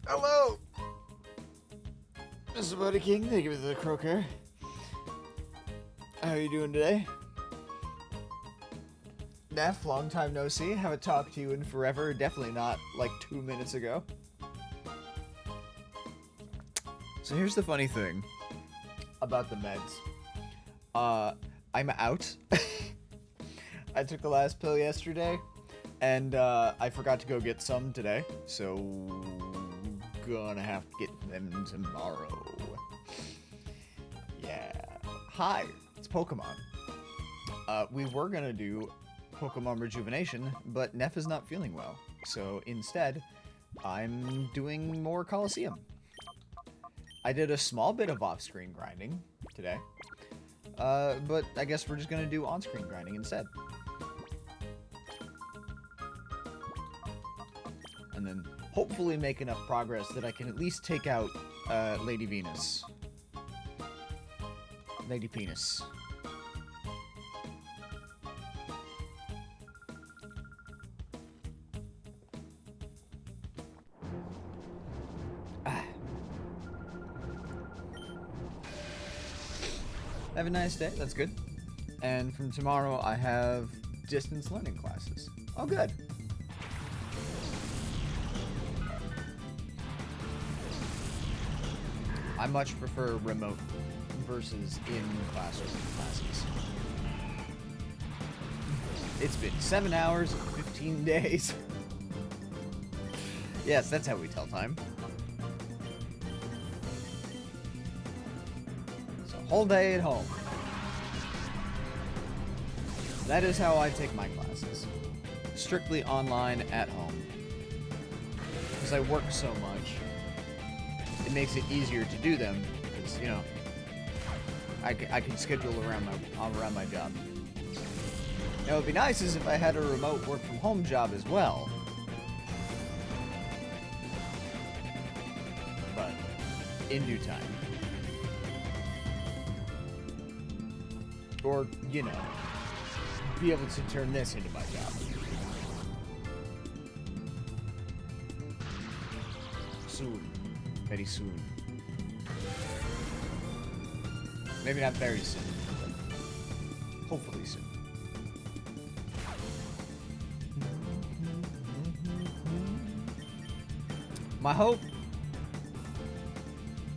Hello! Mr. Buddy King, thank you for the croaker. How are you doing today? Neff, long time no see. Haven't talked to you in forever. Definitely not like 2 minutes ago. So here's the funny thing about the meds. I'm out. I took the last pill yesterday, and I forgot to go get some today, so gonna have to get them tomorrow. Yeah. Hi, it's Pokemon. We were gonna do Pokemon Rejuvenation, but Neff is not feeling well, so instead, I'm doing more Colosseum. I did a small bit of off-screen grinding today, but I guess we're just gonna do on-screen grinding instead. And then hopefully make enough progress that I can at least take out Lady Venus. Lady Penis. Have a nice day, that's good. And from tomorrow I have distance learning classes. Oh, good. I much prefer remote versus in-classroom classes. It's been 7 hours and 15 days. Yes, that's how we tell time. It's a whole day at home. That is how I take my classes. Strictly online at home. Because I work so much. It makes it easier to do them because, you know, I can schedule around my job. Now, what would be nice is if I had a remote work from home job as well. But in due time. Or, you know, be able to turn this into my job. Soon. Very soon. Maybe not very soon, but hopefully soon. My hope,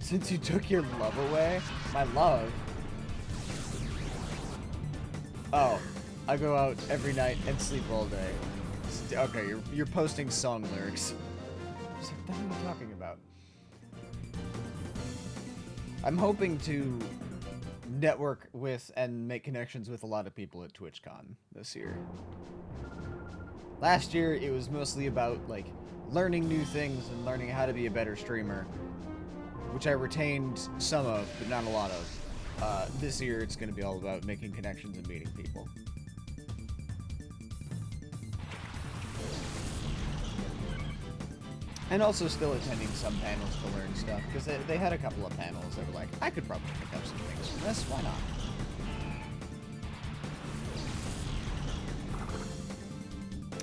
since you took your love away, my love. Oh, I go out every night and sleep all day. Okay, you're posting song lyrics. What are you talking about? I'm hoping to network with and make connections with a lot of people at TwitchCon this year. Last year, it was mostly about, like, learning new things and learning how to be a better streamer, which I retained some of, but not a lot of. This year, it's going to be all about making connections and meeting people. And also still attending some panels to learn stuff, because they had a couple of panels that were like, I could probably pick up some things from this, why not?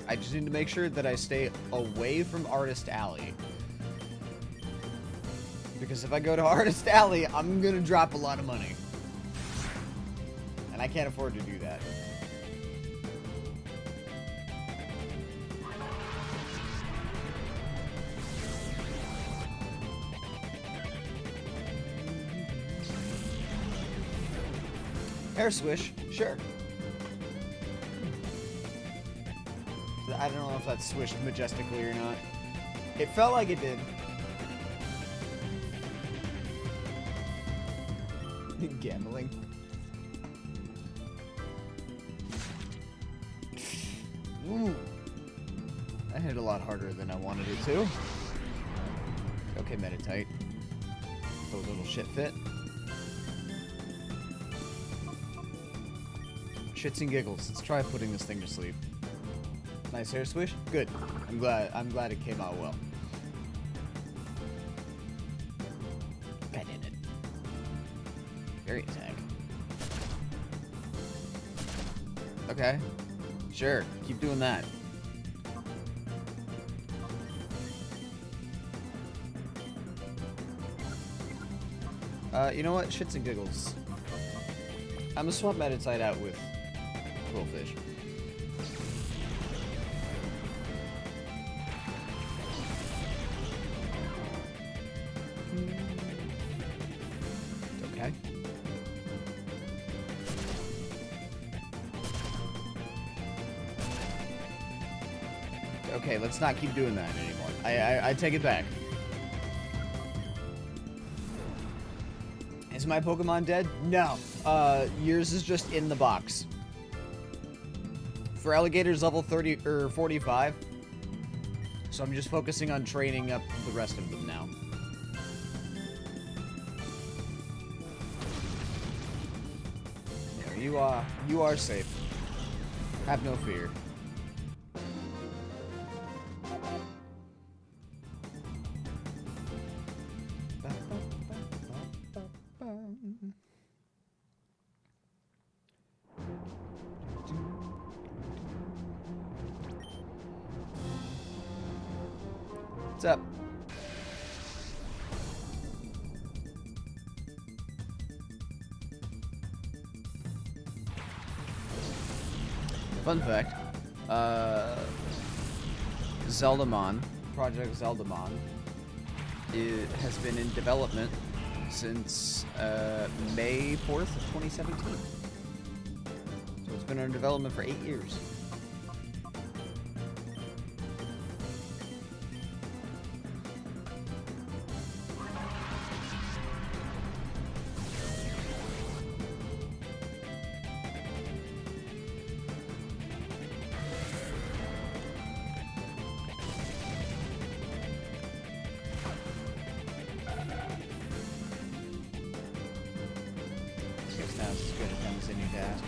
I just need to make sure that I stay away from Artist Alley. Because if I go to Artist Alley, I'm gonna drop a lot of money. And I can't afford to do that. Hair swish, sure. I don't know if that swished majestically or not. It felt like it did. Gambling. Ooh. That hit a lot harder than I wanted it to. Okay, Meditite. A little shit fit. Shits and giggles. Let's try putting this thing to sleep. Nice hair swish? Good. I'm glad it came out well. God damn it. Fairy attack. Okay. Sure. Keep doing that. You know what? Shits and giggles. I'm gonna swap Meditite out with Quillfish. Okay. Okay, let's not keep doing that anymore. I take it back. Is my Pokemon dead? No. Yours is just in the box. For alligators level 30 or 45. So I'm just focusing on training up the rest of them now. There, you are safe. Have no fear. What's up? Fun fact, Zeldamon, Project Zeldamon, it has been in development since May 4th of 2017. So it's been in development for 8 years.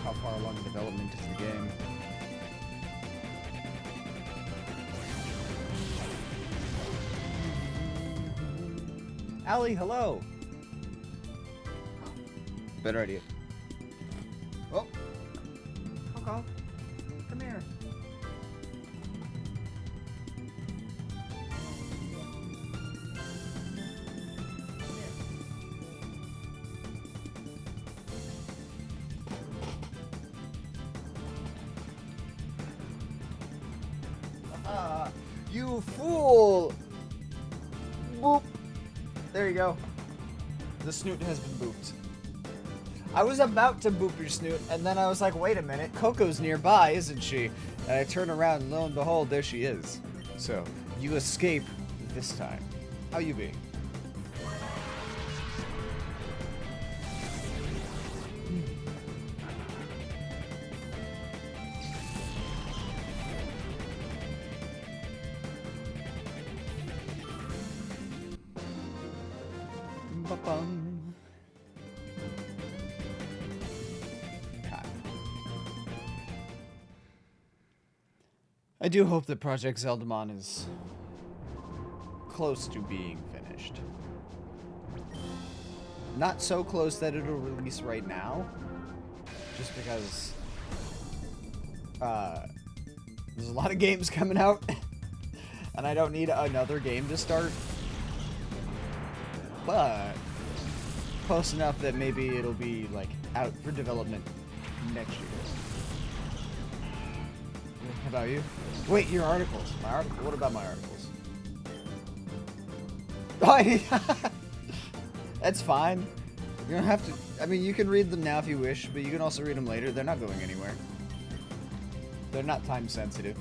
How far along in development is the game? Allie, hello! Better idea. Oh! Coco, come here. You fool! Boop! There you go. The snoot has been booped. I was about to boop your snoot, and then I was like, wait a minute, Coco's nearby, isn't she? And I turn around, and lo and behold, there she is. So, you escape this time. How you be? I do hope that Project Zeldamon is close to being finished. Not so close that it'll release right now, just because there's a lot of games coming out, and I don't need another game to start. But close enough that maybe it'll be like out for development next year. How about you? Wait, your articles. My article. What about my articles? That's fine. You don't have to. I mean, you can read them now if you wish, but you can also read them later. They're not going anywhere. They're not time sensitive.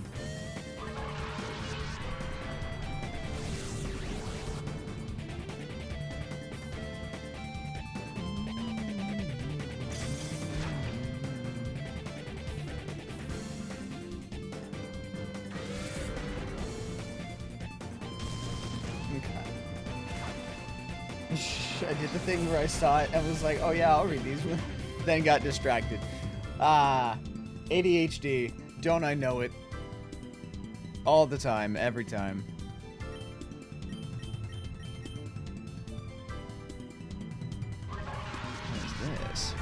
I did the thing where I saw it and was like, oh yeah, I'll read these. Then got distracted. ADHD. Don't I know it? All the time, every time. What is this?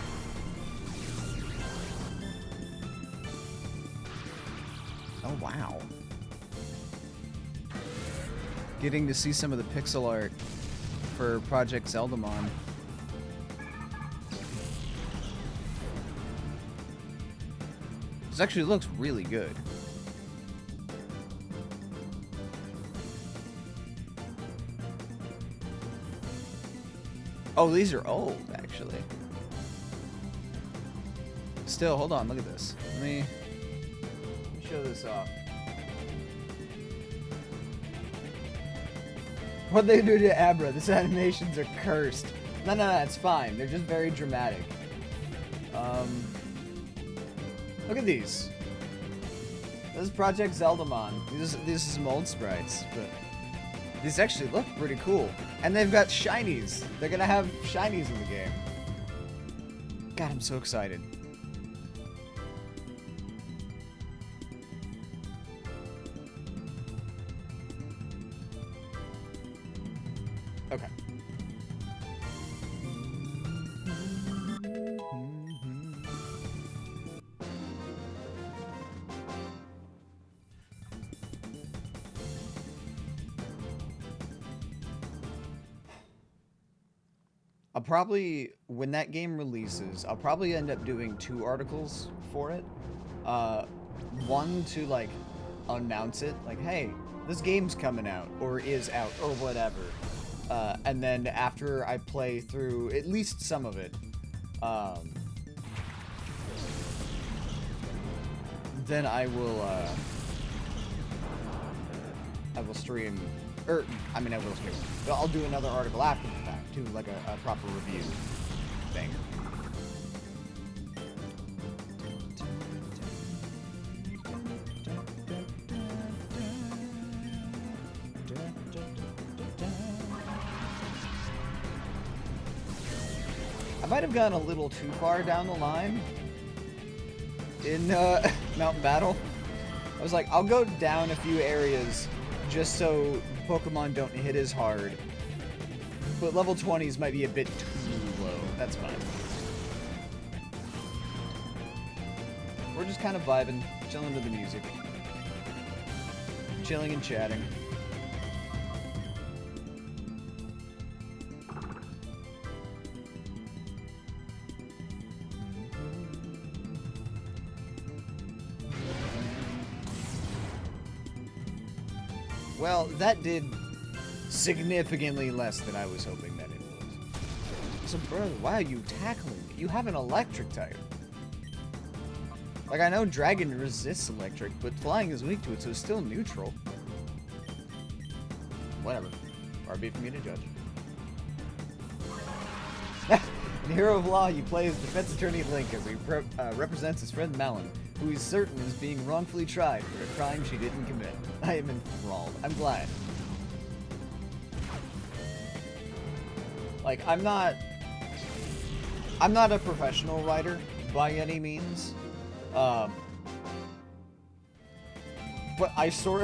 Oh wow. Getting to see some of the pixel art for Project Zeldamon This actually looks really good. Oh, these are old, actually. Still, hold on, look at this. Let me show this off. What they do to Abra? These animations are cursed. No, it's fine. They're just very dramatic. Look at these. This is Project Zeldamon. These are some old sprites, but these actually look pretty cool. And they've got shinies. They're gonna have shinies in the game. God, I'm so excited. Okay. I'll probably, when that game releases, I'll probably end up doing 2 articles for it. One to, like, announce it, like, hey, this game's coming out, or is out, or whatever. And then after I play through at least some of it, then I will stream, or, I mean, I will stream, but I'll do another article after the fact, too, like a proper review thing. I might have gone a little too far down the line in Mountain Battle. I was like, I'll go down a few areas just so Pokemon don't hit as hard. But level 20s might be a bit too low. That's fine. We're just kind of vibing, chilling to the music. Chilling and chatting. Well, that did significantly less than I was hoping that it would. So, bro, why are you tackling me? You have an electric type. Like, I know Dragon resists electric, but flying is weak to it, so it's still neutral. Whatever. Far be it for me to judge. In Hero of Law, you play as defense attorney Link as he represents his friend Malin, who he's certain is being wrongfully tried for a crime she didn't commit. I am enthralled. I'm glad. Like, I'm not a professional writer by any means. But I sort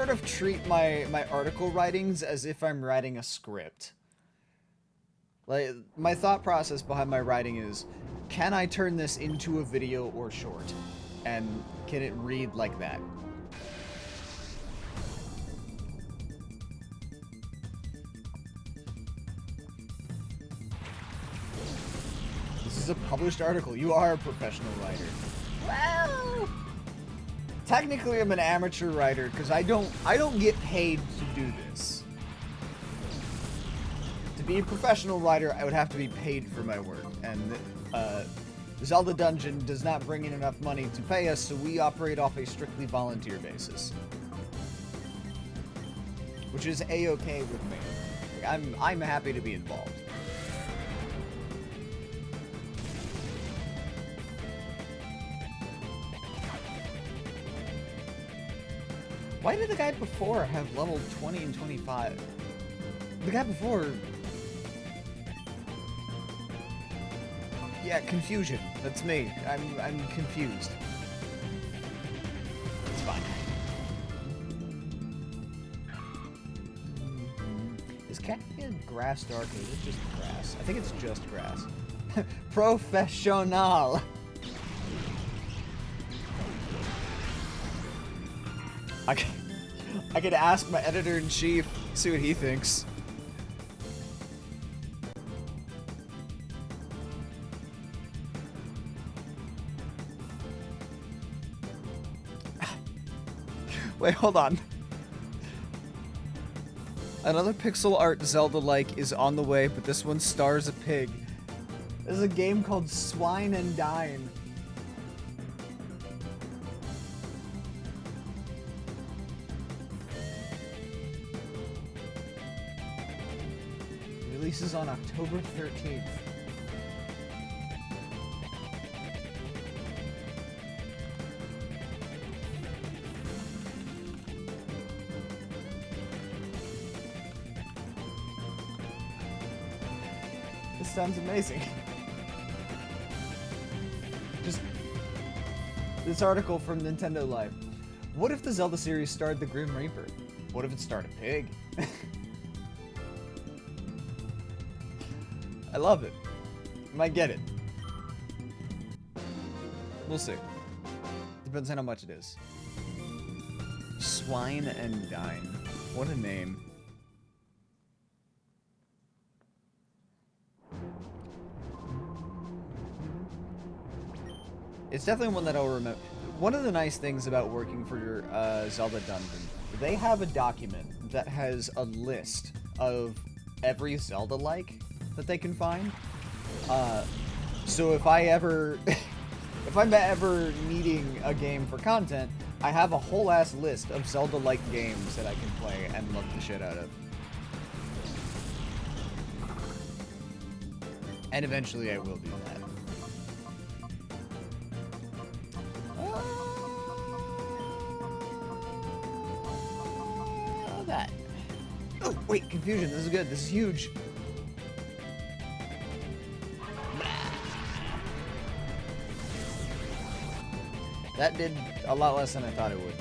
of treat my article writings as if I'm writing a script. Like, my thought process behind my writing is, can I turn this into a video or short? And can it read like that? This is a published article. You are a professional writer. Well, technically I'm an amateur writer because I don't get paid to do this. To be a professional writer, I would have to be paid for my work, and Zelda Dungeon does not bring in enough money to pay us, so we operate off a strictly volunteer basis, which is a-okay with me. Like, I'm happy to be involved. Why did the guy before have level 20 and 25? The guy before... Yeah, confusion. That's me. I'm confused. It's fine. Is Cactus grass dark, or is it just grass? I think it's just grass. Professional! I could ask my editor-in-chief, see what he thinks. Wait, hold on. Another pixel art Zelda-like is on the way, but this one stars a pig. There's a game called Swine and Dine. Releases on October 13th. This sounds amazing. Just this article from Nintendo Life. What if the Zelda series starred the Grim Reaper? What if it starred a pig? I love it. Might get it. We'll see. Depends on how much it is. Swine and Dine. What a name. It's definitely one that I'll remember. One of the nice things about working for your Zelda Dungeon, they have a document that has a list of every Zelda-like that they can find. So if I ever, if I'm ever needing a game for content, I have a whole ass list of Zelda-like games that I can play and love the shit out of. And eventually I will do that. That. Oh, wait, confusion. This is good. This is huge. That did a lot less than I thought it would.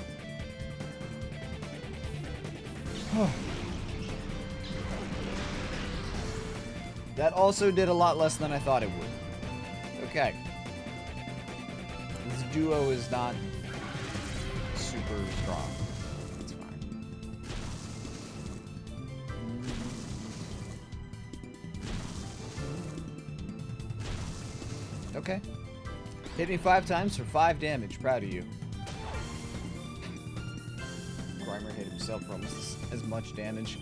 That also did a lot less than I thought it would. Okay. This duo is not super strong. It's fine. Okay. Hit me 5 times for 5 damage. Proud of you. Grimer hit himself for almost as much damage.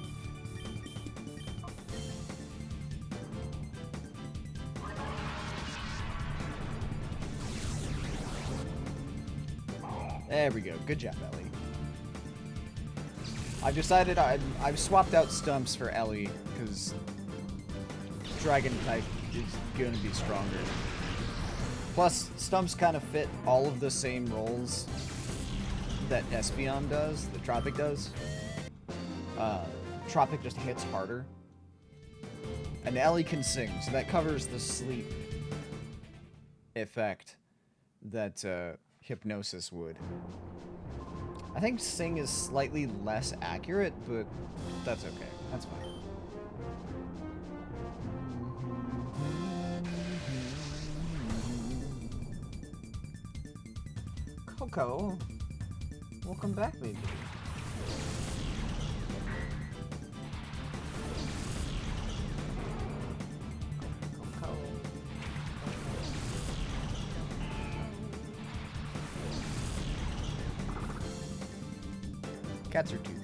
There we go. Good job, Ellie. I've decided I've swapped out Stumps for Ellie because Dragon type is going to be stronger. Plus, Stumps kind of fit all of the same roles that Espeon does, that Tropic does. Tropic just hits harder. And Ellie can sing, so that covers the sleep effect that Hypnosis would. I think Sing is slightly less accurate, but that's okay. That's fine. Coco, welcome back, baby. Coco. Cats are too cute.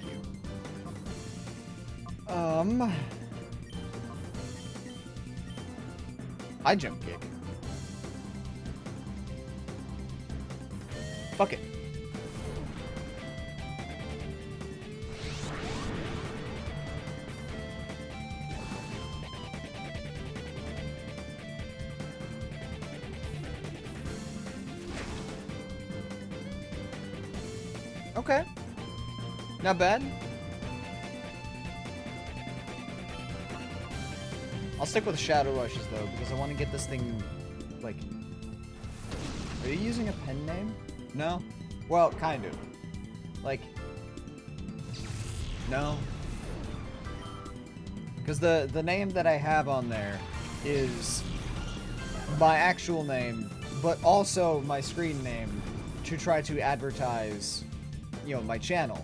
I jump kick. Fuck it. Okay. Not bad. I'll stick with Shadow Rushes though, because I want to get this thing, like... Are you using a pen name? No? Well, kind of. Like... No? Because the name that I have on there is my actual name, but also my screen name to try to advertise, you know, my channel.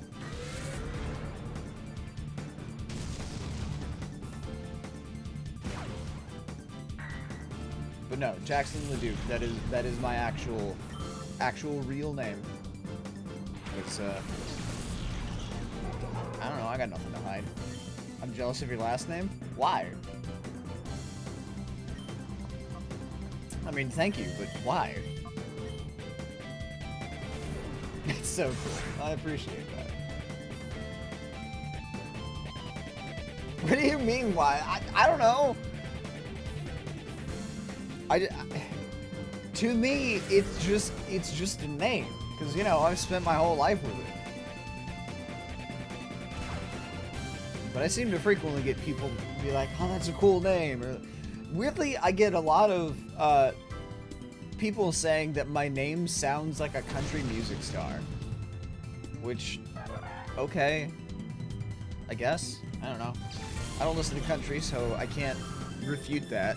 But no, Jackson Leduc, that is my actual real name. It's I don't know, I got nothing to hide. I'm jealous of your last name? Why? I mean, thank you, but why? It's so cool. I appreciate that. What do you mean, why? I don't know. To me, it's just a name. Because, you know, I've spent my whole life with it. But I seem to frequently get people be like, oh, that's a cool name. Or, weirdly, I get a lot of people saying that my name sounds like a country music star. Which, okay, I guess. I don't know. I don't listen to country, so I can't refute that.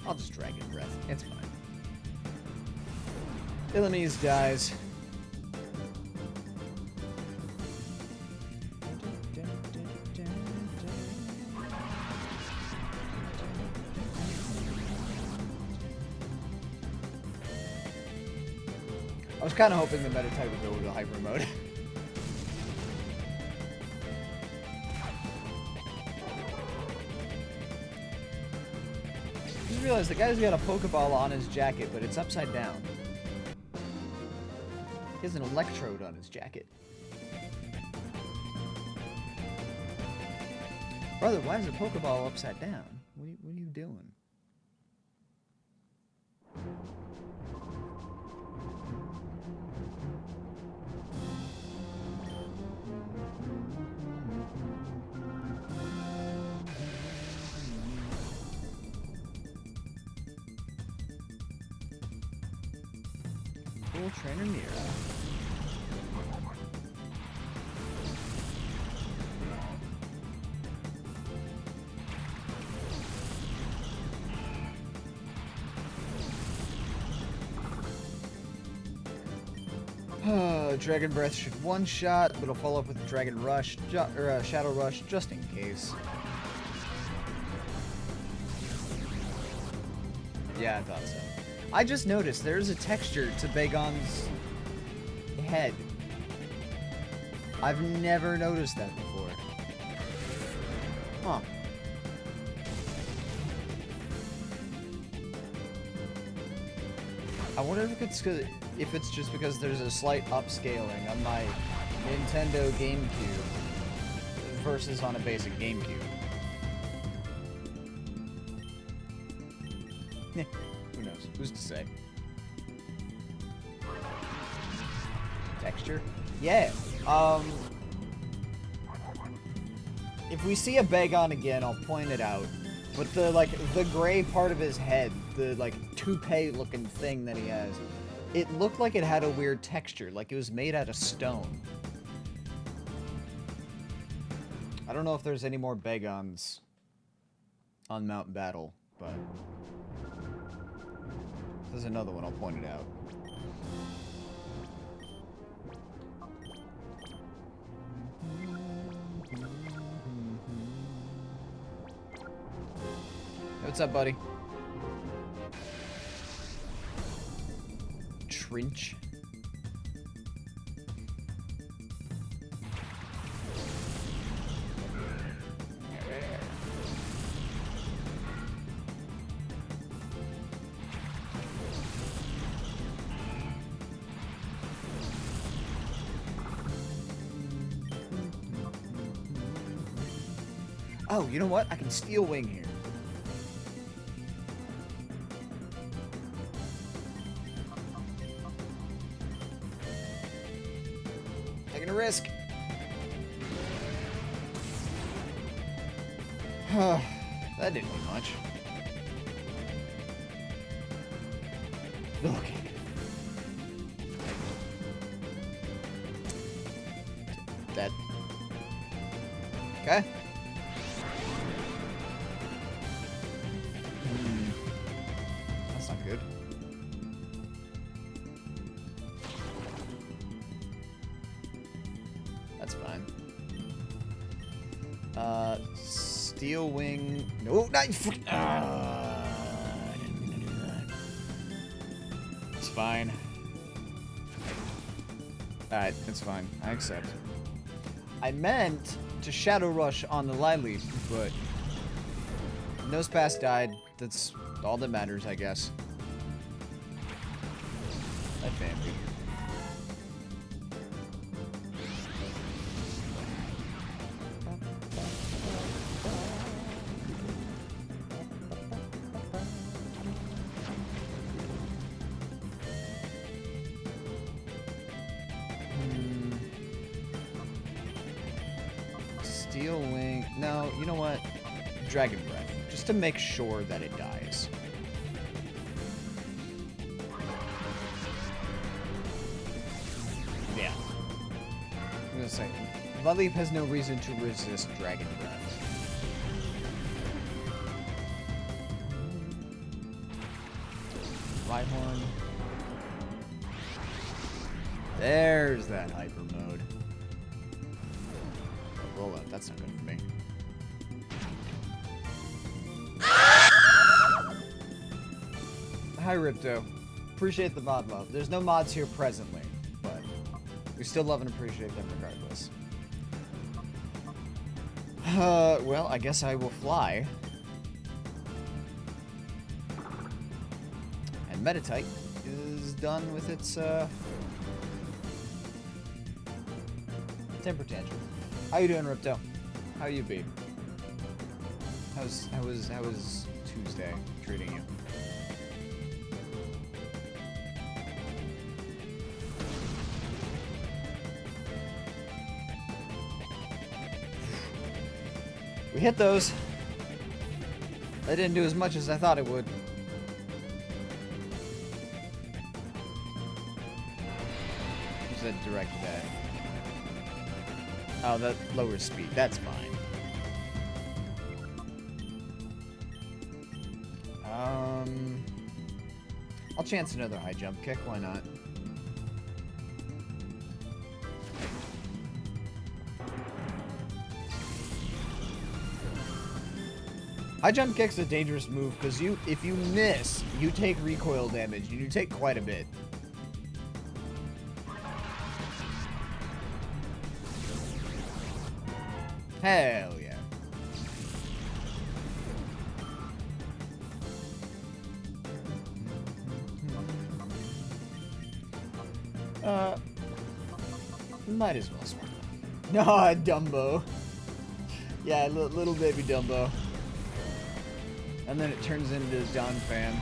I'll just Dragon Breath. It's fine. Villainese dies. I was kind of hoping the meta type would go with the hyper mode. Just realized the guy's got a Pokeball on his jacket, but it's upside down. He has an electrode on his jacket. Brother, why is the Pokeball upside down? What are you doing? Cool trainer Mira. Dragon Breath should one-shot, but it'll follow up with Dragon Rush, Shadow Rush, just in case. Yeah, I thought so. I just noticed there's a texture to Bagon's head. I've never noticed that before. Huh. I wonder if it's just because there's a slight upscaling on my Nintendo GameCube versus on a basic GameCube. Who knows? Who's to say? Texture? Yeah. If we see a Bagon again, I'll point it out. But the gray part of his head, the toupee-looking thing that he has, it looked like it had a weird texture, like it was made out of stone. I don't know if there's any more Bagons on Mount Battle, but if there's another one, I'll point it out. What's up, buddy? Trench. Oh, you know what? I can Steel Wing here. Taking a risk. That didn't do much. Okay. Dead. Okay. That's not good. That's fine. Steel Wing. No, not. I didn't mean to do that. It's fine. Alright, it's fine. I accept. I meant to Shadow Rush on the Lileaf, but Nose Pass died. That's all that matters, I guess. That family. Steel Wing. No, you know what? Dragon Breath. Just to make sure that it dies. Yeah. I'm gonna say, Lileaf has no reason to resist Dragon Breath. Rhyhorn. There's that hyper mode. Roll out, that's not good for me. Hi, Ripto. Appreciate the mod love. There's no mods here presently, but we still love and appreciate them regardless. Well, I guess I will fly. And Meditite is done with its, temper tantrum. How you doing, Ripto? How you be? How was Tuesday treating you? We hit those. I didn't do as much as I thought it would. Who's that direct attack? Oh, that lowers speed. That's fine. I'll chance another high jump kick. Why not? High jump kick's a dangerous move because if you miss, you take recoil damage. You take quite a bit. Hell yeah. Might as well swim. No, Dumbo. Yeah, little baby Dumbo. And then it turns into Don Fan.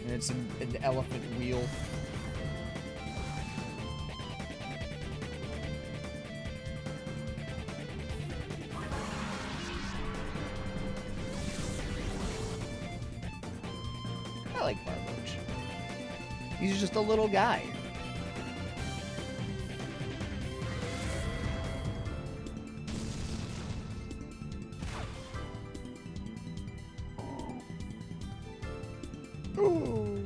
And it's an elephant wheel. I like Barboach. He's just a little guy. Ooh.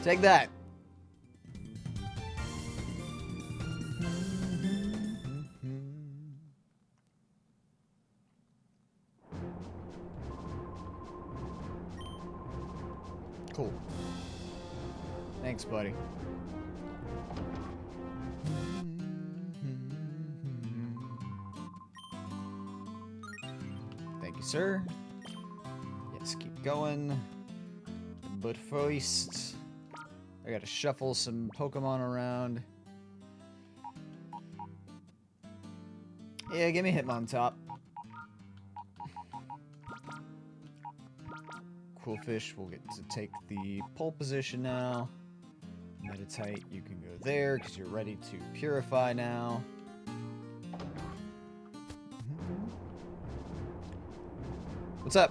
Take that. Cool. Thanks, buddy. Thank you, sir. Yes, keep going. But first, I gotta shuffle some Pokemon around. Yeah, give me Hitmontop. Quillfish will get to take the pole position now. Meditite, you can go there because you're ready to purify now. What's up?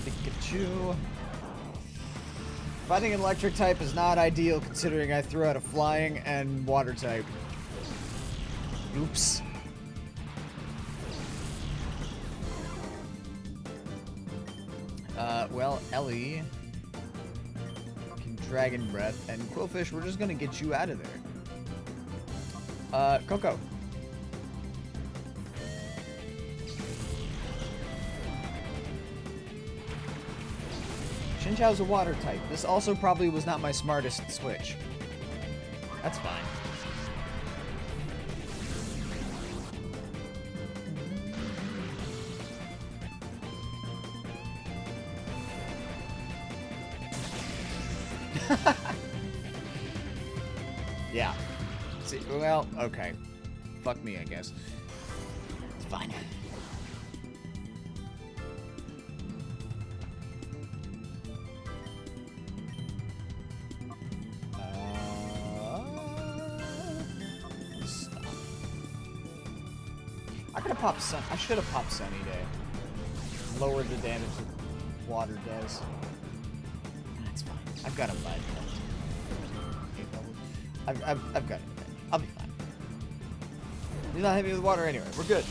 Pikachu. Fighting an electric type is not ideal considering I threw out a flying and water type. Oops. Well, Ellie can Dragon Breath, and Quillfish, we're just gonna get you out of there. Coco. Chinchou's a water type. This also probably was not my smartest switch. That's fine. Yeah. See, well, okay. Fuck me, I guess. It's fine. Stop. I could have popped Sun. I should have popped Sunny Day. Lowered the damage that water does. That's fine. I've got a bite. I've got it. I'll be fine. He's not hitting me with water anyway. We're good.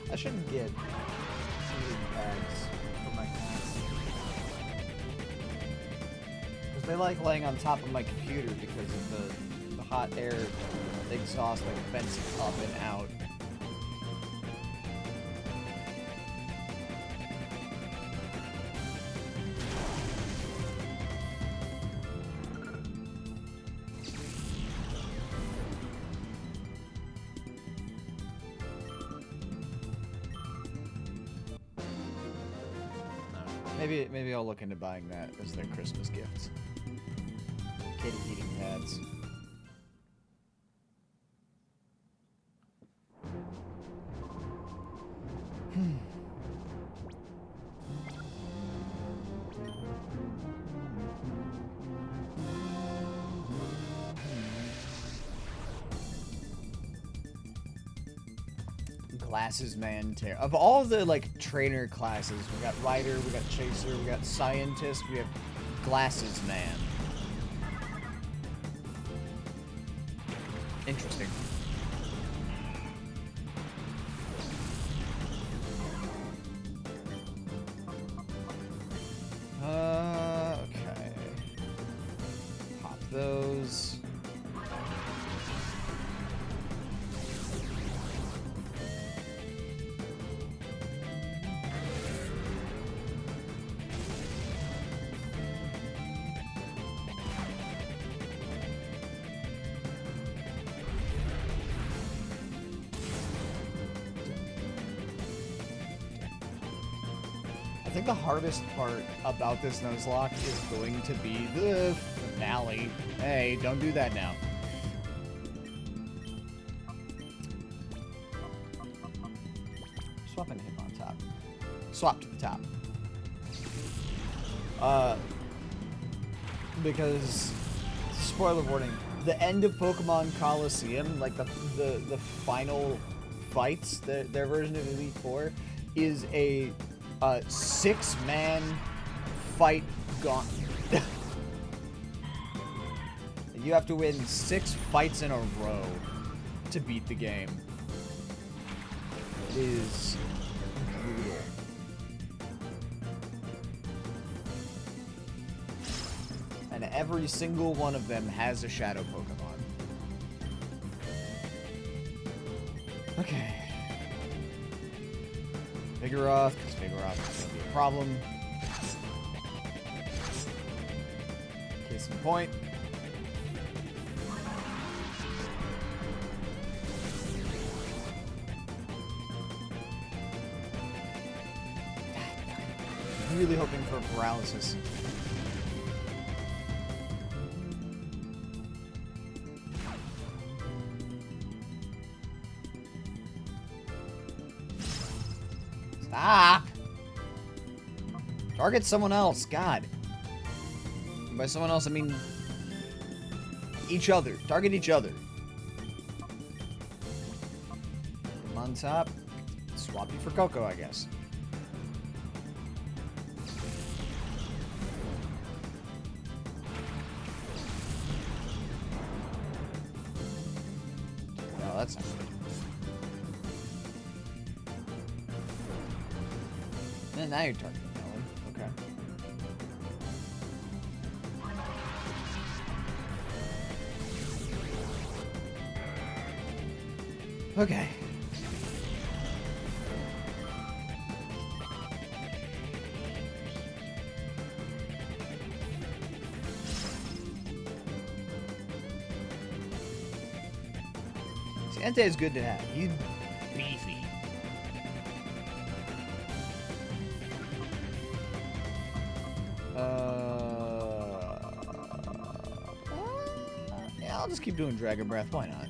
I shouldn't get heating pads for my cats. Because they like laying on top of my computer because of the hot air exhaust like vents up and out. Maybe I'll look into buying that as their Christmas gifts. Kitty heating pads. Glasses man of all the like trainer classes, we got Rider, we got Chaser, we got Scientist, we have Glasses man. Interesting. Okay. Pop those. I think the hardest part about this Nuzlocke is going to be the finale. Hey, don't do that now. Swap and hit on top. Swap to the top. Because, spoiler warning, the end of Pokemon Colosseum, like the final fights, their version of Elite Four, is a 6-man fight gauntlet. You have to win 6 fights in a row to beat the game. It is brutal. And every single one of them has a shadow Pokemon. Okay. Vigoroth, because Vigoroth is going to be a problem. Case in point. I'm really hoping for paralysis. Stop! Target someone else, God. And by someone else, I mean each other. Target each other. I'm on top. Swap you for Coco, I guess. that's not good. And now you're targeting Ellen. Okay. Okay. See, Entei is good to have. He's beefy. Yeah, I'll just keep doing Dragon Breath. Why not?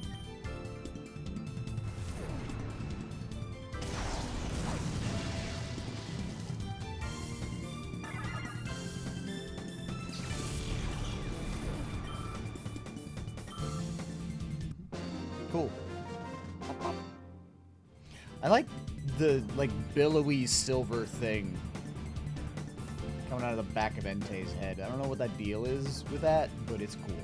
Cool. I like the billowy silver thing coming out of the back of Entei's head. I don't know what that deal is with that, but it's cool.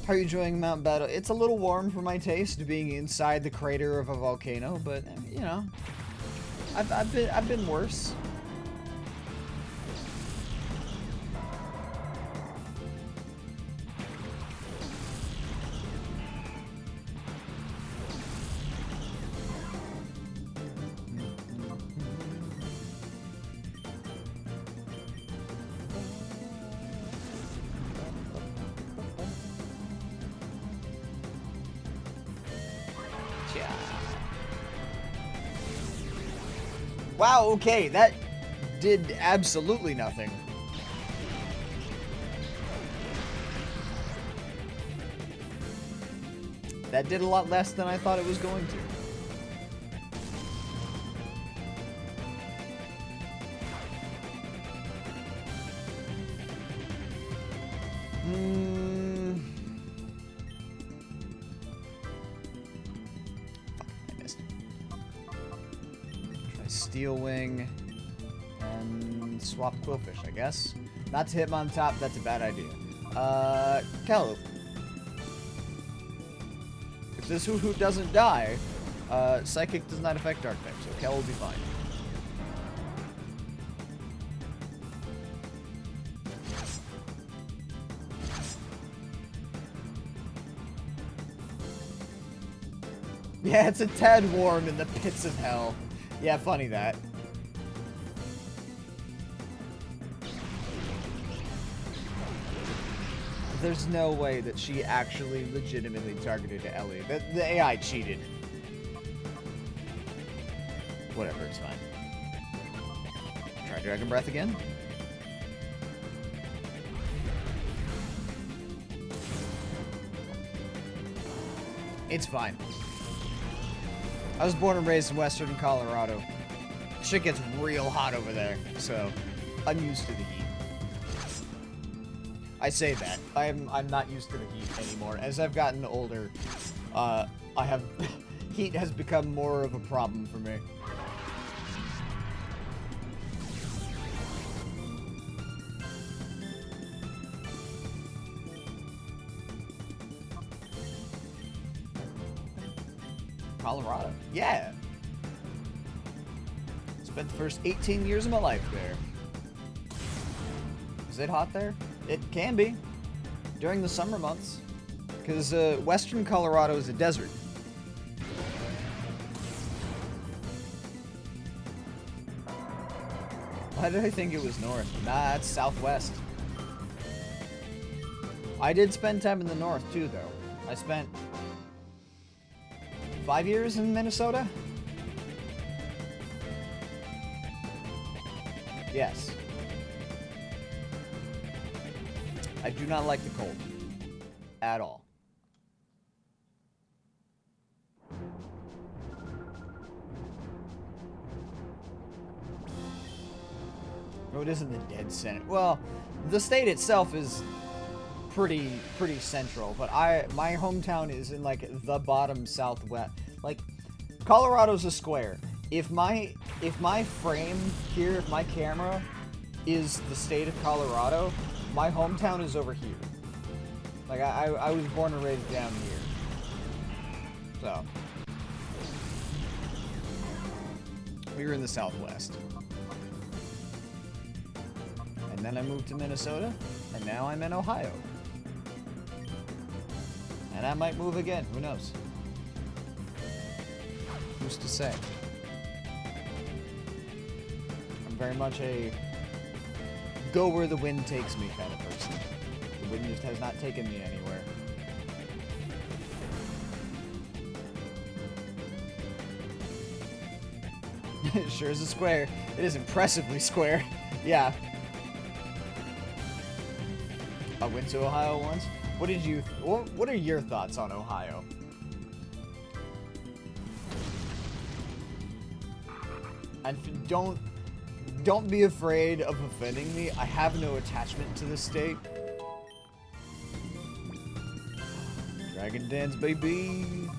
How are you enjoying Mount Battle? It's a little warm for my taste, being inside the crater of a volcano, but you know, I've been worse. Wow, okay, that did absolutely nothing. That did a lot less than I thought it was going to. I missed. Try Steel Wing and swap Quillfish, I guess. Not to hit him on top, that's a bad idea. Kel. If this Hoo-Hoo doesn't die, Psychic does not affect Dark type, so Kel will be fine. Yeah, it's a tad warm in the pits of hell. Yeah, funny that. There's no way that she actually legitimately targeted Ellie. The AI cheated. Whatever, it's fine. Try Dragon Breath again. It's fine. I was born and raised in Western Colorado. Shit gets real hot over there, so I'm used to the heat. I say that. I'm not used to the heat anymore. As I've gotten older, heat has become more of a problem for me. Colorado. Yeah. Spent the first 18 years of my life there. Is it hot there? It can be during the summer months, because Western Colorado is a desert. Why did I think it was north? Nah, it's southwest. I did spend time in the north too, though. I spent 5 years in Minnesota? Yes. I do not like the cold. At all. No, it isn't the dead center. Well, the state itself is pretty central, but my hometown is in like the bottom southwest. Like, Colorado's a square. If my frame here, if my camera is the state of Colorado, my hometown is over here. Like, I was born and raised down here. So. We were in the Southwest. And then I moved to Minnesota, and now I'm in Ohio. And I might move again, who knows? Who's to say? I'm very much a go where the wind takes me kind of person. The wind just has not taken me anywhere. It sure is a square. It is impressively square. Yeah. I went to Ohio once. What are your thoughts on Ohio? And don't be afraid of offending me. I have no attachment to the state. Dragon dance, baby.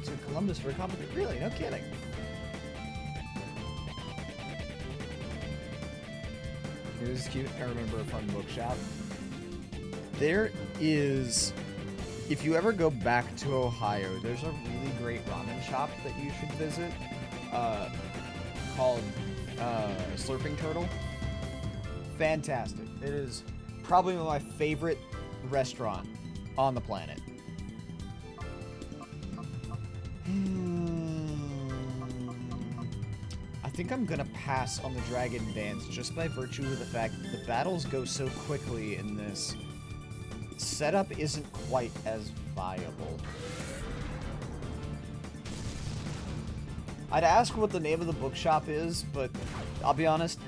To Columbus for a competition. Really? No kidding. It was cute. I remember a fun bookshop. There is, if you ever go back to Ohio, there's a really great ramen shop that you should visit called Slurping Turtle. Fantastic. It is probably my favorite restaurant on the planet. I think I'm gonna pass on the Dragon Dance just by virtue of the fact that the battles go so quickly in this. Setup isn't quite as viable. I'd ask what the name of the bookshop is, but I'll be honest,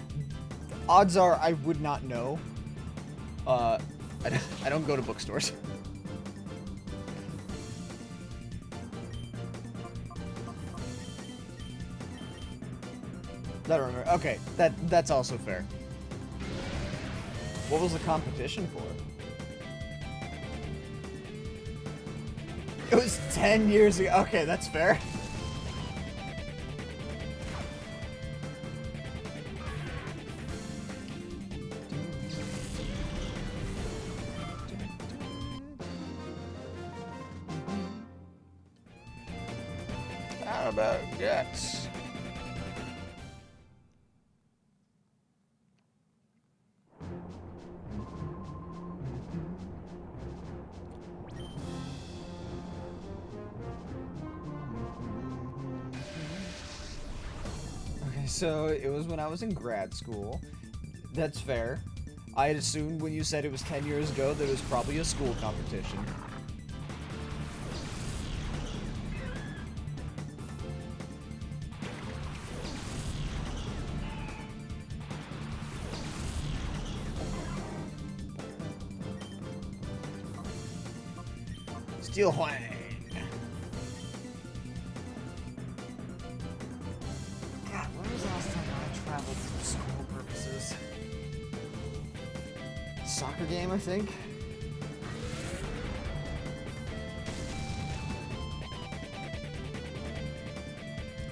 odds are I would not know. I don't go to bookstores. I don't remember. Okay, that's also fair. What was the competition for? It was 10 years ago. Okay, that's fair. How about guts? So it was when I was in grad school. That's fair. I had assumed when you said it was 10 years ago that it was probably a school competition. Steel Hwang. For school purposes. Soccer game, I think.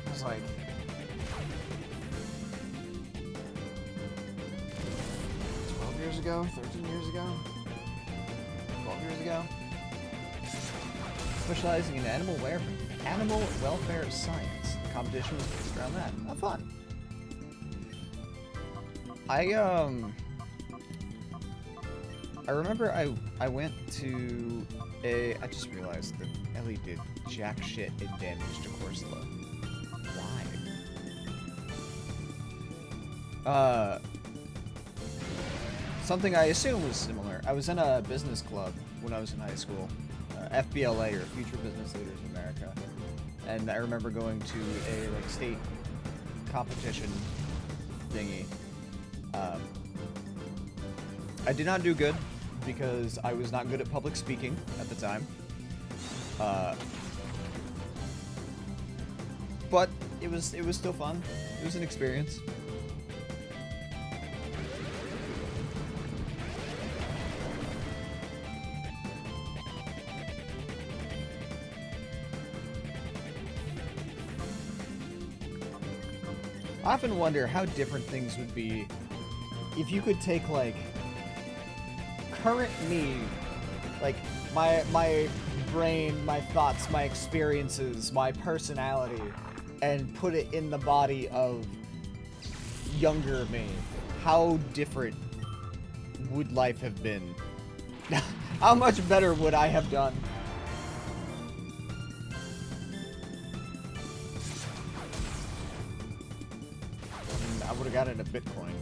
It was like 12 years ago, 13 years ago, 12 years ago. Specializing in animal welfare science. The competition was based around that. How fun. I remember I went to a. I just realized that Ellie did jack shit and damage to Corsola. Why? Something I assume was similar. I was in a business club when I was in high school. FBLA, or Future Business Leaders of America, and I remember going to a like state competition thingy. I did not do good because I was not good at public speaking at the time. But it was still fun. It was an experience. I often wonder how different things would be if you could take, like, current me, like, my brain, my thoughts, my experiences, my personality, and put it in the body of younger me. How different would life have been? How much better would I have done? I would have gotten a Bitcoin.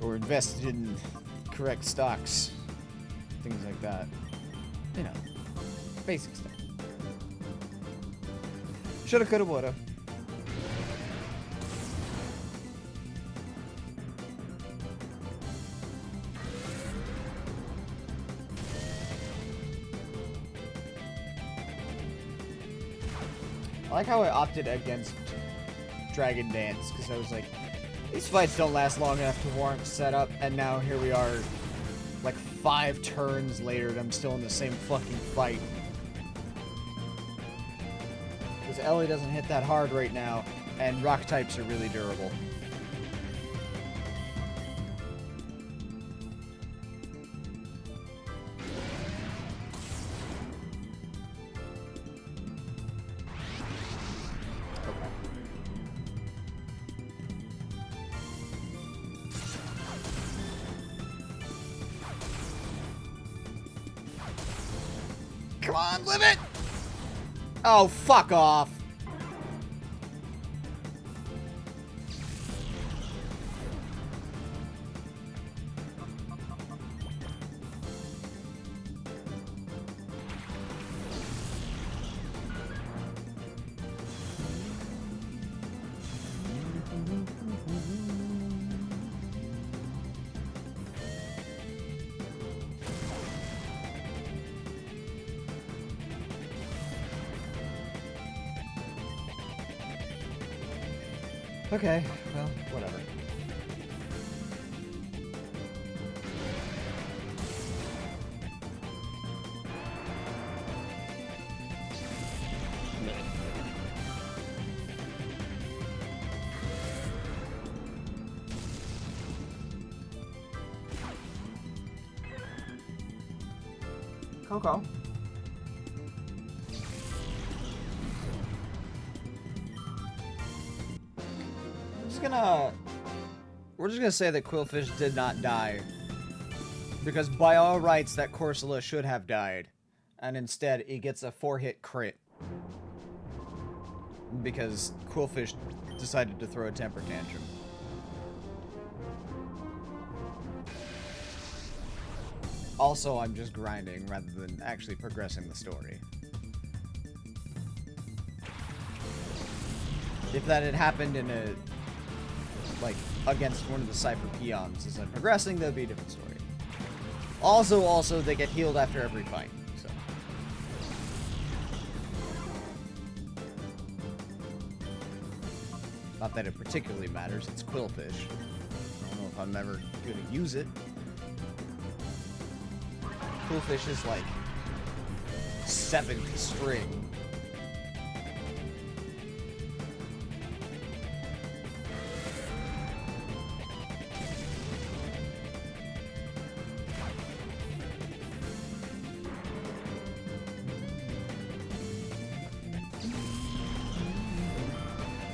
Or invested in correct stocks. Things like that. You know, basic stuff. Shoulda, coulda, woulda. I like how I opted against Dragon Dance, because I was like, these fights don't last long enough to warrant setup, and now here we are, like 5 turns later, and I'm still in the same fucking fight. Because Ellie doesn't hit that hard right now, and rock types are really durable. Come on, limit! Oh, fuck off. Okay, well, whatever. Coco. We're just gonna say that Quillfish did not die, because by all rights that Corsola should have died, and instead he gets a 4-hit crit because Quillfish decided to throw a temper tantrum. Also, I'm just grinding rather than actually progressing the story. If that had happened in a, like, against one of the Cypher peons as I'm progressing, that'd be a different story. Also, they get healed after every fight, so. Not that it particularly matters, it's Quillfish. I don't know if I'm ever gonna use it. Quillfish is like 7th string.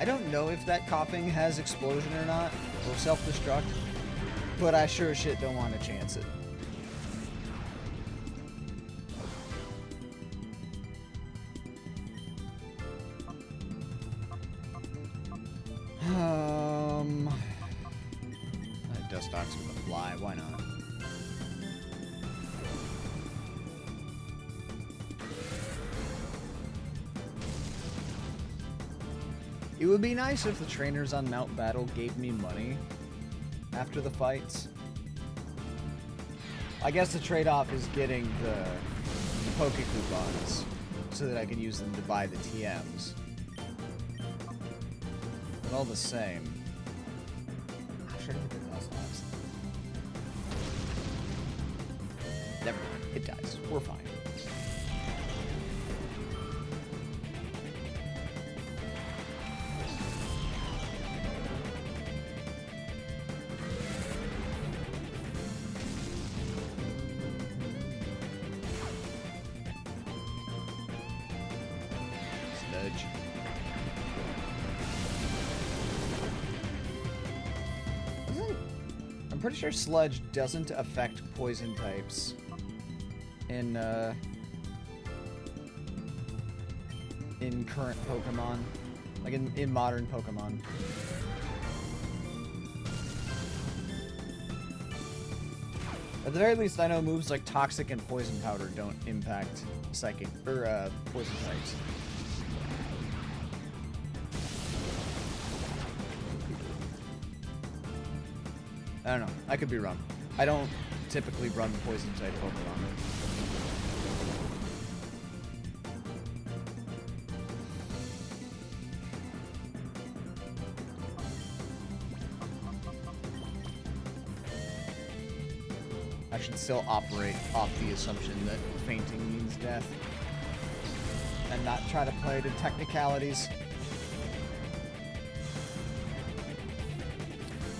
I don't know if that coughing has explosion or not, or self-destruct, but I sure as shit don't want to chance it. Dustox with a fly. Why not? It would be nice if the trainers on Mount Battle gave me money after the fights. I guess the trade-off is getting the Poke Coupons so that I can use them to buy the TMs. But all the same... Should I hit the Dustox? Never mind. It dies. We're fine. I'm pretty sure Sludge doesn't affect poison types in current Pokemon, like in modern Pokemon. At the very least, I know moves like Toxic and Poison Powder don't impact Psychic or poison types. I don't know. I could be wrong. I don't typically run poison type Pokemon. I should still operate off the assumption that fainting means death. And not try to play to technicalities.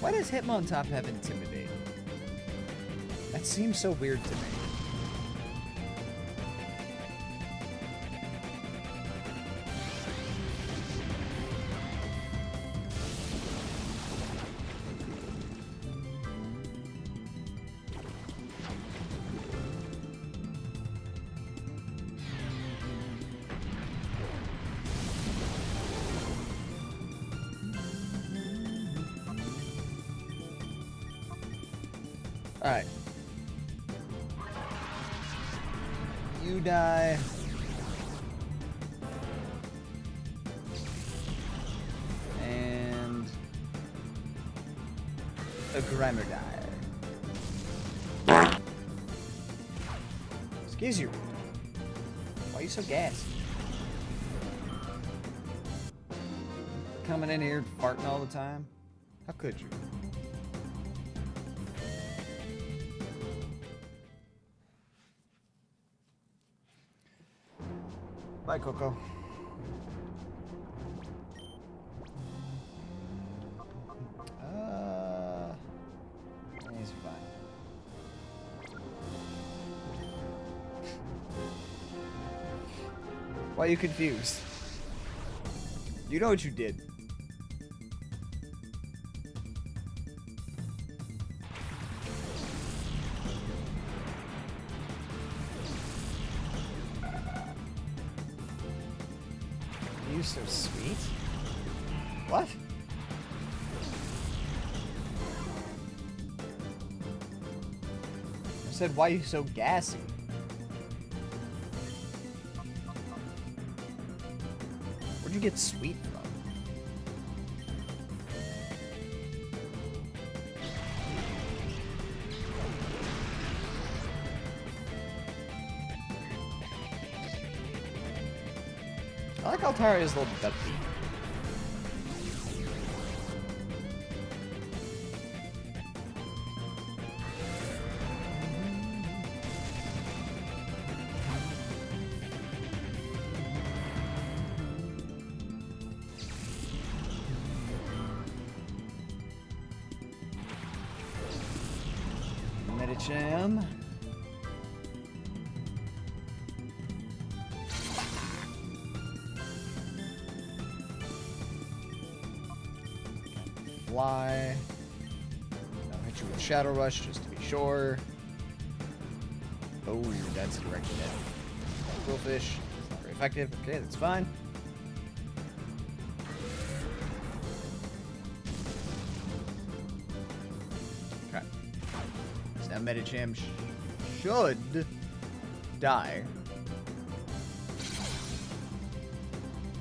Why does Hitmontop have Intimidate? That seems so weird to me. Alright. You die. And a Grimer die. Excuse you. Why are you so gassy? Coming in here farting all the time? How could you? Bye, Coco. He's fine. Why are you confused? You know what you did. So sweet. What? I said, why are you so gassy? Where'd you get sweet from? I like Altaria's little duck beat. Medicham. Fly. I'll hit you with Shadow Rush just to be sure. Oh, that's directed at Quillfish. Not very effective. Okay, that's fine. Now Medicham should die.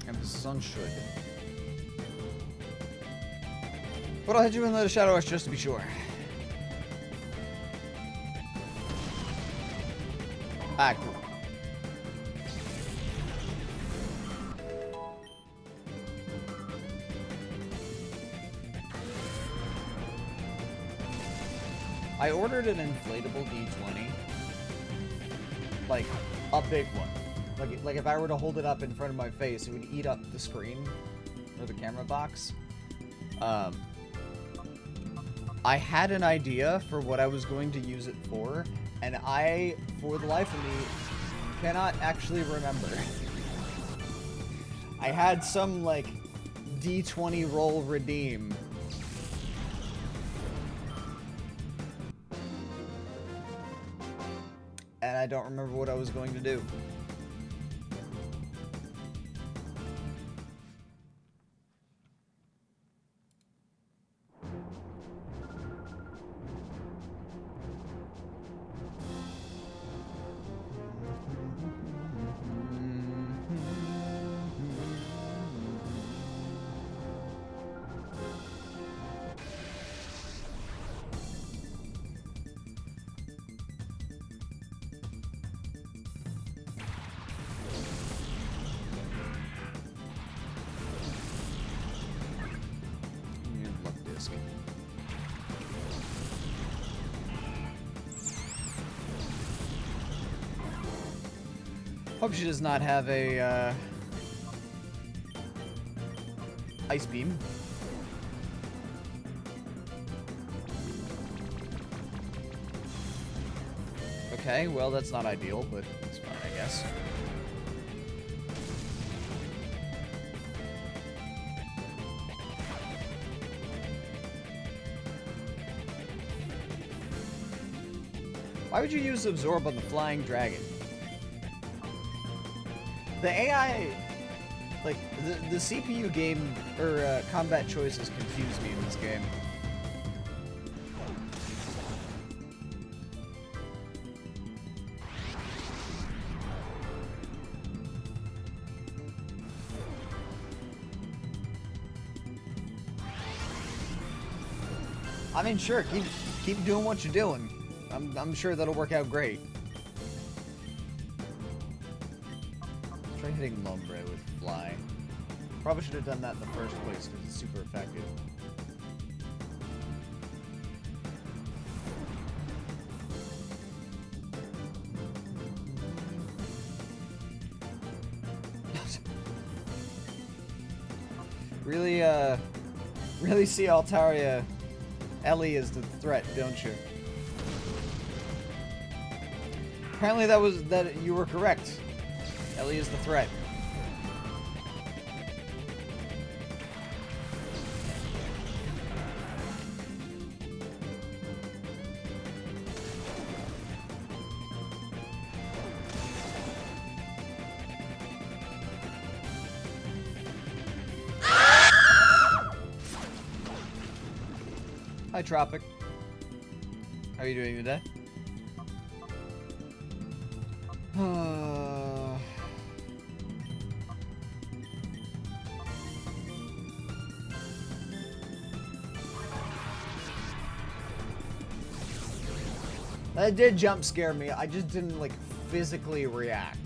Emphasis on should. But I'll hit you in the Shadow Rush just to be sure. Ah, cool. I ordered an inflatable D20. Like, a big one. Like if I were to hold it up in front of my face, it would eat up the screen. Or the camera box. I had an idea for what I was going to use it for, and I, for the life of me, cannot actually remember. I had some, like, D20 roll redeem. And I don't remember what I was going to do. Hope she does not have a, ice beam. Okay, well, that's not ideal, but it's fine, I guess. Why would you use Absorb on the Flying Dragon? The AI, like, the CPU game, or combat choices confuse me in this game. I mean, sure, keep doing what you're doing. I'm sure that'll work out great. Try hitting Lombre with Fly. Probably should have done that in the first place because it's super effective. Really see Altaria Ellie as the threat, don't you? Apparently that you were correct. Ellie is the threat. Hi, Tropic. How are you doing today? That did jump scare me. I just didn't, like, physically react.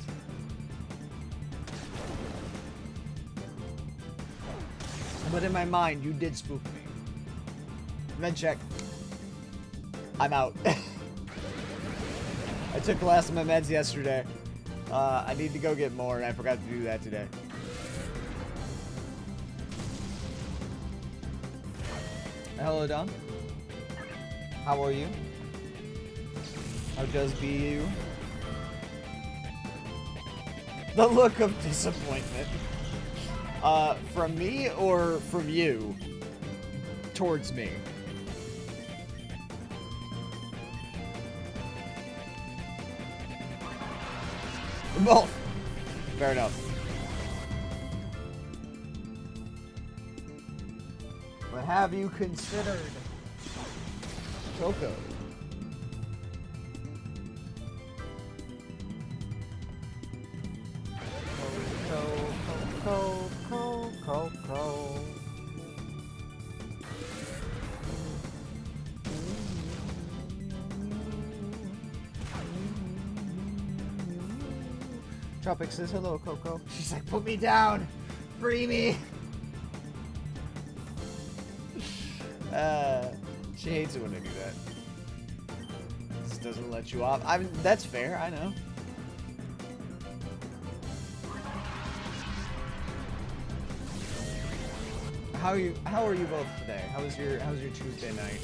But in my mind, you did spook me. Med check. I'm out. I took the last of my meds yesterday. I need to go get more, and I forgot to do that today. Hello, Don. How are you? How does be you? The look of disappointment. From me or from you? Towards me. Both. Fair enough. But have you considered Coco? Tropic says hello, Coco. She's like, put me down! Free me! She hates it when I do that. This doesn't let you off. I mean, that's fair, I know. How are you both today? How's your Tuesday night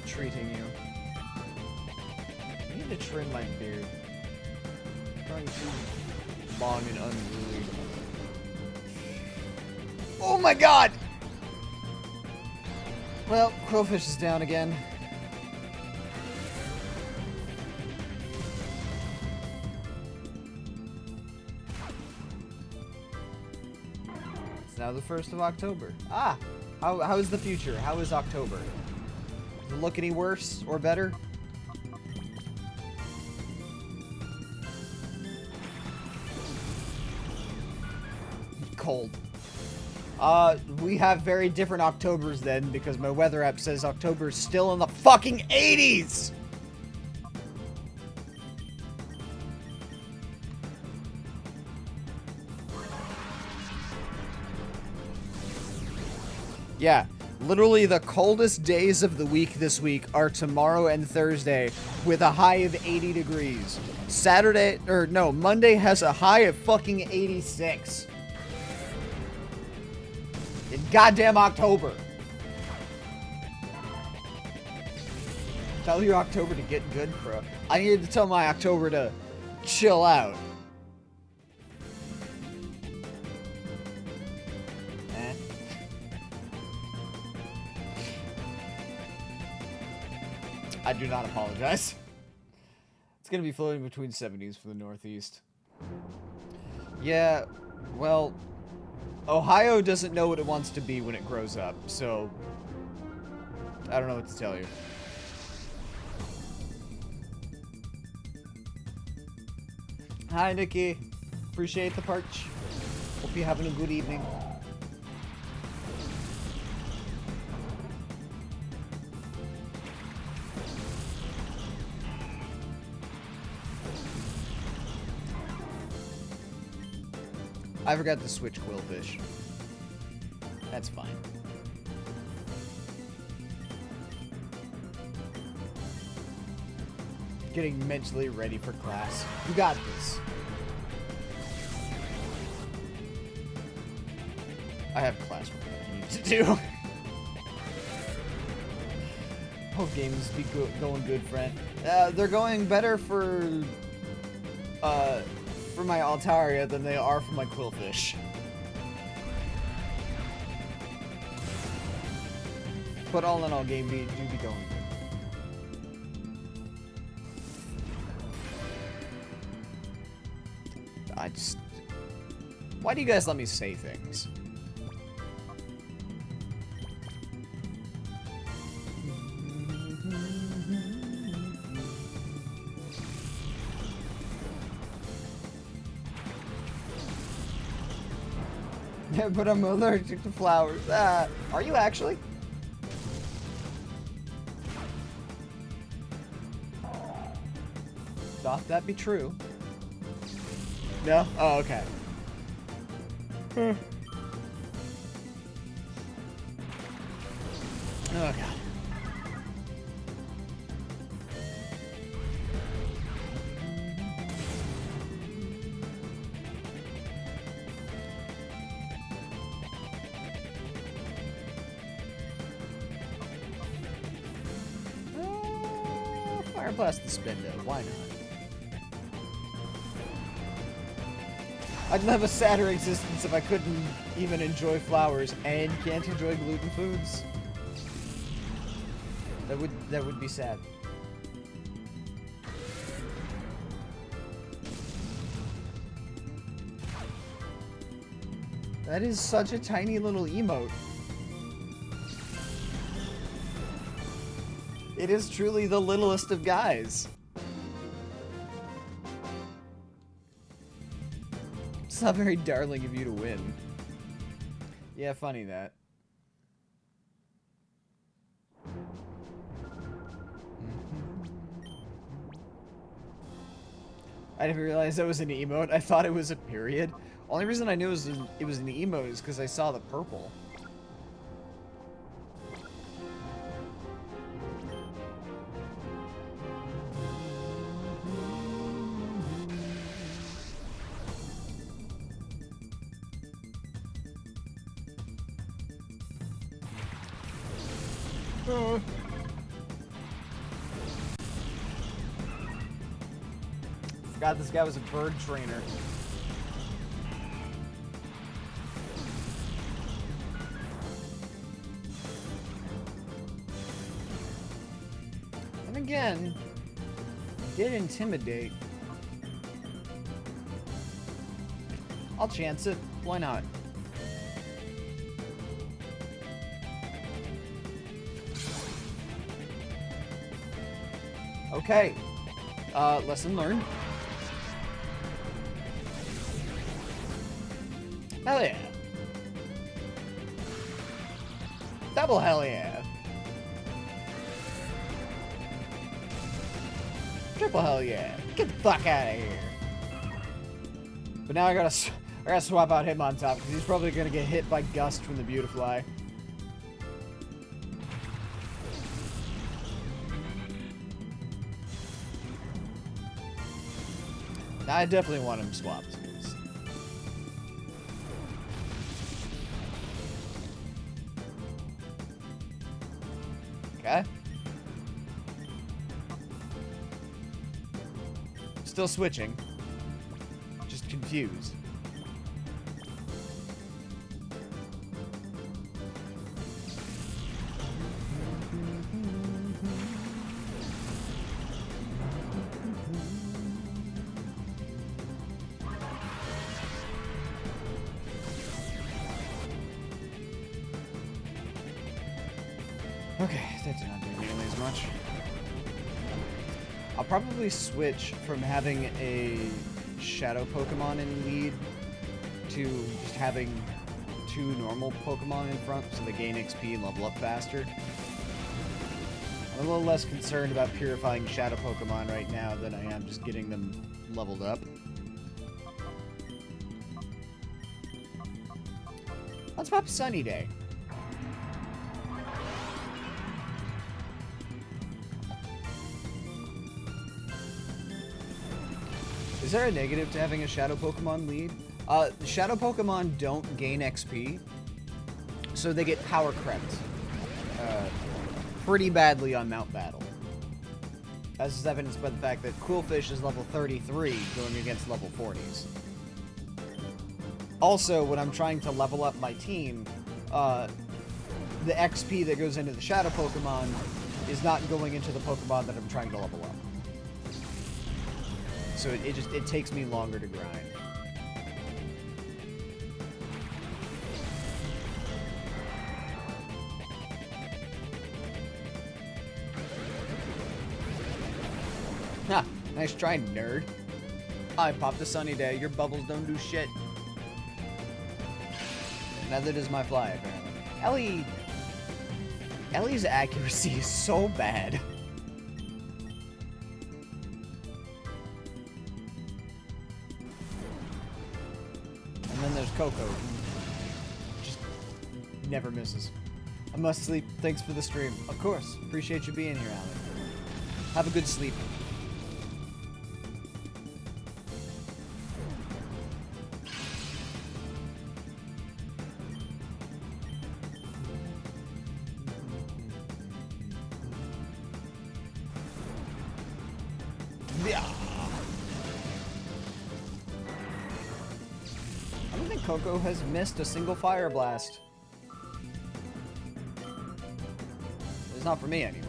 treating you? I need to trim my beard. It's growing too long and unruly. Oh my god! Well, Crowfish is down again. It's now the 1st of October. Ah! How is the future? How is October? Does it look any worse or better? Cold. We have very different Octobers then, because my weather app says October's still in the fucking 80s! Yeah, literally the coldest days of the week this week are tomorrow and Thursday with a high of 80 degrees. Monday has a high of fucking 86. In goddamn October. Tell your October to get good, Crow. I needed to tell my October to chill out. I do not apologize. It's gonna be floating between 70s for the Northeast. Yeah, well, Ohio doesn't know what it wants to be when it grows up, so I don't know what to tell you. Hi, Nikki. Appreciate the perch. Hope you're having a good evening. I forgot to switch Quillfish. That's fine. Getting mentally ready for class. You got this. I have classwork I need to do. Hope games be going good, friend. They're going better for my Altaria than they are for my Quillfish. But all in all, game do be going good. Why do you guys let me say things? Yeah, but I'm allergic to flowers. Are you actually? Thought that be true. No? Oh, okay. Oh, God. Fire Blast the Spendo. Why not? I'd live a sadder existence if I couldn't even enjoy flowers and can't enjoy gluten foods. That would be sad. That is such a tiny little emote. It is truly the littlest of guys. It's not very darling of you to win. Yeah, funny that. I didn't realize that was an emote. I thought it was a period. Only reason I knew it was an emote is because I saw the purple. Forgot this guy was a bird trainer. And again, did intimidate. I'll chance it. Why not? Okay. Lesson learned. Hell yeah. Double hell yeah. Triple hell yeah. Get the fuck out of here. But now I gotta swap out him on top, because he's probably gonna get hit by Gust from the Beautifly. I definitely want him swapped. Okay. Still switching. Just confused. Okay, that did not do nearly as much. I'll probably switch from having a shadow Pokemon in lead to just having 2 normal Pokemon in front so they gain XP and level up faster. I'm a little less concerned about purifying shadow Pokemon right now than I am just getting them leveled up. Let's pop Sunny Day. Is there a negative to having a Shadow Pokemon lead? Shadow Pokemon don't gain XP, so they get power crept pretty badly on Mount Battle. As is evidenced by the fact that Quillfish is level 33 going against level 40s. Also, when I'm trying to level up my team, the XP that goes into the Shadow Pokemon is not going into the Pokemon that I'm trying to level up. So it takes me longer to grind. Ha! Nice try, nerd. I popped a Sunny Day. Your bubbles don't do shit. Neither does my fly, apparently. Ellie's accuracy is so bad. And then there's Coco, who just never misses. I must sleep. Thanks for the stream. Of course. Appreciate you being here, Allie. Have a good sleep. I don't think Coco has missed a single Fire Blast. It's not for me, anyway.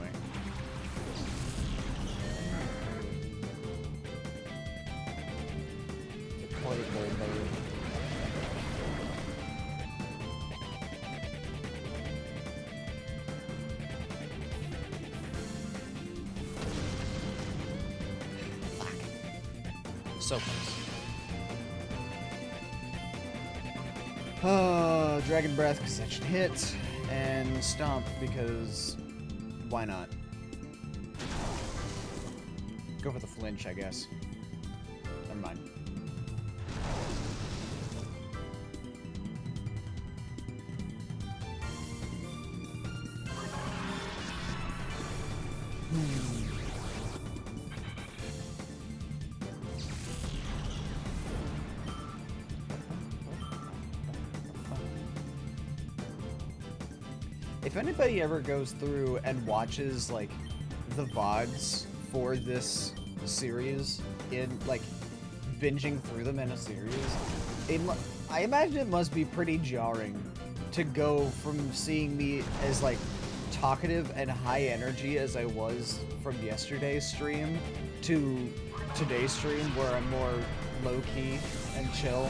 It's a playful bird. Fuck. So close. Oh, Dragon Breath, because that should hit, and Stomp, because why not? Go for the flinch, I guess. If anybody ever goes through and watches, like, the VODs for this series, in, like, binging through them in a series, I imagine it must be pretty jarring to go from seeing me as, like, talkative and high energy as I was from yesterday's stream to today's stream where I'm more low-key and chill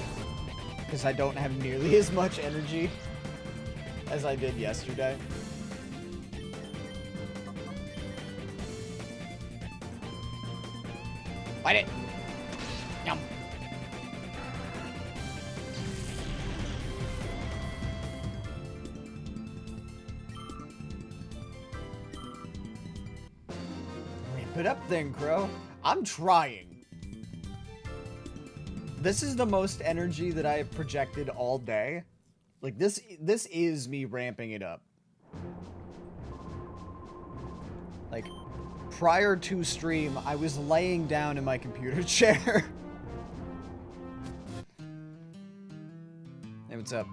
because I don't have nearly as much energy as I did yesterday. Bite it! Yum! Ramp it up then, Crow. I'm trying. This is the most energy that I have projected all day. Like, this is me ramping it up. Like, prior to stream, I was laying down in my computer chair. Hey, what's up?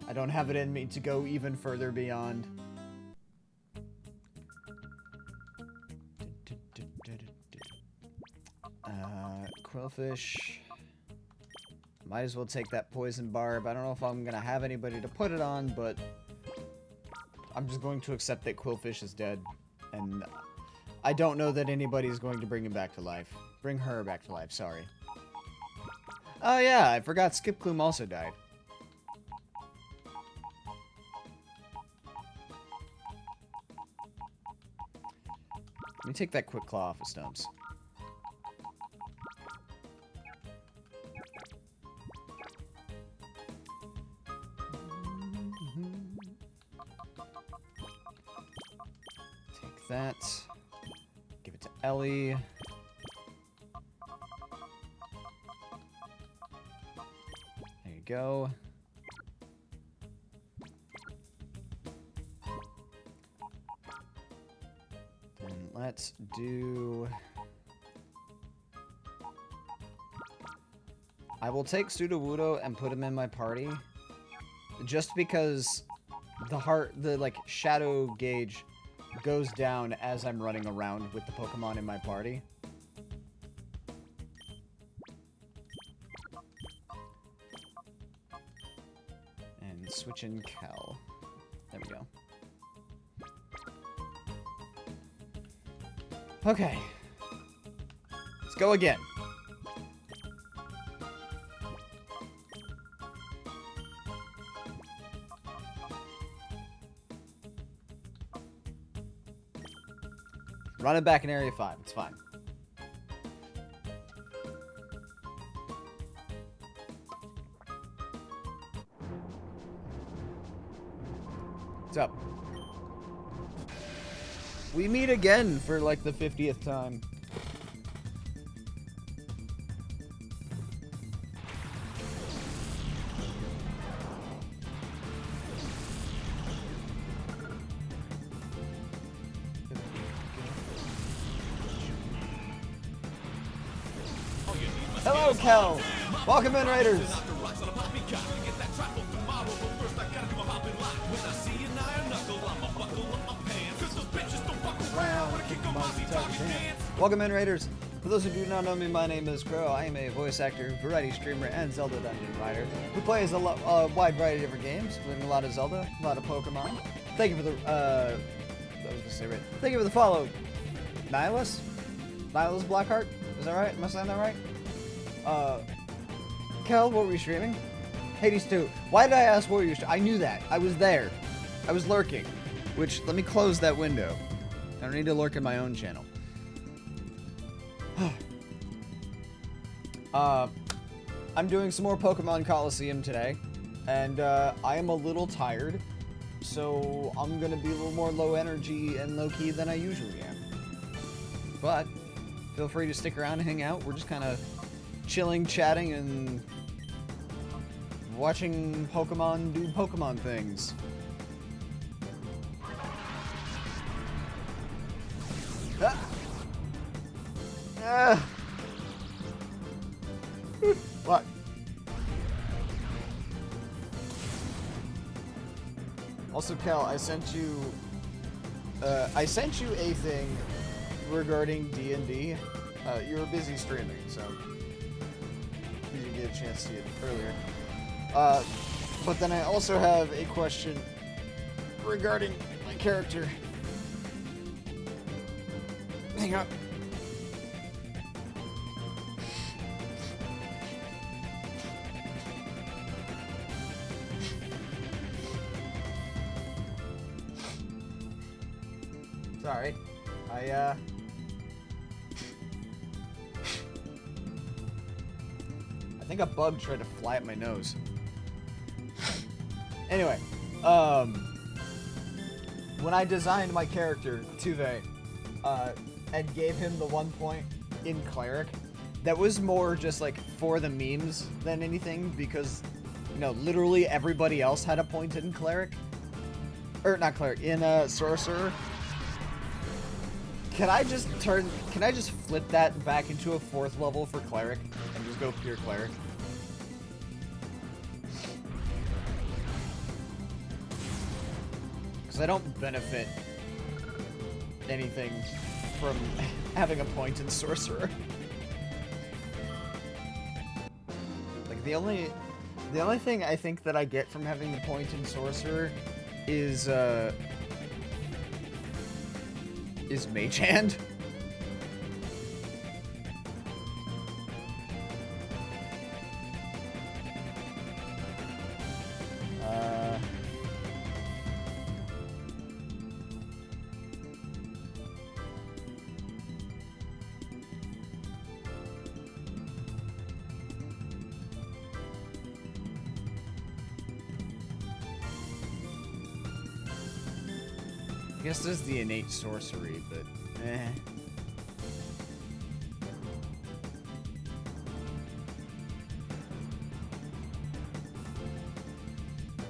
I don't have it in me to go even further beyond. Quillfish. Might as well take that poison barb. I don't know if I'm gonna have anybody to put it on, but I'm just going to accept that Quillfish is dead. And I don't know that anybody's going to bring him back to life. Bring her back to life, sorry. Oh yeah, I forgot Skip Gloom also died. Let me take that quick claw off of Stumps. Take that. Give it to Ellie. There you go. Let's do... I will take Sudowoodo and put him in my party. Just because the like, shadow gauge goes down as I'm running around with the Pokemon in my party. And switch in Cal. There we go. Okay. Let's go again. Run it back in Area 5. It's fine. What's up? We meet again for like the 50th time. Hello, Kel. Welcome in, Raiders. Welcome in, Raiders. For those who do not know me, my name is Crow. I am a voice actor, variety streamer, and Zelda dungeon writer who plays a wide variety of different games, including a lot of Zelda, a lot of Pokemon. Thank you for the, I was gonna say right. Thank you for the follow. Nihilus? Nihilus Blackheart? Is that right? Am I saying that right? Kel, what were you streaming? Hades 2. Why did I ask what were you streaming? I knew that. I was there. I was lurking. Which, let me close that window. I don't need to lurk in my own channel. I'm doing some more Pokemon Colosseum today, and I am a little tired, so I'm gonna be a little more low energy and low key than I usually am. But feel free to stick around and hang out. We're just kind of chilling, chatting, and watching Pokemon do Pokemon things. Ah! Ah! What? Also, Cal, I sent you a thing regarding D&D. You were busy streaming, so you didn't get a chance to see it earlier. But then I also have a question regarding my character. Hang on. Sorry. I think a bug tried to fly at my nose. Anyway, when I designed my character, Tuve, and gave him the 1 point in Cleric, that was more just like for the memes than anything, because, you know, literally everybody else had a point in Cleric. Or, not Cleric, in Sorcerer. Can I just flip that back into a 4th level for Cleric and just go pure Cleric? Because I don't benefit anything from having a point in Sorcerer. Like, the only thing I think that I get from having the point in Sorcerer is Mage Hand. I guess there's the innate sorcery, but eh.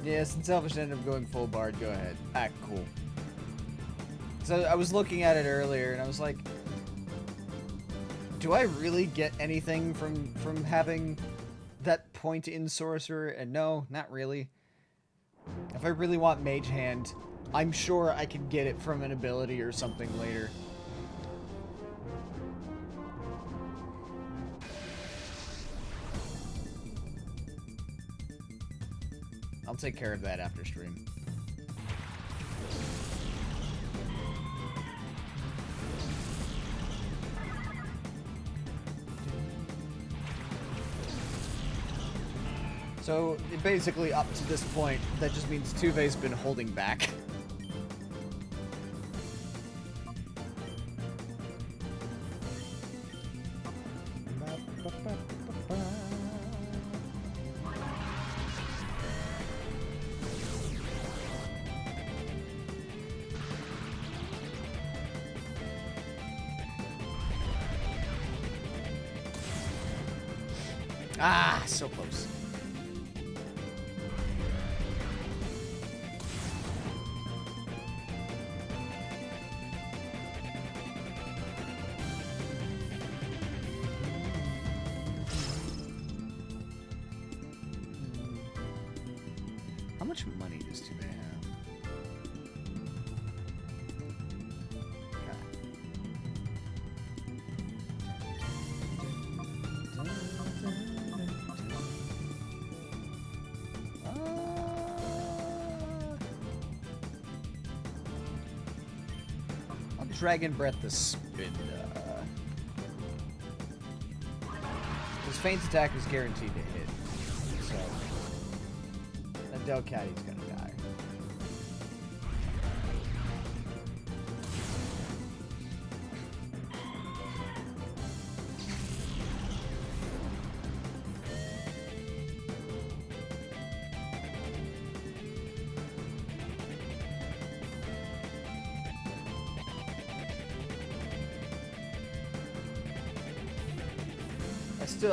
Yeah, since Selfish ended up going full bard, go ahead. Ah, cool. So I was looking at it earlier, and I was like, do I really get anything from having that point in Sorcerer? And no, not really. If I really want Mage Hand, I'm sure I can get it from an ability or something later. I'll take care of that after stream. So, basically, up to this point, that just means Tuve's been holding back. Ah, so close. How much money does Tuve have? I'll Dragon Breath the Spin. His Feint attack is guaranteed to hit, so that Delcatty's gonna die.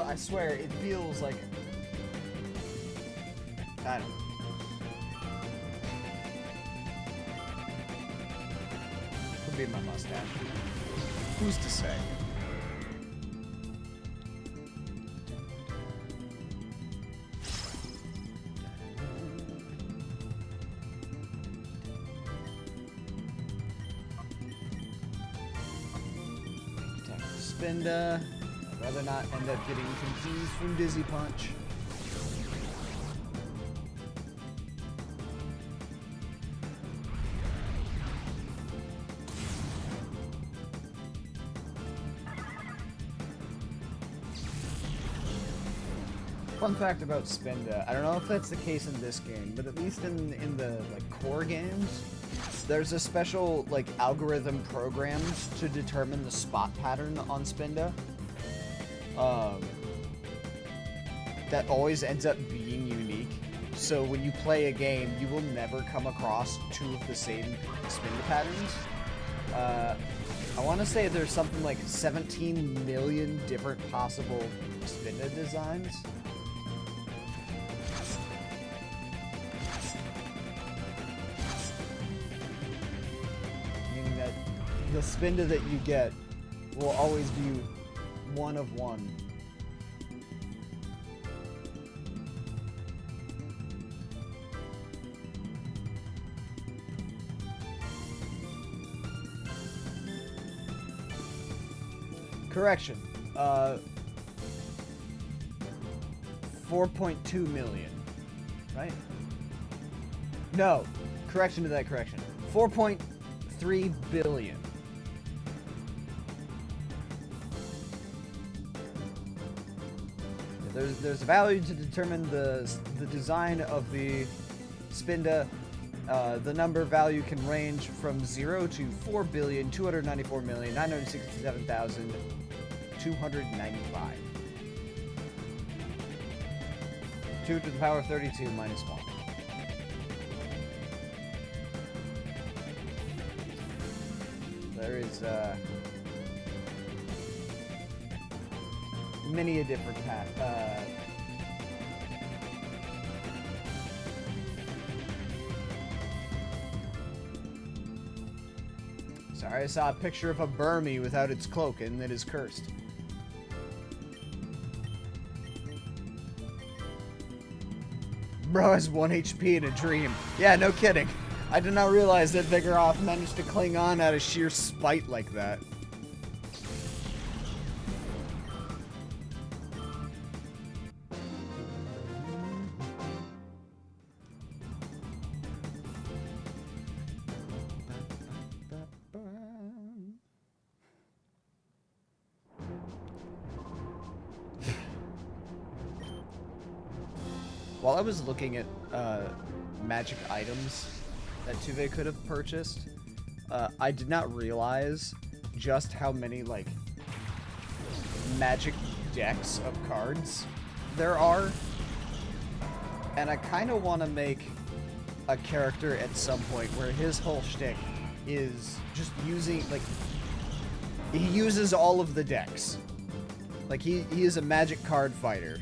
I swear, it feels like I don't know. Could be my mustache. Who's to say? Spinda. I'd rather not end up getting confused from Dizzy Punch. Fun fact about Spinda, I don't know if that's the case in this game, but at least in the like core games, there's a special like algorithm programmed to determine the spot pattern on Spinda. That always ends up being unique. So when you play a game, you will never come across two of the same Spinda patterns. I want to say there's something like 17 million different possible Spinda designs. Meaning that the Spinda that you get will always be one of one. Correction. 4.2 million. Right? No. Correction to that correction. 4.3 billion. There's a value to determine the design of the Spinda. The number value can range from 0 to 4,294,967,295. 2 to the power of 32 minus 1. There is many a different path. Sorry, I saw a picture of a Burmy without its cloak and it is cursed. Bro has 1 HP in a dream. Yeah, no kidding. I did not realize that Vigoroth managed to cling on out of sheer spite like that. While I was looking at magic items that Tuve could have purchased, I did not realize just how many like magic decks of cards there are. And I kind of want to make a character at some point where his whole shtick is just using, like, he uses all of the decks. Like, he is a magic card fighter.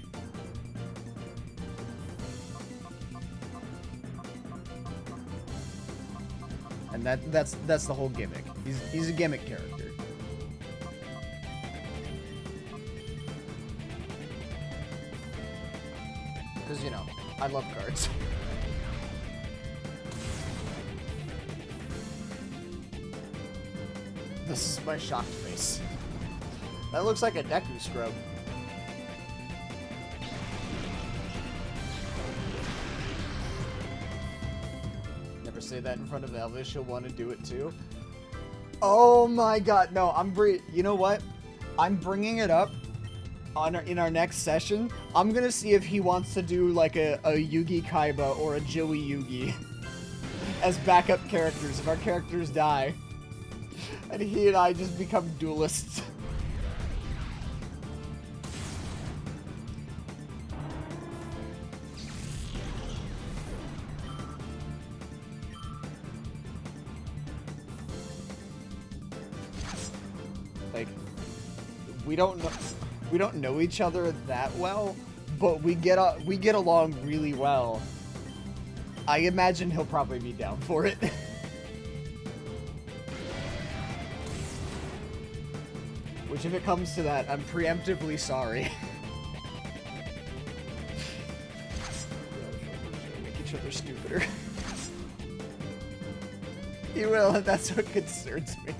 And that's the whole gimmick. He's a gimmick character. Because, you know, I love cards. This is my shocked face. That looks like a Deku scrub. Never say that in front of Elvis. She'll want to do it too. Oh my god. No, you know what? I'm bringing it up in our next session. I'm gonna see if he wants to do like a Yugi Kaiba or a Joey Yugi as backup characters if our characters die. And he and I just become duelists. Like, we don't know each other that well, but we get along really well I imagine he'll probably be down for it. Which, if it comes to that, I'm preemptively sorry. Make each other stupider. He will, and that's what concerns me.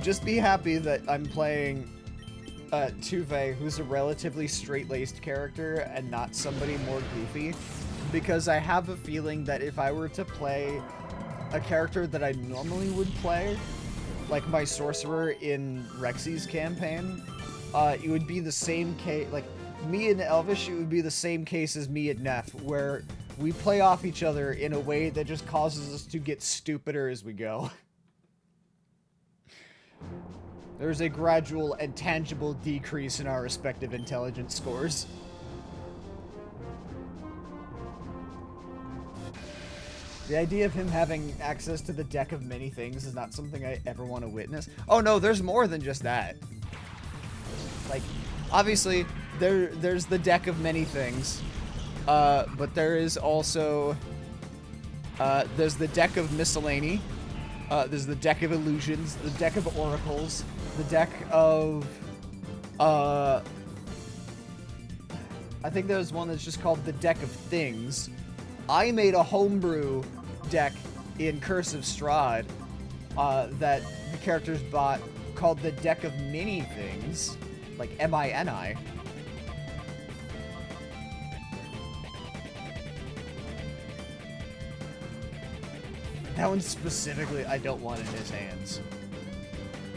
Just be happy that I'm playing Tuve, who's a relatively straight-laced character and not somebody more goofy, because I have a feeling that if I were to play a character that I normally would play, like my sorcerer in Rexy's campaign, it would be the same case, like, me and Elvish, it would be the same case as me and Neff, where we play off each other in a way that just causes us to get stupider as we go. There's a gradual and tangible decrease in our respective intelligence scores. The idea of him having access to the deck of many things is not something I ever want to witness. Oh no, there's more than just that. Like, obviously, there's the deck of many things, but there is also, there's the deck of miscellany, there's the deck of illusions, the deck of oracles, the deck of, I think there's one that's just called the deck of things. I made a homebrew deck in Curse of Strahd that the characters bought called the deck of mini things, like M-I-N-I. That one specifically, I don't want in his hands.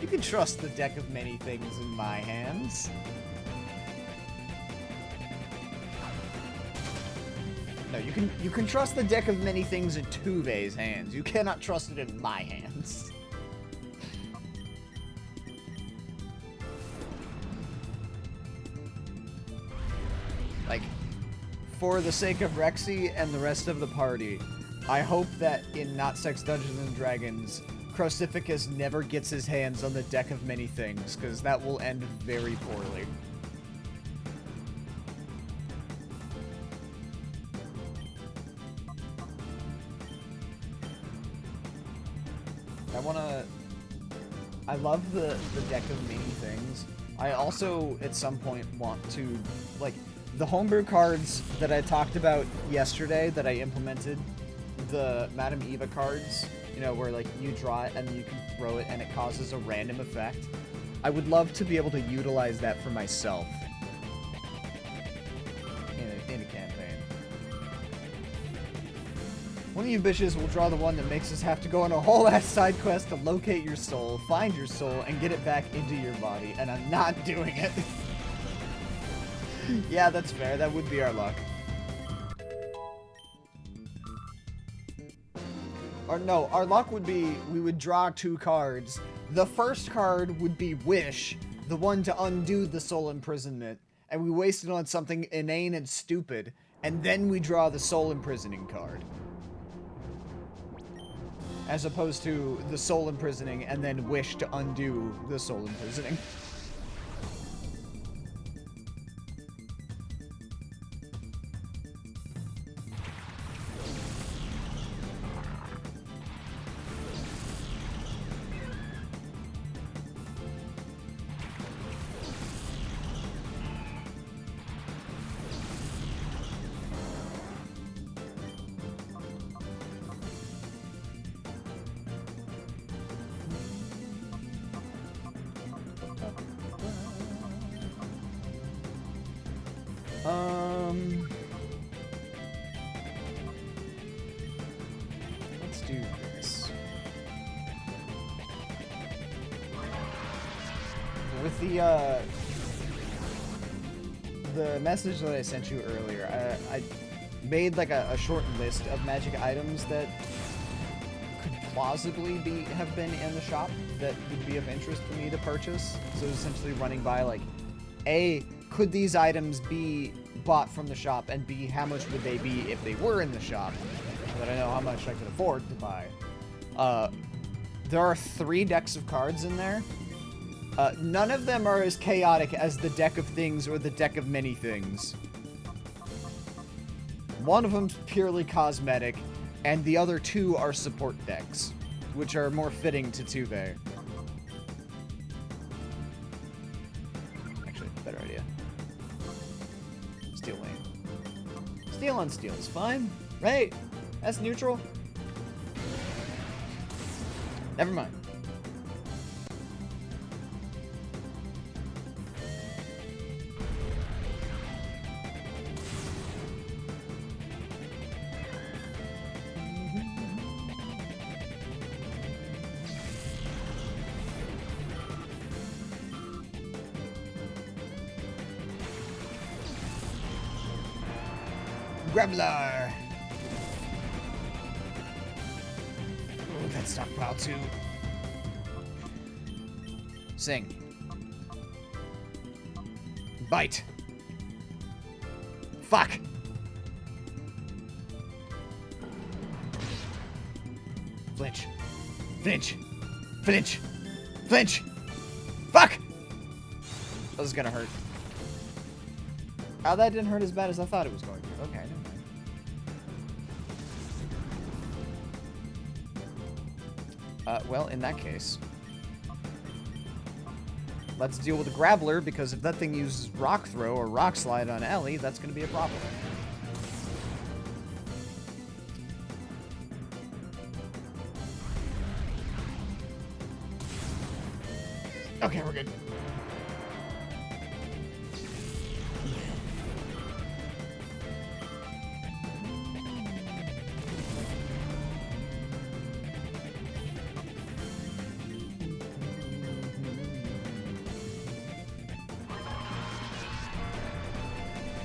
You can trust the deck of many things in my hands. No, you can trust the deck of many things in Tuve's hands. You cannot trust it in my hands. Like, for the sake of Rexy and the rest of the party, I hope that in Not Sex Dungeons and Dragons, Crucificus never gets his hands on the deck of many things, because that will end very poorly. I love the deck of many things. I also, at some point, want to, like, the homebrew cards that I talked about yesterday that I implemented, the Madame Eva cards, you know, where, like, you draw it and then you can throw it and it causes a random effect. I would love to be able to utilize that for myself in a campaign. One of you bitches will draw the one that makes us have to go on a whole ass side quest to locate your soul, find your soul, and get it back into your body, and I'm not doing it. Yeah, that's fair. That would be our luck. Or no, our luck would be we would draw 2 cards. The first card would be Wish, the one to undo the soul imprisonment, and we waste it on something inane and stupid, and then we draw the soul imprisoning card. As opposed to the soul imprisoning and then Wish to undo the soul imprisoning. Let's do this. With the message that I sent you earlier, I made like a short list of magic items that could plausibly have been in the shop that would be of interest for me to purchase. So essentially running by like, A, could these items be bought from the shop, and B, how much would they be if they were in the shop, so that I know how much I could afford to buy. There are 3 decks of cards in there. None of them are as chaotic as the deck of things or the deck of many things. One of them's purely cosmetic, and the other two are support decks, which are more fitting to Tuve. Actually, better idea. Steel lane. Steel on steel is fine, right? That's neutral. Never mind. Grablar! Oh, that stockpile too. Sing. Bite. Fuck! Flinch. Flinch. Flinch. Flinch! Fuck! This is gonna hurt. Oh, that didn't hurt as bad as I thought it was going to. Okay, never mind. Well, in that case, let's deal with the Graveler, because if that thing uses Rock Throw or Rock Slide on Ellie, that's going to be a problem. Okay, we're good.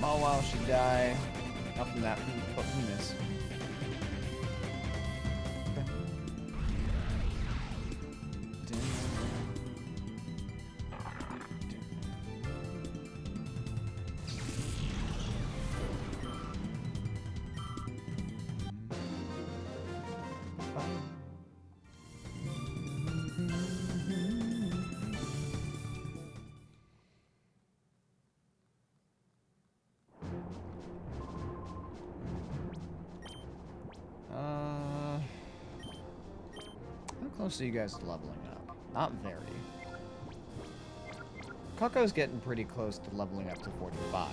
Oh, wow, she die. Not from that, but from this. How close are you guys to leveling up? Not very. Coco's getting pretty close to leveling up to 45.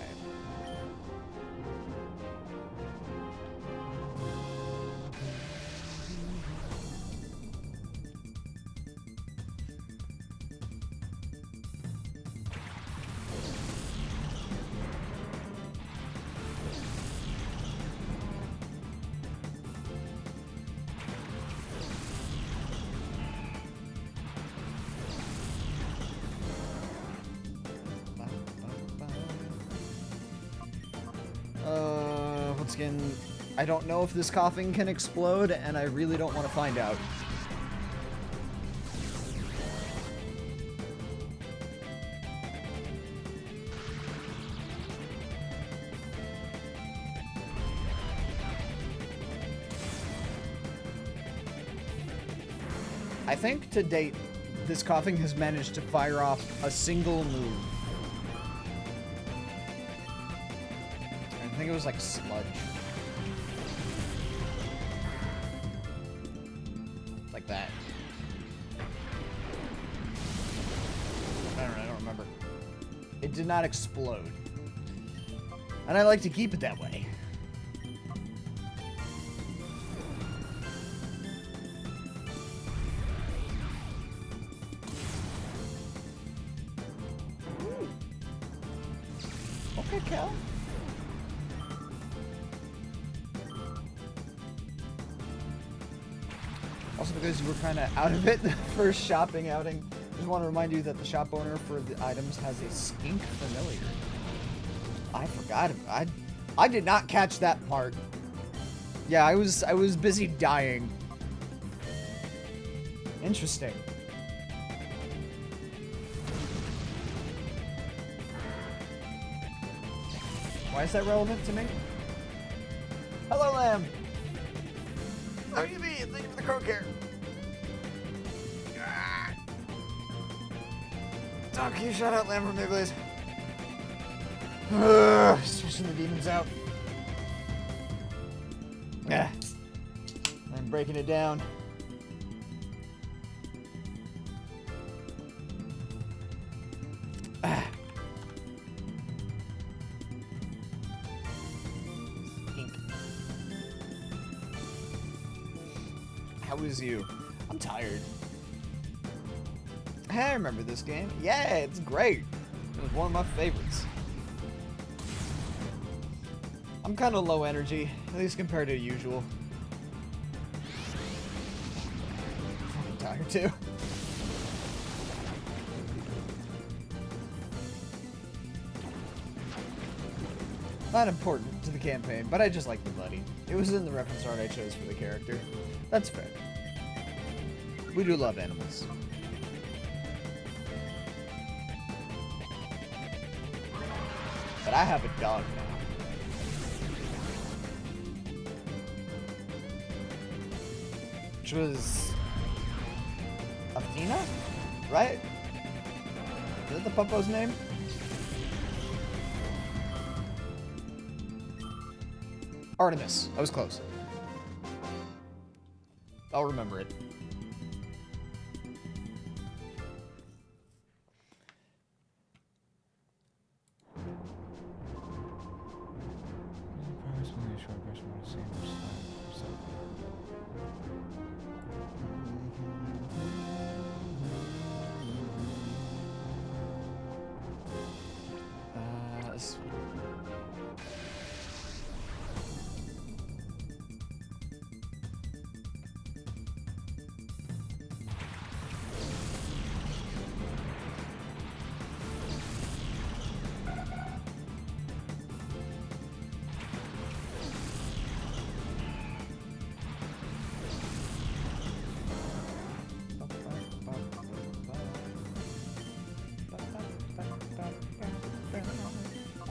Once again, I don't know if this coughing can explode, and I really don't want to find out. I think to date, this coughing has managed to fire off a single move. I think it was like sludge. Like that. I don't remember. It did not explode. And I like to keep it that way. Ooh. Okay, Cal. Also, because you were kind of out of it the first shopping outing, just want to remind you that the shop owner for the items has a skink familiar. I forgot. I did not catch that part. Yeah, I was busy dying. Interesting. Why is that relevant to me? Hello, Lamb. How do you mean? Thank you for the crow care. Doc, can you shout out land for me, please? Stretching the demons out. Yeah. I'm breaking it down. How is you? I'm tired. Hey, I remember this game. Yeah, it's great. It was one of my favorites. I'm kind of low energy, at least compared to usual. I'm tired too. Not important to the campaign, but I just like the buddy. It was in the reference art I chose for the character. That's fair. We do love animals. But I have a dog now. Which was Athena? Right? Is that the puppo's name? Artemis. I was close. I'll remember it.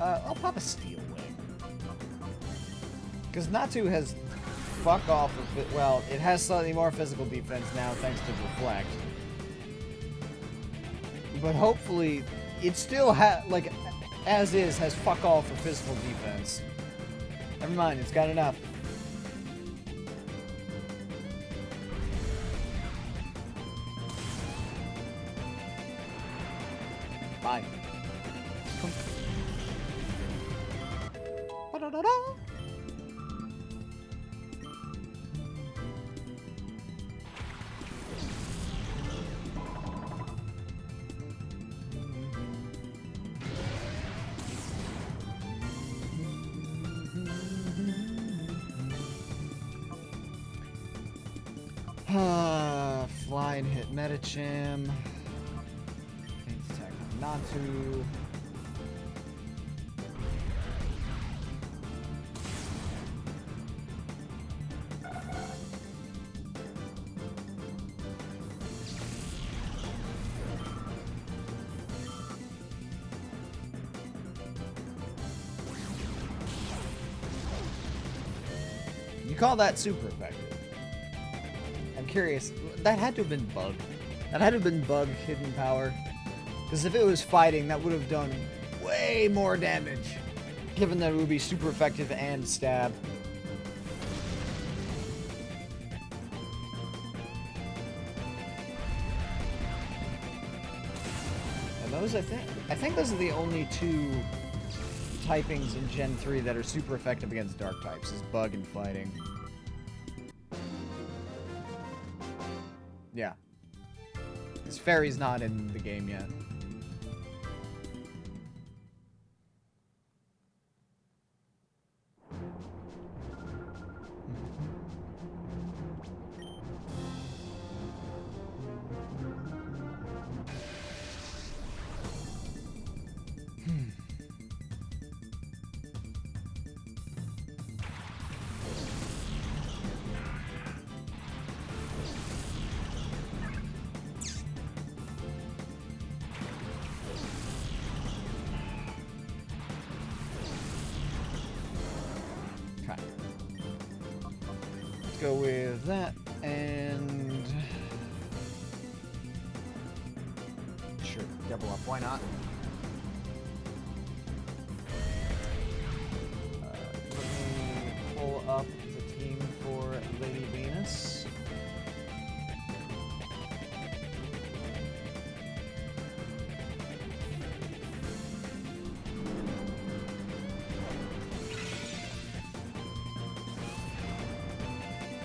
I'll pop a steel wing. Because Natu has fuck off of it. Well, it has slightly more physical defense now thanks to Reflect. But hopefully, it still like, as is, has fuck all for physical defense. Never mind, it's got enough. Bye. Fly and hit Metacham. Faint attack on Natu. You call that super effective? I'm curious. That had to have been bug. That had to have been bug hidden power. Because if it was fighting, that would have done way more damage. Given that it would be super effective and stab. And those, I think those are the only two typings in Gen 3 that are super effective against dark types, is bug and fighting. Yeah. Because Fairy's not in the game yet. Go with that, and sure. sure. Double up. Why not? Let me pull up the team for Lady Venus.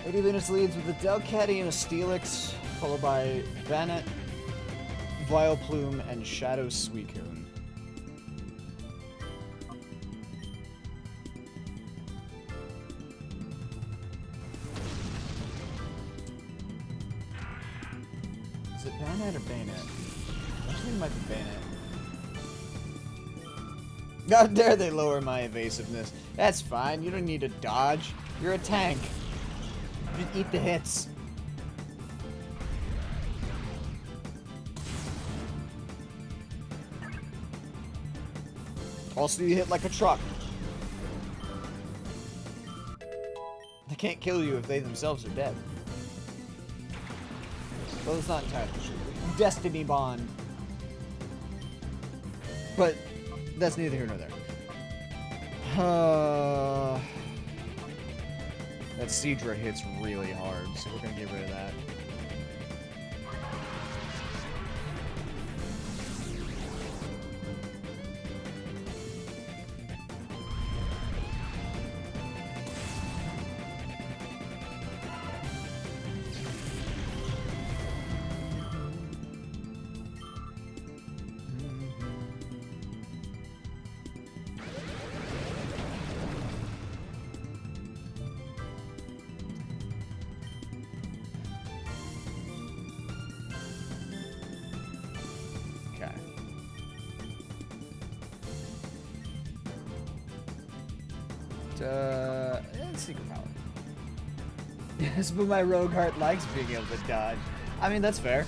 Lady Venus leads with a Delcatty and a Steelix, followed by Bannet, Vileplume, and Shadow Suicune. Is it Bannet or Bannet? I think it might be Bannet. God dare they lower my evasiveness. That's fine, you don't need to dodge. You're a tank. Just eat the hits. Also, you hit like a truck. They can't kill you if they themselves are dead. Well, it's not entirely true. Destiny bond. But that's neither here nor there. That Seadra hits really hard, so we're gonna get rid of that. Secret power. Yes, but my rogue heart likes being able to dodge. I mean, that's fair.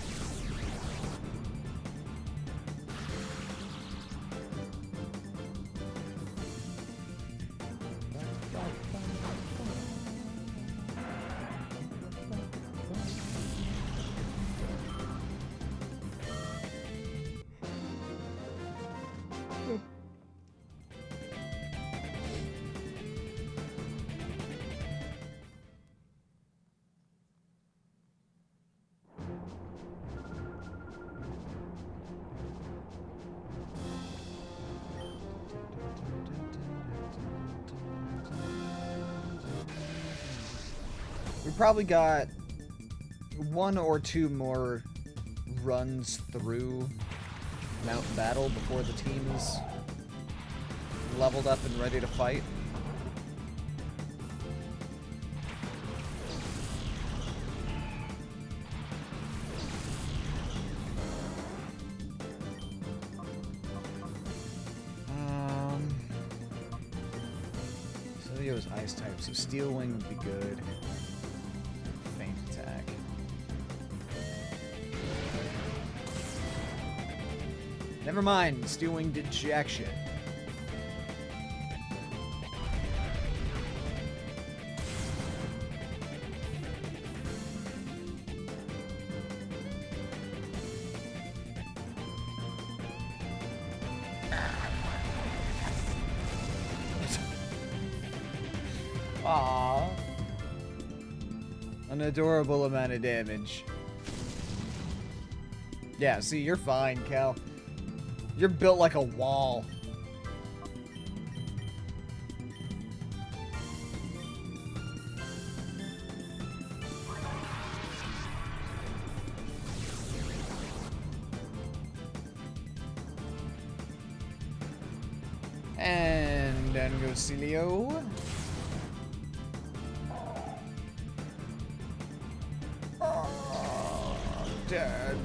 We probably got one or two more runs through Mountain Battle before the team's leveled up and ready to fight. Celio's ice type, so Steel Wing would be good. Feint attack. Never mind, Steel Wing did jack shit. Aww. An adorable amount of damage. Yeah, see, you're fine, Cal. You're built like a wall. And then goes Celio. Dead.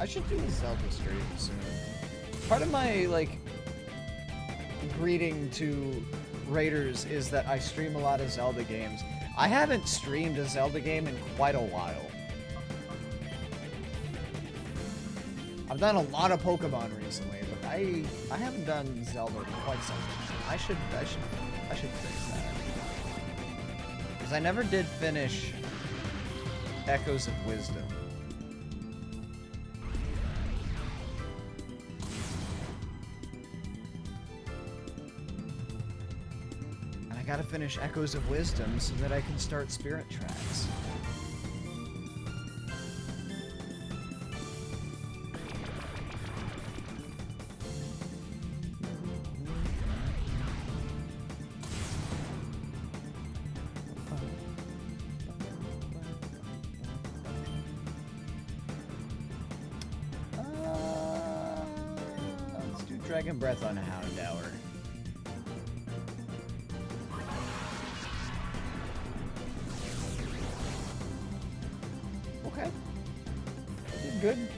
I should do a Zelda stream soon. Part of my, like, greeting to Raiders is that I stream a lot of Zelda games. I haven't streamed a Zelda game in quite a while. I've done a lot of Pokemon recently, but I haven't done Zelda in quite some time. I should fix that. Because I never did finish Echoes of Wisdom. And I gotta finish Echoes of Wisdom so that I can start Spirit Tracks. Dragon Breath on a Houndour. Okay. Did good.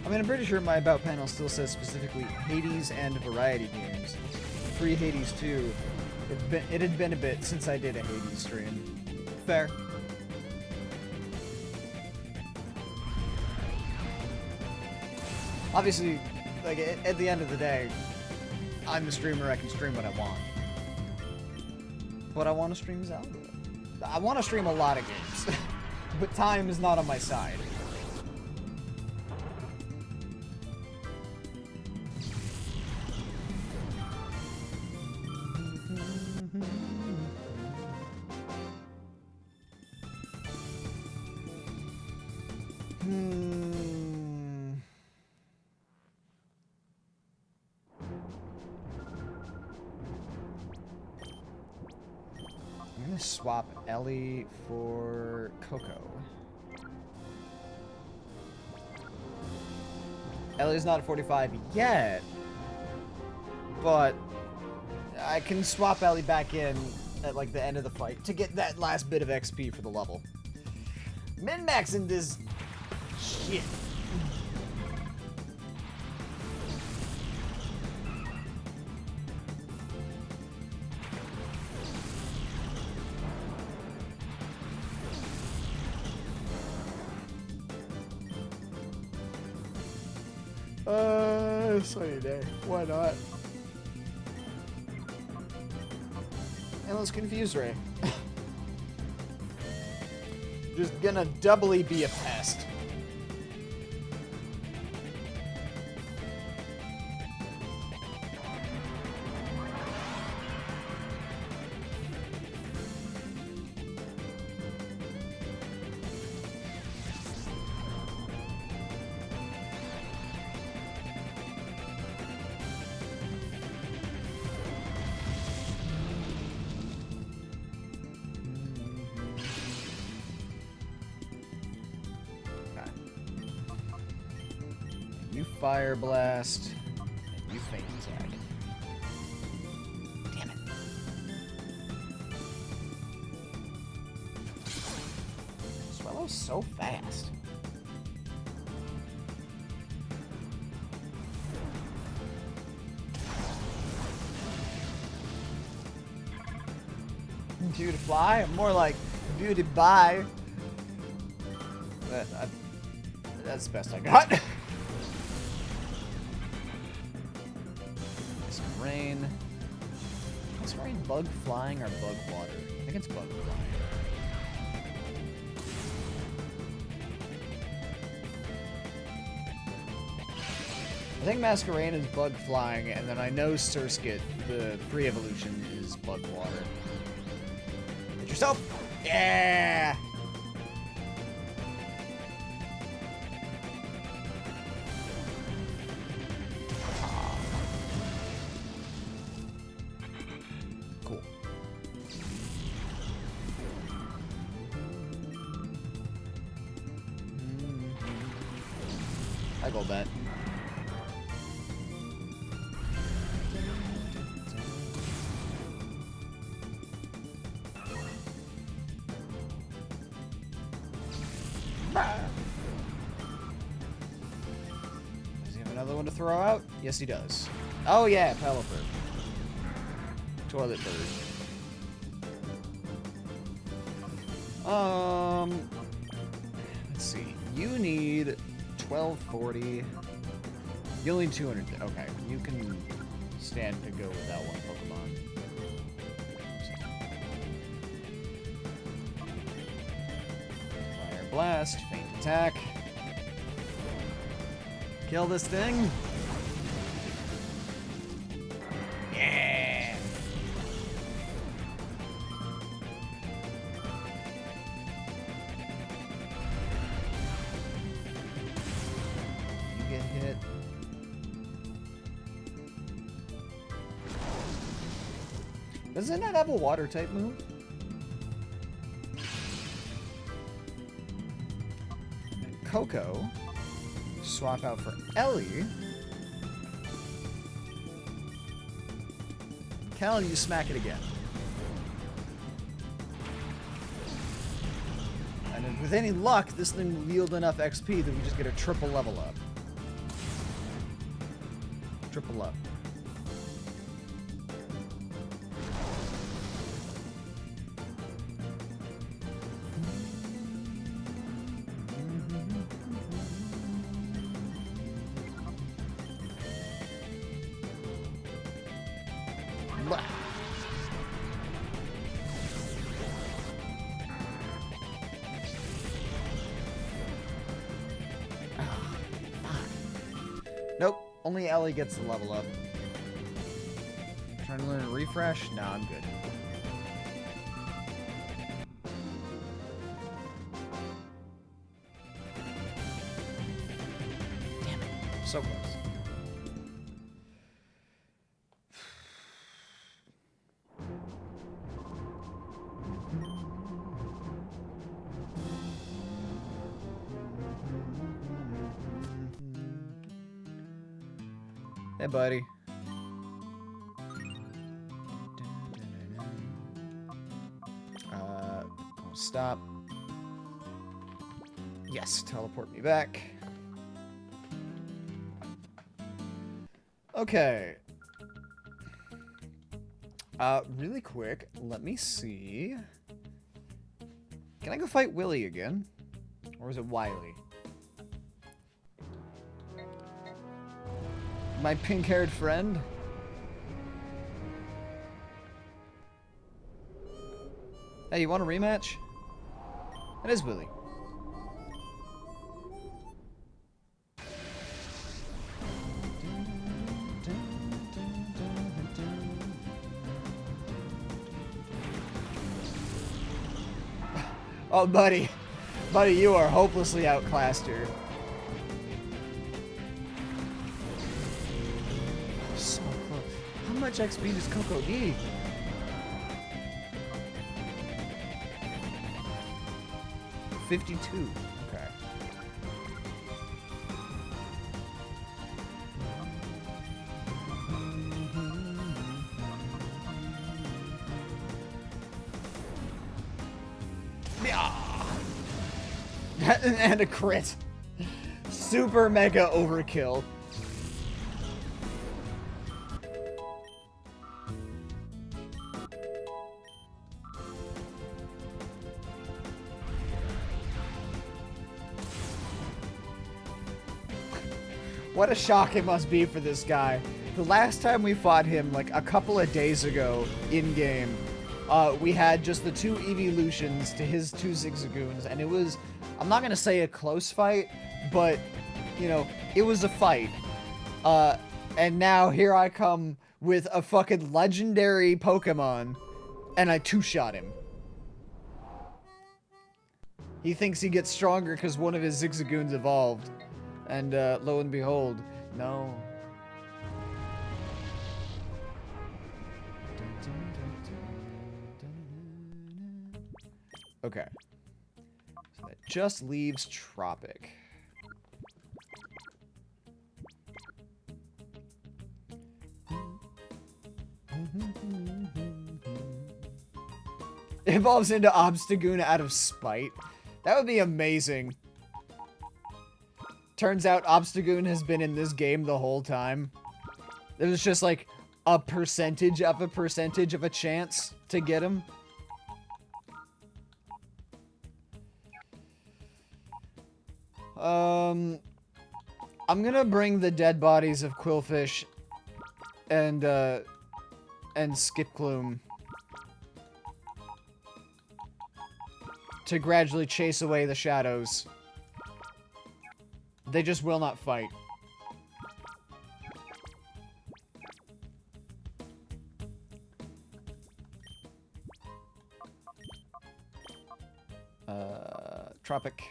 I mean, I'm pretty sure my About panel still says specifically Hades and variety games. Free Hades 2. It had been a bit since I did a Hades stream. Fair. Obviously, like, at the end of the day, I'm the streamer, I can stream what I want. But I want to stream Zelda. I want to stream a lot of games, but time is not on my side. I'm gonna swap Ellie for Coco. Ellie's not at 45 yet, but I can swap Ellie back in at like the end of the fight to get that last bit of XP for the level. Min-maxing this shit. Sunny day. Why not? And let's confuse Ray. Just gonna doubly be a pest. Fire Blast, and you Feint Attack. Damn it. Swellow's so fast. Beauty fly? More like beauty bye. That's the best I got. Rain. Is rain bug flying or bug water? I think it's bug flying. I think Masquerain is bug flying, and then I know Surskit, the pre-evolution, is bug water. Hit yourself! Yeah! I go bet. Does he have another one to throw out? Yes, he does. Oh yeah, Pelipper. Toilet bird. Let's see. You need 1240. You only need 200. Okay, you can stand to go with that one Pokemon. Fire Blast, Feint Attack. Kill this thing. Yeah. You get hit. Does it not have a water type move? And Coco. Swap out for Ellie. Cal, you smack it again. And then with any luck, this thing will yield enough XP that we just get a triple level up. Triple up. Nope, only Ellie gets the level up. Trying to learn a refresh? No, I'm good. Damn it, so close. Hey, buddy. Stop. Yes, teleport me back. Okay. Really quick, let me see. Can I go fight Willy again? Or is it Wily? My pink-haired friend? Hey, you want a rematch? It is Willy. Oh, buddy. Buddy, you are hopelessly outclassed here. So close. How much XP does Coco need? $52. Okay. And a crit. Super mega overkill. What a shock it must be for this guy. The last time we fought him, like a couple of days ago in-game, we had just the two evolutions to his two Zigzagoons, and it was, I'm not gonna say a close fight, but, you know, it was a fight. And now here I come with a fucking legendary Pokemon, and I two-shot him. He thinks he gets stronger because one of his Zigzagoons evolved. And, lo and behold, no. Okay. So that just leaves Tropic. It evolves into Obstagoon out of spite. That would be amazing. Turns out Obstagoon has been in this game the whole time. It was just like a percentage of a chance to get him. I'm gonna bring the dead bodies of Quillfish and Skipclume to gradually chase away the shadows. They just will not fight. Tropic.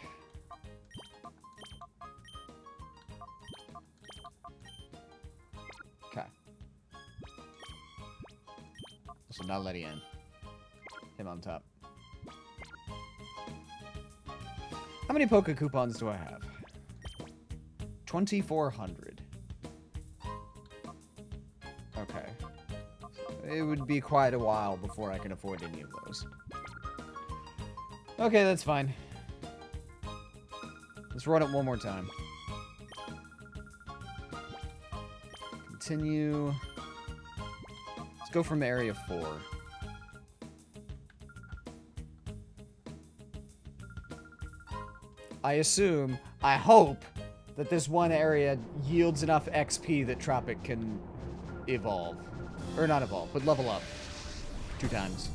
Okay. So now let in. Him on top. How many Poke coupons do I have? 2,400. Okay. It would be quite a while before I can afford any of those. Okay, that's fine. Let's run it one more time. Continue. Let's go from area 4. I assume, I hope, that this one area yields enough XP that Tropic can evolve. Or not evolve, but level up. 2 times.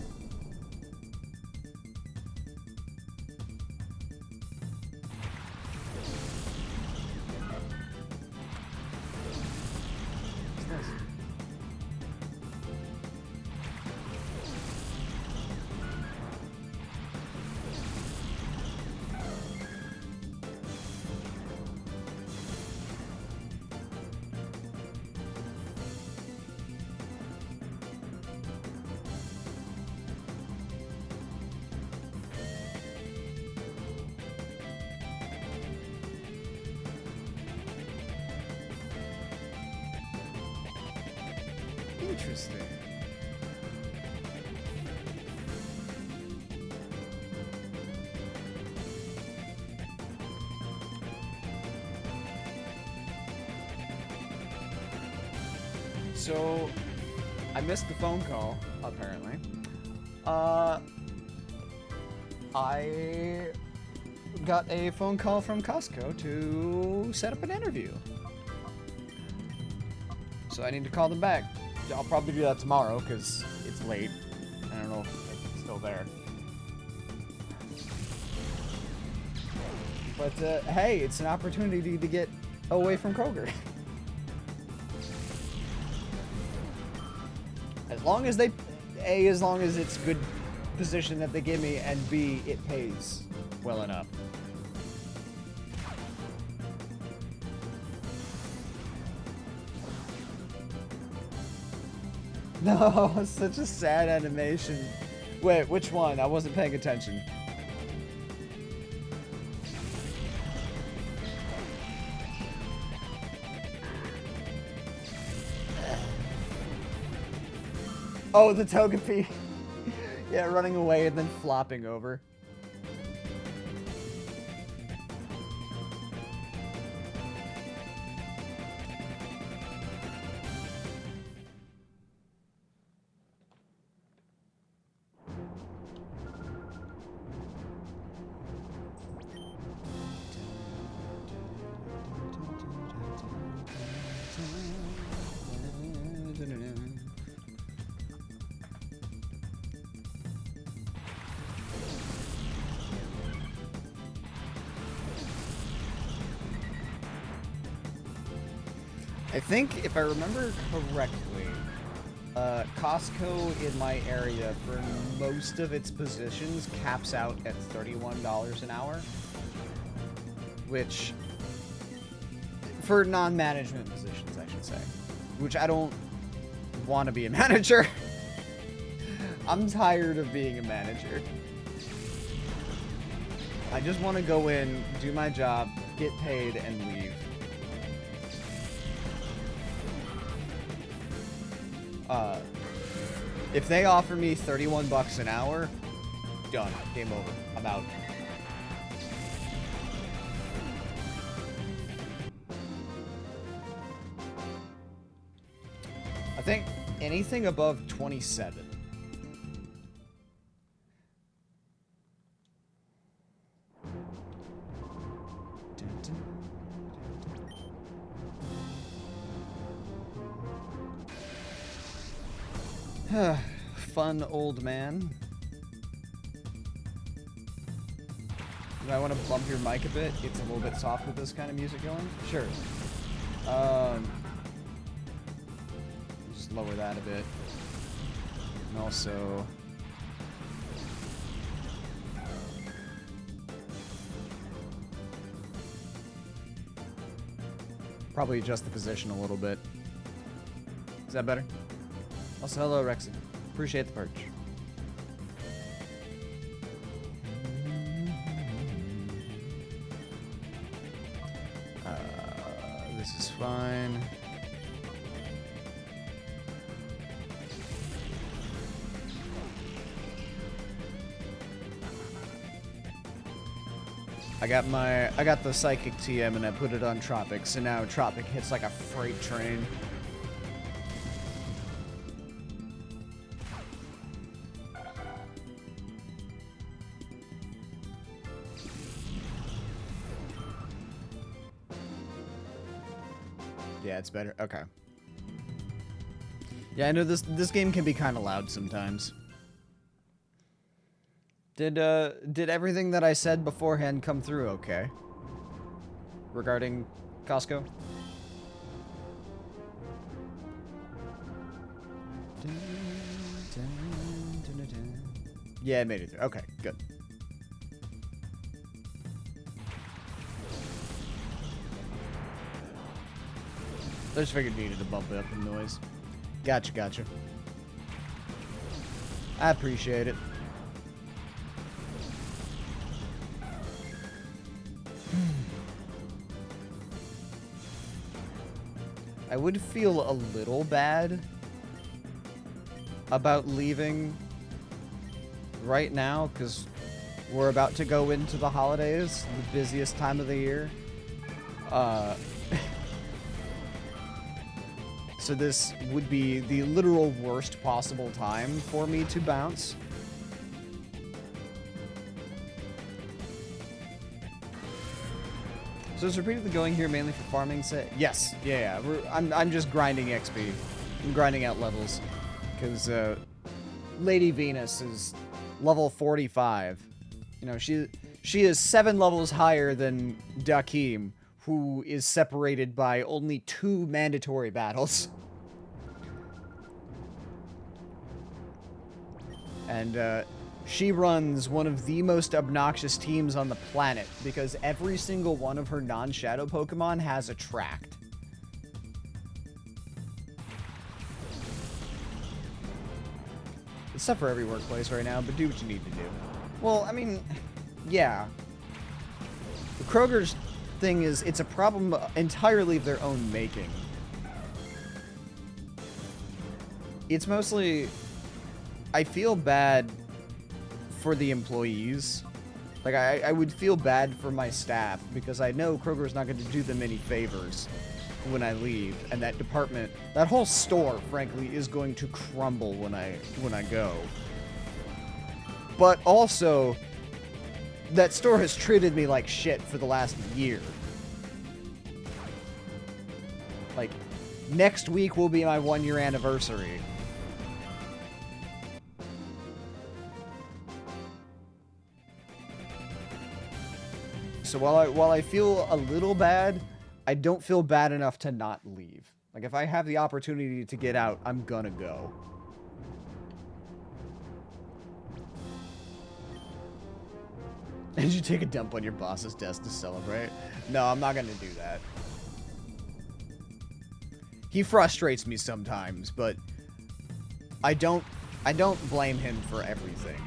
Interesting. So, I missed the phone call, apparently. I got a phone call from Costco to set up an interview. So I need to call them back. I'll probably do that tomorrow because it's late. I don't know if it's still there. But hey, it's an opportunity to get away from Kroger. As long as they, A, as long as it's good position that they give me, and B, it pays well enough. No, such a sad animation. Wait, which one? I wasn't paying attention. Oh, the Togepi. Yeah, running away and then flopping over. I think, if I remember correctly, Costco in my area, for most of its positions, caps out at $31 an hour. Which, for non-management positions, I should say. Which I don't want to be a manager. I'm tired of being a manager. I just want to go in, do my job, get paid, and leave. If they offer me 31 bucks an hour, done. Game over. I'm out. I think anything above 27. Fun old man. Do I want to bump your mic a bit? It's a little bit soft with this kind of music going? Sure. Just lower that a bit. And also... probably adjust the position a little bit. Is that better? Also, hello, Rexy. Appreciate the perch. This is fine. I got the Psychic TM and I put it on Tropic, so now Tropic hits like a freight train. Yeah, it's better. Okay. Yeah, I know this game can be kind of loud sometimes. Did everything that I said beforehand come through okay? Regarding Costco? Yeah, it made it through. Okay, good. I just figured you needed to bump up the noise. Gotcha, gotcha. I appreciate it. I would feel a little bad about leaving right now, because we're about to go into the holidays, the busiest time of the year. So this would be the literal worst possible time for me to bounce. So is repeatedly going here mainly for farming set? Yes, yeah. I'm just grinding XP. I'm grinding out levels. Because Lady Venus is level 45. You know, she is 7 levels higher than Dakim, who is separated by only 2 mandatory battles. And she runs one of the most obnoxious teams on the planet because every single one of her non-shadow Pokemon has Attract. It's tough for every workplace right now, but do what you need to do. Well, I mean, yeah. The Kroger's thing is, it's a problem entirely of their own making. It's mostly... I feel bad for the employees. Like, I would feel bad for my staff because I know Kroger's not going to do them any favors when I leave, and that department, that whole store, frankly, is going to crumble when I go. But also, that store has treated me like shit for the last year. Like, next week will be my 1-year anniversary. So while I feel a little bad, I don't feel bad enough to not leave. Like, if I have the opportunity to get out, I'm gonna go. Did you take a dump on your boss's desk to celebrate? No, I'm not gonna do that. He frustrates me sometimes, but I don't blame him for everything.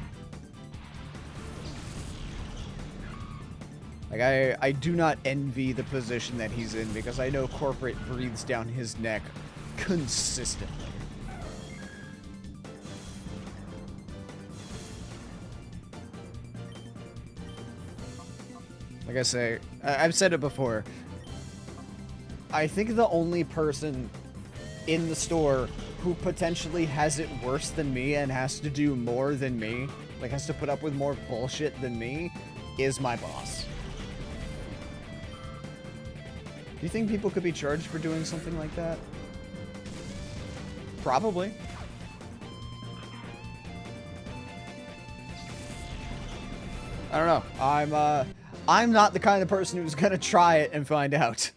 Like, I do not envy the position that he's in because I know corporate breathes down his neck consistently. Like I say, I've said it before. I think the only person in the store who potentially has it worse than me and has to do more than me, like has to put up with more bullshit than me, is my boss. Do you think people could be charged for doing something like that? Probably. I don't know. I'm not the kind of person who's gonna try it and find out.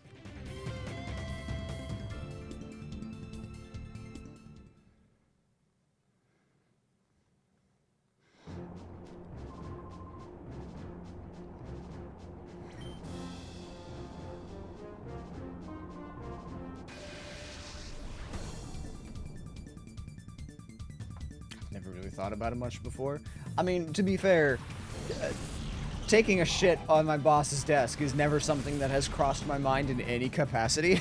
Never really thought about it much before. I mean, to be fair, taking a shit on my boss's desk is never something that has crossed my mind in any capacity.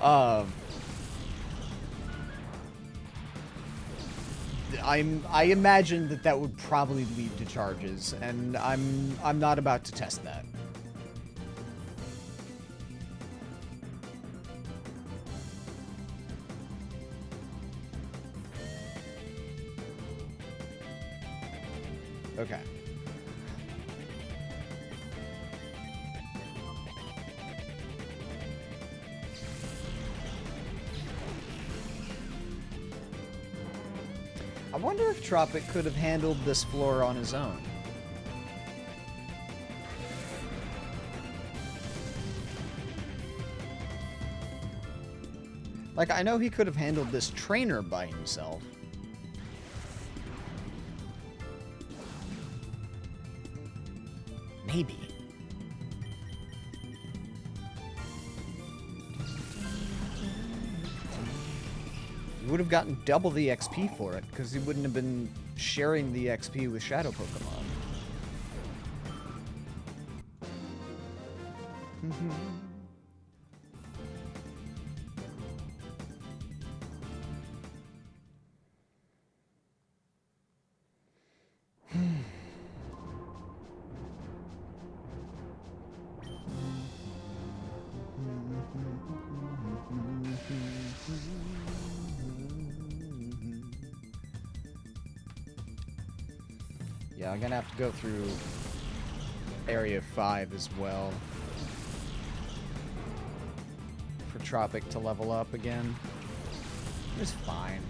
I imagine that would probably lead to charges, and I'm not about to test that. Okay. I wonder if Tropic could have handled this floor on his own. Like, I know he could have handled this trainer by himself. Maybe. He would have gotten double the XP for it, because he wouldn't have been sharing the XP with Shadow Pokemon. Yeah, I'm gonna have to go through Area 5 as well for Tropic to level up again. It's fine.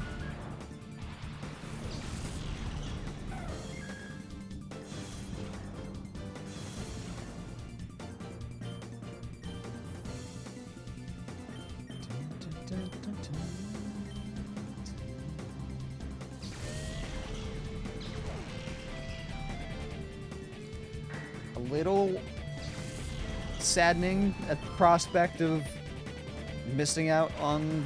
Little saddening at the prospect of missing out on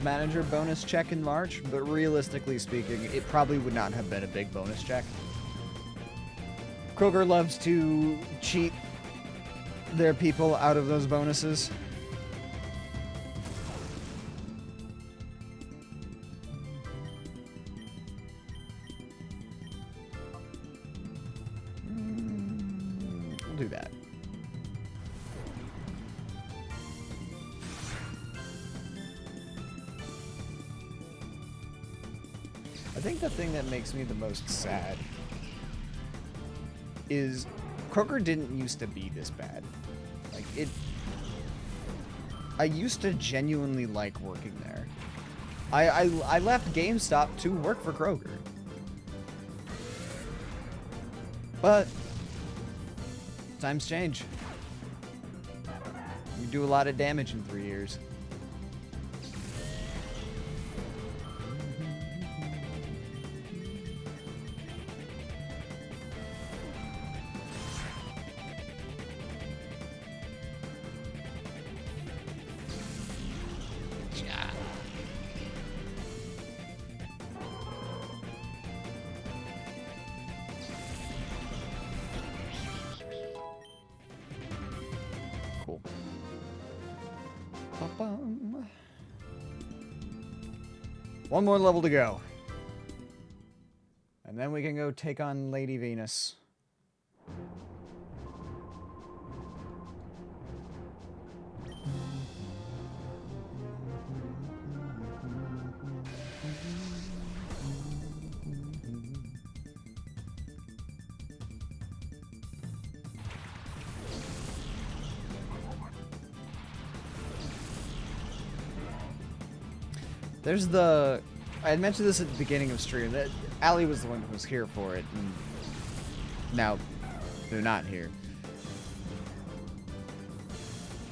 manager bonus check in March, but realistically speaking, it probably would not have been a big bonus check. Kroger loves to cheat their people out of those bonuses. Do that. I think the thing that makes me the most sad is Kroger didn't used to be this bad. Like, I used to genuinely like working there. I left GameStop to work for Kroger. But times change. You do a lot of damage in 3 years. Cool. Ba-bum. One more level to go. And then we can go take on Lady Venus. There's the... I had mentioned this at the beginning of stream, that Allie was the one who was here for it, and Now, they're not here.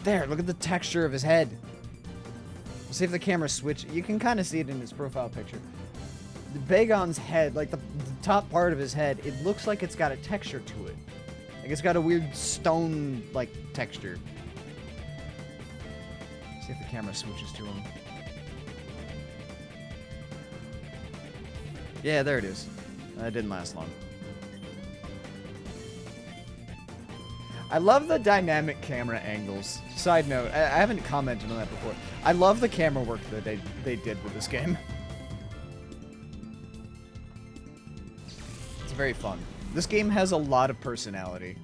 There, look at the texture of his head. We'll see if the camera switch. You can kind of see it in his profile picture. The Bagon's head, like the top part of his head, it looks like it's got a texture to it. Like it's got a weird stone-like texture. See if the camera switches to him. Yeah, there it is. That didn't last long. I love the dynamic camera angles. Side note, I haven't commented on that before. I love the camera work that they did with this game. It's very fun. This game has a lot of personality.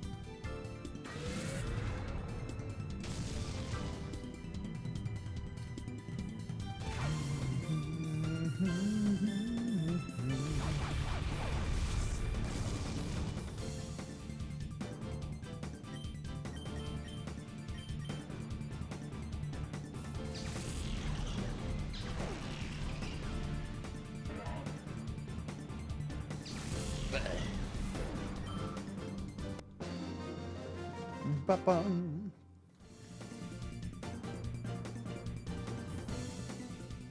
Ba-bum.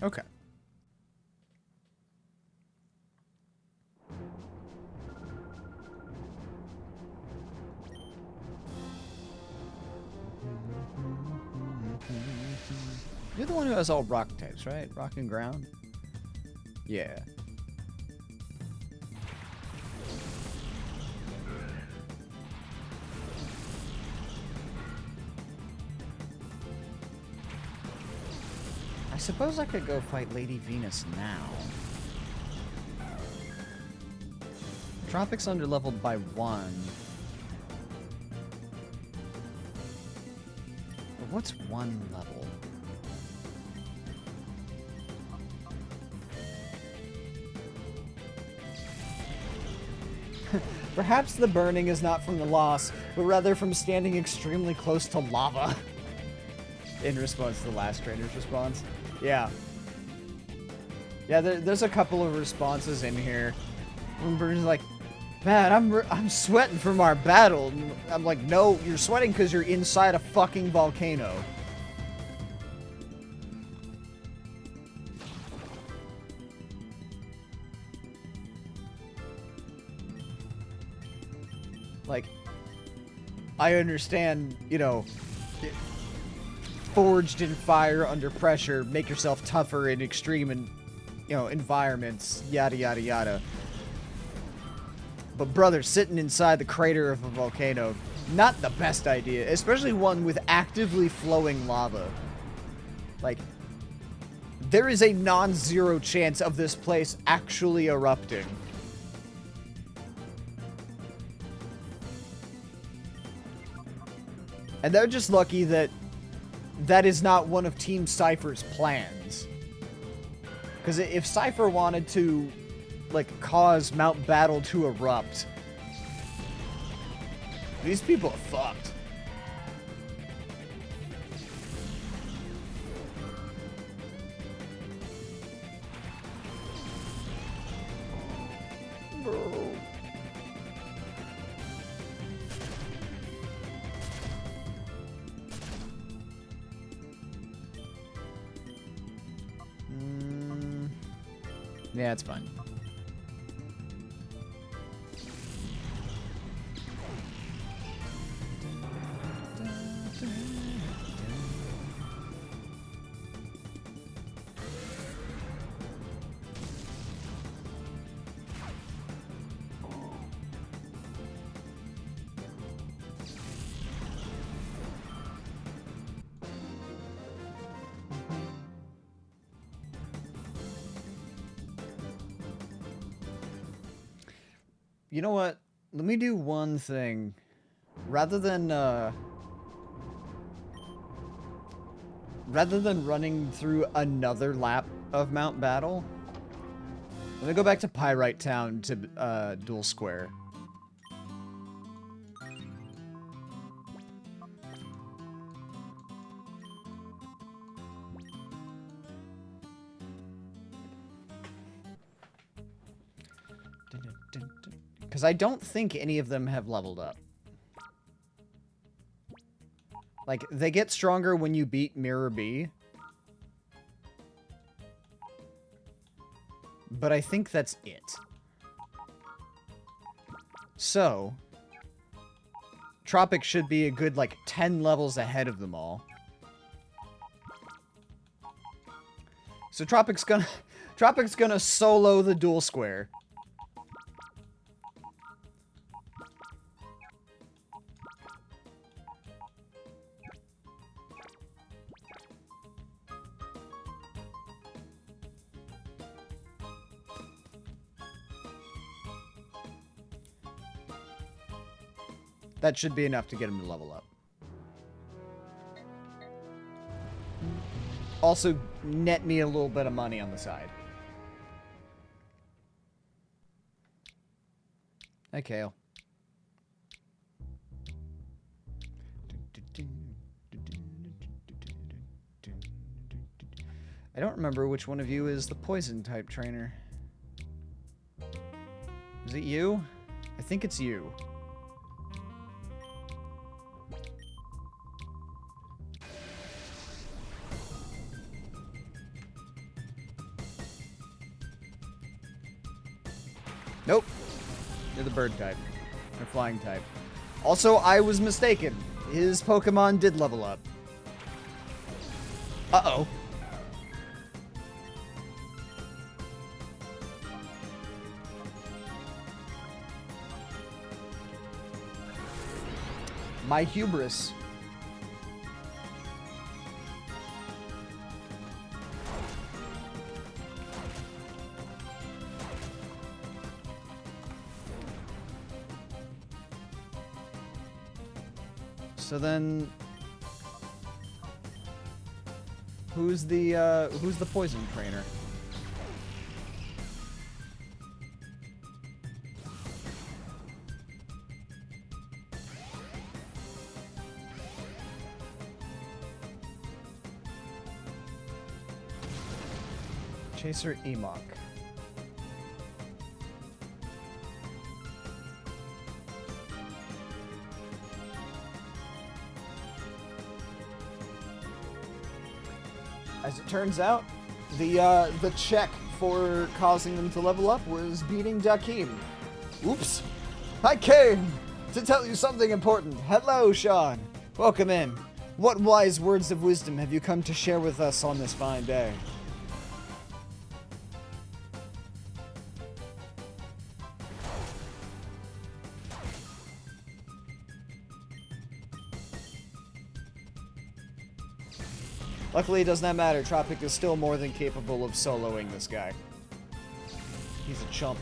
Okay. You're the one who has all rock types, right? Rock and ground? Yeah. I suppose I could go fight Lady Venus now. Tropics underleveled by 1. But what's 1 level? Perhaps the burning is not from the loss, but rather from standing extremely close to lava. In response to the last trainer's response. Yeah. Yeah, there's a couple of responses in here. One person's like, man, I'm sweating from our battle. And I'm like, no, you're sweating because you're inside a fucking volcano. Like, I understand, you know, forged in fire under pressure, make yourself tougher in extreme and, you know, environments, yada yada yada. But brother, sitting inside the crater of a volcano, not the best idea, especially one with actively flowing lava. Like, there is a non-zero chance of this place actually erupting. And they're just lucky that that is not one of Team Cypher's plans. Because if Cypher wanted to, like, cause Mount Battle to erupt, these people are fucked. Bro. Yeah, it's fine. You know what? Let me do one thing. Rather than running through another lap of Mount Battle, let me go back to Pyrite Town to Dual Square. Because I don't think any of them have leveled up. Like, they get stronger when you beat Mirror B. But I think that's it. So, Tropic should be a good, like, 10 levels ahead of them all. So Tropic's gonna solo the dual square. That should be enough to get him to level up. Also, net me a little bit of money on the side. Hey, Kale. I don't remember which one of you is the poison type trainer. Is it you? I think it's you. Nope. You're the bird type. Or flying type. Also, I was mistaken. His Pokemon did level up. Uh-oh. My hubris. So then, who's the poison trainer? Chaser Emok. As it turns out, the check for causing them to level up was beating Dakim. Oops. I came to tell you something important. Hello, Sean. Welcome in. What wise words of wisdom have you come to share with us on this fine day? Luckily, it does not matter. Tropic is still more than capable of soloing this guy. He's a chump.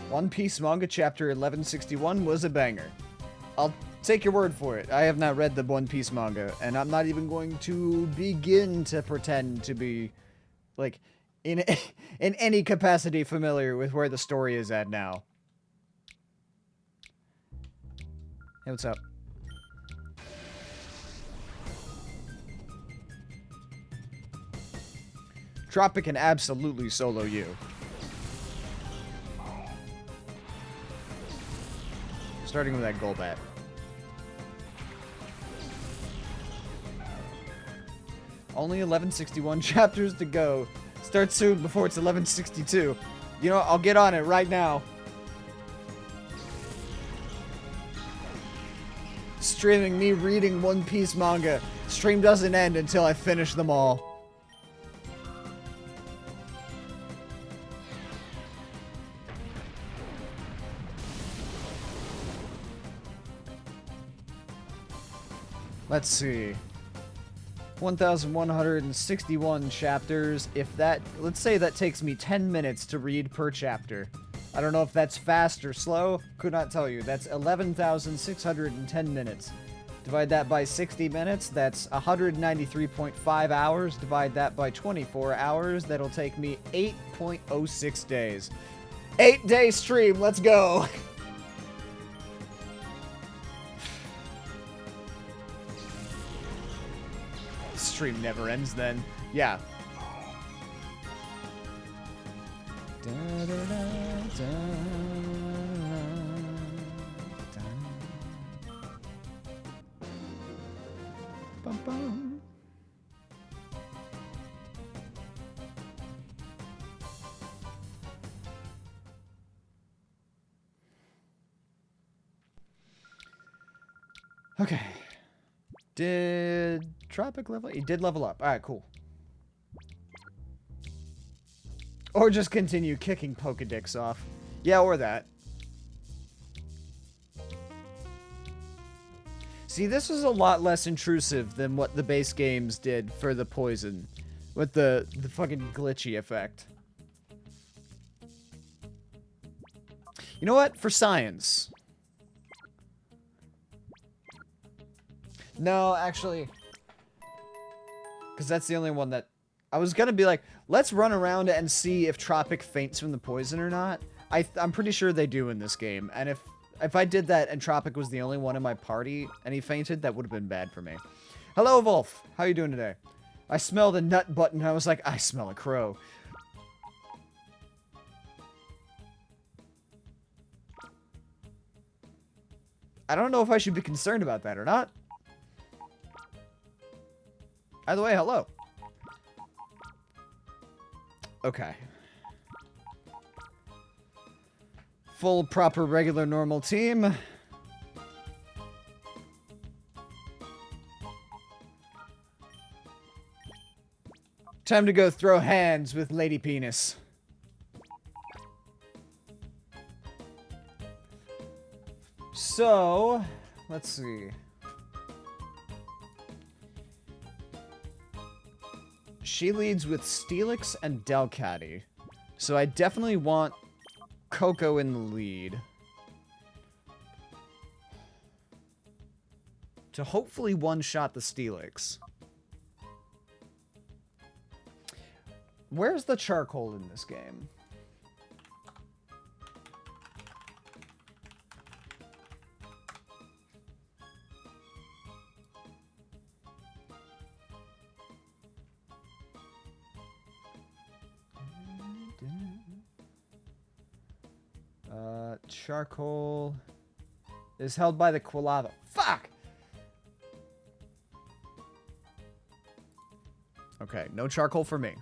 One Piece manga chapter 1161 was a banger. I'll take your word for it. I have not read the One Piece manga, and I'm not even going to begin to pretend to be, like, in any capacity familiar with where the story is at now. Hey, what's up? Tropic can absolutely solo you. Starting with that Golbat. Only 1161 chapters to go. Start soon before it's 1162. You know what? I'll get on it right now. Streaming me reading One Piece manga. Stream doesn't end until I finish them all. Let's see. 1,161 chapters. If that, let's say that takes me 10 minutes to read per chapter. I don't know if that's fast or slow. Could not tell you. That's 11,610 minutes. Divide that by 60 minutes, that's 193.5 hours. Divide that by 24 hours, that'll take me 8.06 days. 8-day stream, let's go! Stream never ends then. Yeah. Da, da, da, da, da. Bum, bum. Okay. Did Tropic level? He did level up. Alright, cool. Or just continue kicking Pokedicks off. Yeah, or that. See, this is a lot less intrusive than what the base games did for the poison. With the fucking glitchy effect. You know what? For science. No, actually. Because that's the only one that... I was going to be like, let's run around and see if Tropic faints from the poison or not. I'm pretty sure they do in this game. And if I did that and Tropic was the only one in my party and he fainted, that would have been bad for me. Hello, Wolf. How you doing today? I smelled a nut button. I was like, I smell a crow. I don't know if I should be concerned about that or not. Either way, hello. Okay. Full, proper, regular, normal team. Time to go throw hands with Lady Penis. So, let's see. She leads with Steelix and Delcatty. So I definitely want Coco in the lead. To hopefully one-shot the Steelix. Where's the charcoal in this game? Charcoal is held by the Quilava. Fuck! Okay, no charcoal for me.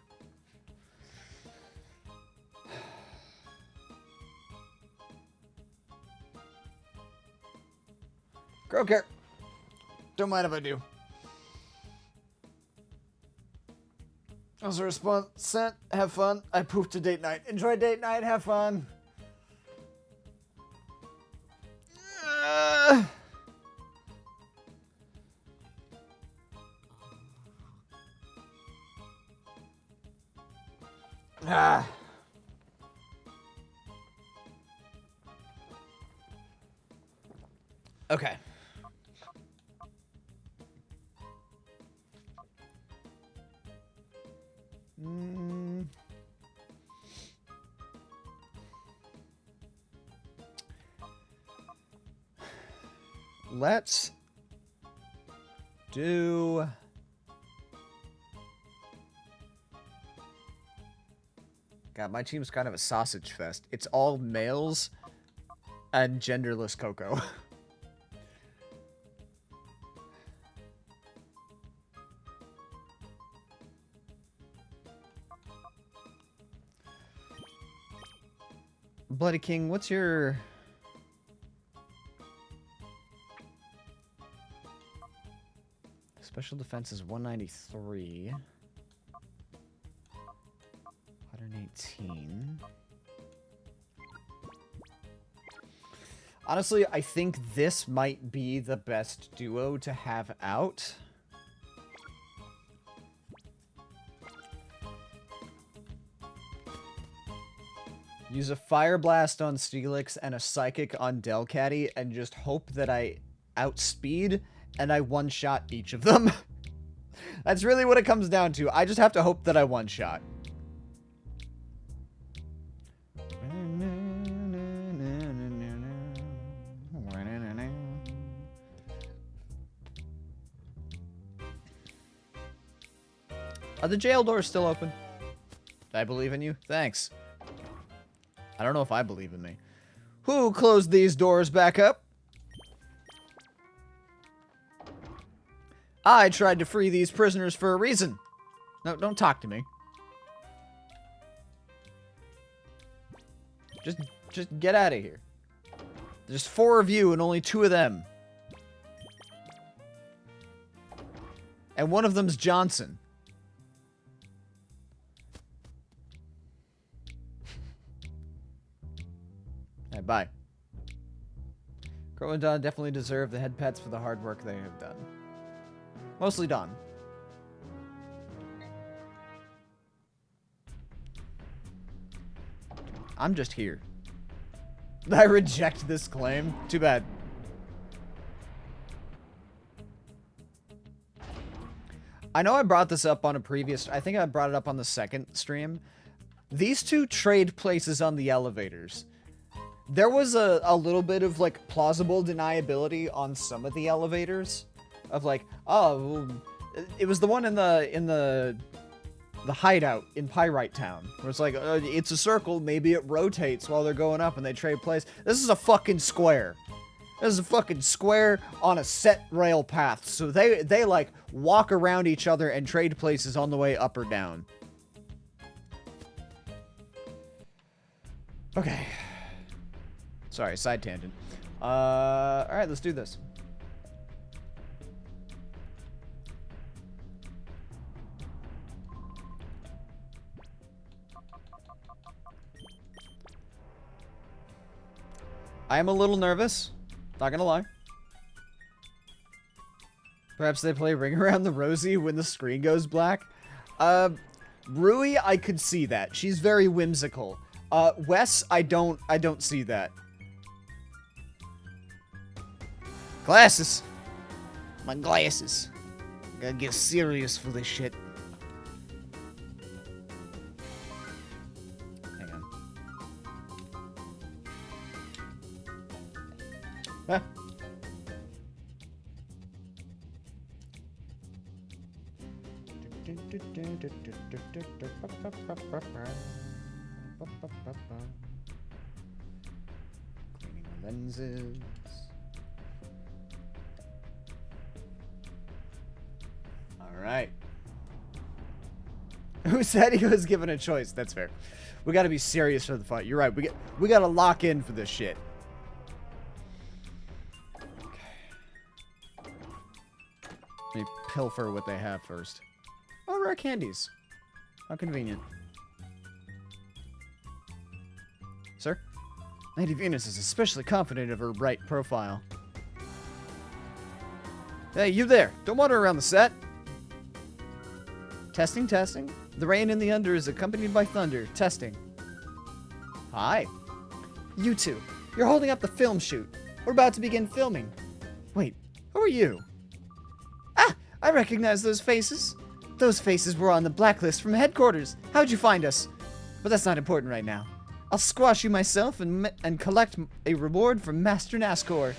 Croker. Don't mind if I do. As a response sent, have fun. I pooped to date night. Enjoy date night, have fun. Okay. Let's do... God, my team's kind of a sausage fest. It's all males and genderless Coco. Bloody King, what's your... Special defense is 193. 118. Honestly, I think this might be the best duo to have out. Use a Fire Blast on Steelix and a Psychic on Delcatty and just hope that I outspeed and I one-shot each of them. That's really what it comes down to. I just have to hope that I one-shot. Are the jail doors still open? I believe in you. Thanks. I don't know if I believe in me. Who closed these doors back up? I tried to free these prisoners for a reason. No, don't talk to me. Just get out of here. There's 4 of you and only 2 of them. And one of them's Johnson. Hey, bye. Crow and Don definitely deserve the head pets for the hard work they have done. Mostly Don. I'm just here. I reject this claim. Too bad. I know I brought this up on a previous... I think I brought it up on the second stream. These 2 trade places on the elevators. There was a little bit of, like, plausible deniability on some of the elevators. Of, like, oh, it was the one in the hideout in Pyrite Town. Where it's like, it's a circle, maybe it rotates while they're going up and they trade places. This is a fucking square. This is a fucking square on a set rail path. So they like, walk around each other and trade places on the way up or down. Okay. Sorry, side tangent. Alright, let's do this. I am a little nervous. Not gonna lie. Perhaps they play Ring Around the Rosie when the screen goes black. Rui, I could see that. She's very whimsical. Wes, I don't see that. Glasses. My glasses. Gotta get serious for this shit. Hang on. Huh? Cleaning the lenses. Alright. Who said he was given a choice? That's fair. We gotta be serious for the fight. You're right. We gotta lock in for this shit. Okay. Let me pilfer what they have first. Oh, rare candies. How convenient. Sir? Lady Venus is especially confident of her bright profile. Hey, you there. Don't wander around the set. Testing, testing. The rain in the under is accompanied by thunder. Testing. Hi. You two. You're holding up the film shoot. We're about to begin filming. Wait, who are you? Ah, I recognize those faces. Those faces were on the blacklist from headquarters. How'd you find us? But that's not important right now. I'll squash you myself and collect a reward from Master Nascor.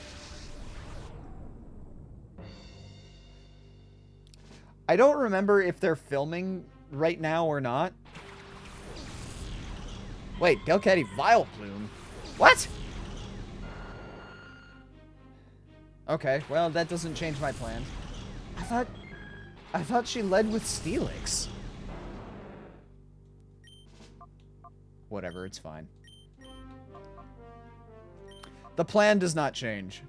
I don't remember if they're filming right now or not. Wait, Delcatty Vileplume? What? Okay, well, that doesn't change my plans. I thought she led with Steelix. Whatever, it's fine. The plan does not change.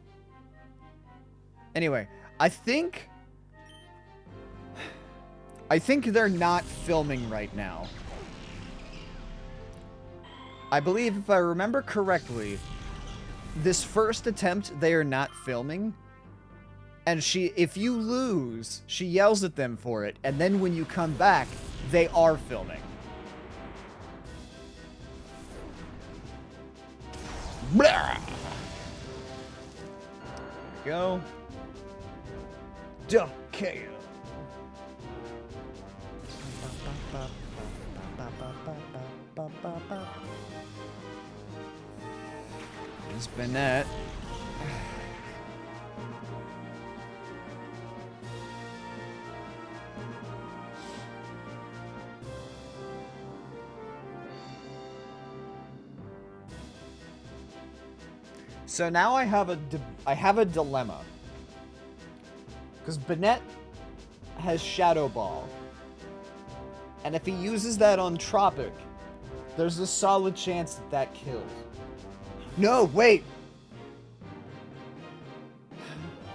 Anyway, I think they're not filming right now. I believe, if I remember correctly, this first attempt, they are not filming. And if you lose, she yells at them for it. And then when you come back, they are filming. Blah! There we go. Duh, KO. It's Bennett. So now I have a dilemma. Because Bennett has Shadow Ball. And if he uses that on Tropic, there's a solid chance that that kills. No, wait!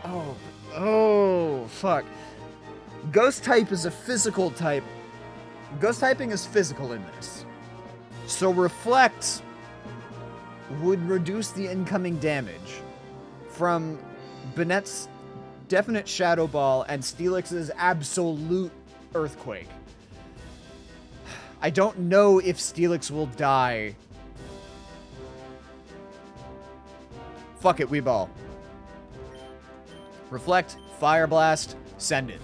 Oh, fuck. Ghost type is a physical type. Ghost typing is physical in this. So Reflect would reduce the incoming damage from Bennett's definite Shadow Ball and Steelix's absolute Earthquake. I don't know if Steelix will die. Fuck it, Weeball. Reflect, Fire Blast, send it.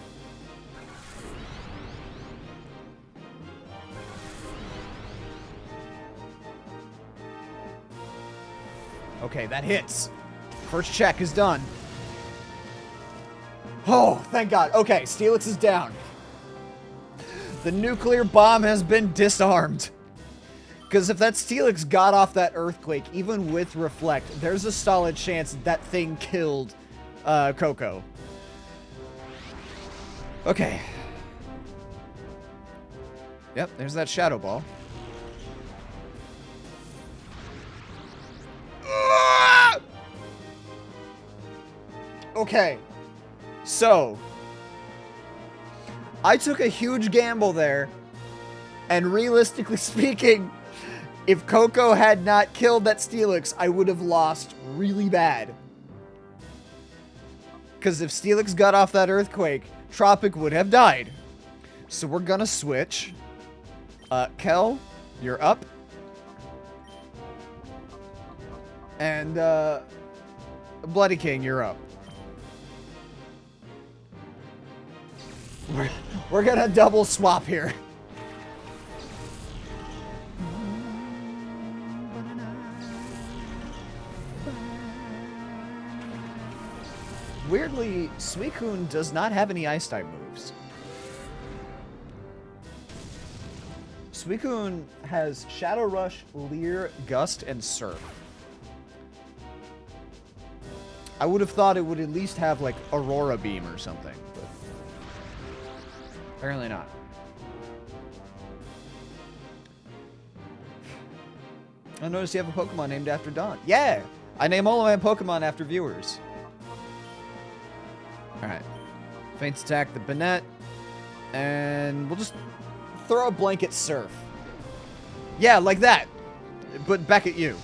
Okay, that hits. First check is done. Oh, thank God. Okay, Steelix is down. The nuclear bomb has been disarmed. Because if that Steelix got off that Earthquake, even with Reflect, there's a solid chance that thing killed Coco. Okay. Yep, there's that Shadow Ball. Okay. So, I took a huge gamble there, and realistically speaking, if Coco had not killed that Steelix, I would have lost really bad. Because if Steelix got off that Earthquake, Tropic would have died. So we're gonna switch. Kel, you're up. And, Bloody King, you're up. We're gonna double swap here. Weirdly, Suicune does not have any Ice-type moves. Suicune has Shadow Rush, Leer, Gust, and Surf. I would have thought it would at least have, like, Aurora Beam or something, but apparently not. I noticed you have a Pokemon named after Dawn. Yeah! I name all of my Pokemon after viewers. Alright. Faint attack the Bennett. And we'll just throw a blanket Surf. Yeah, like that. But back at you.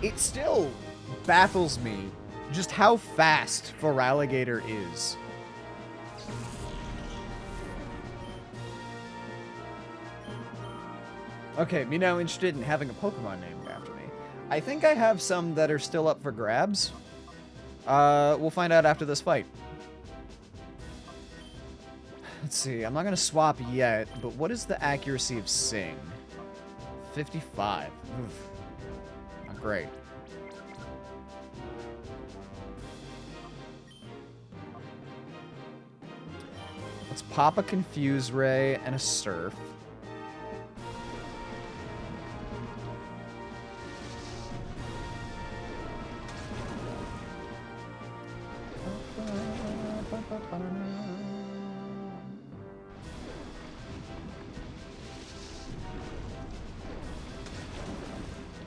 It still baffles me just how fast Feraligatr is. Okay, me now interested in having a Pokemon named after me. I think I have some that are still up for grabs. We'll find out after this fight. Let's see, I'm not gonna swap yet, but what is the accuracy of Sing? 55. Oof. Great. Let's pop a Confuse Ray and a Surf.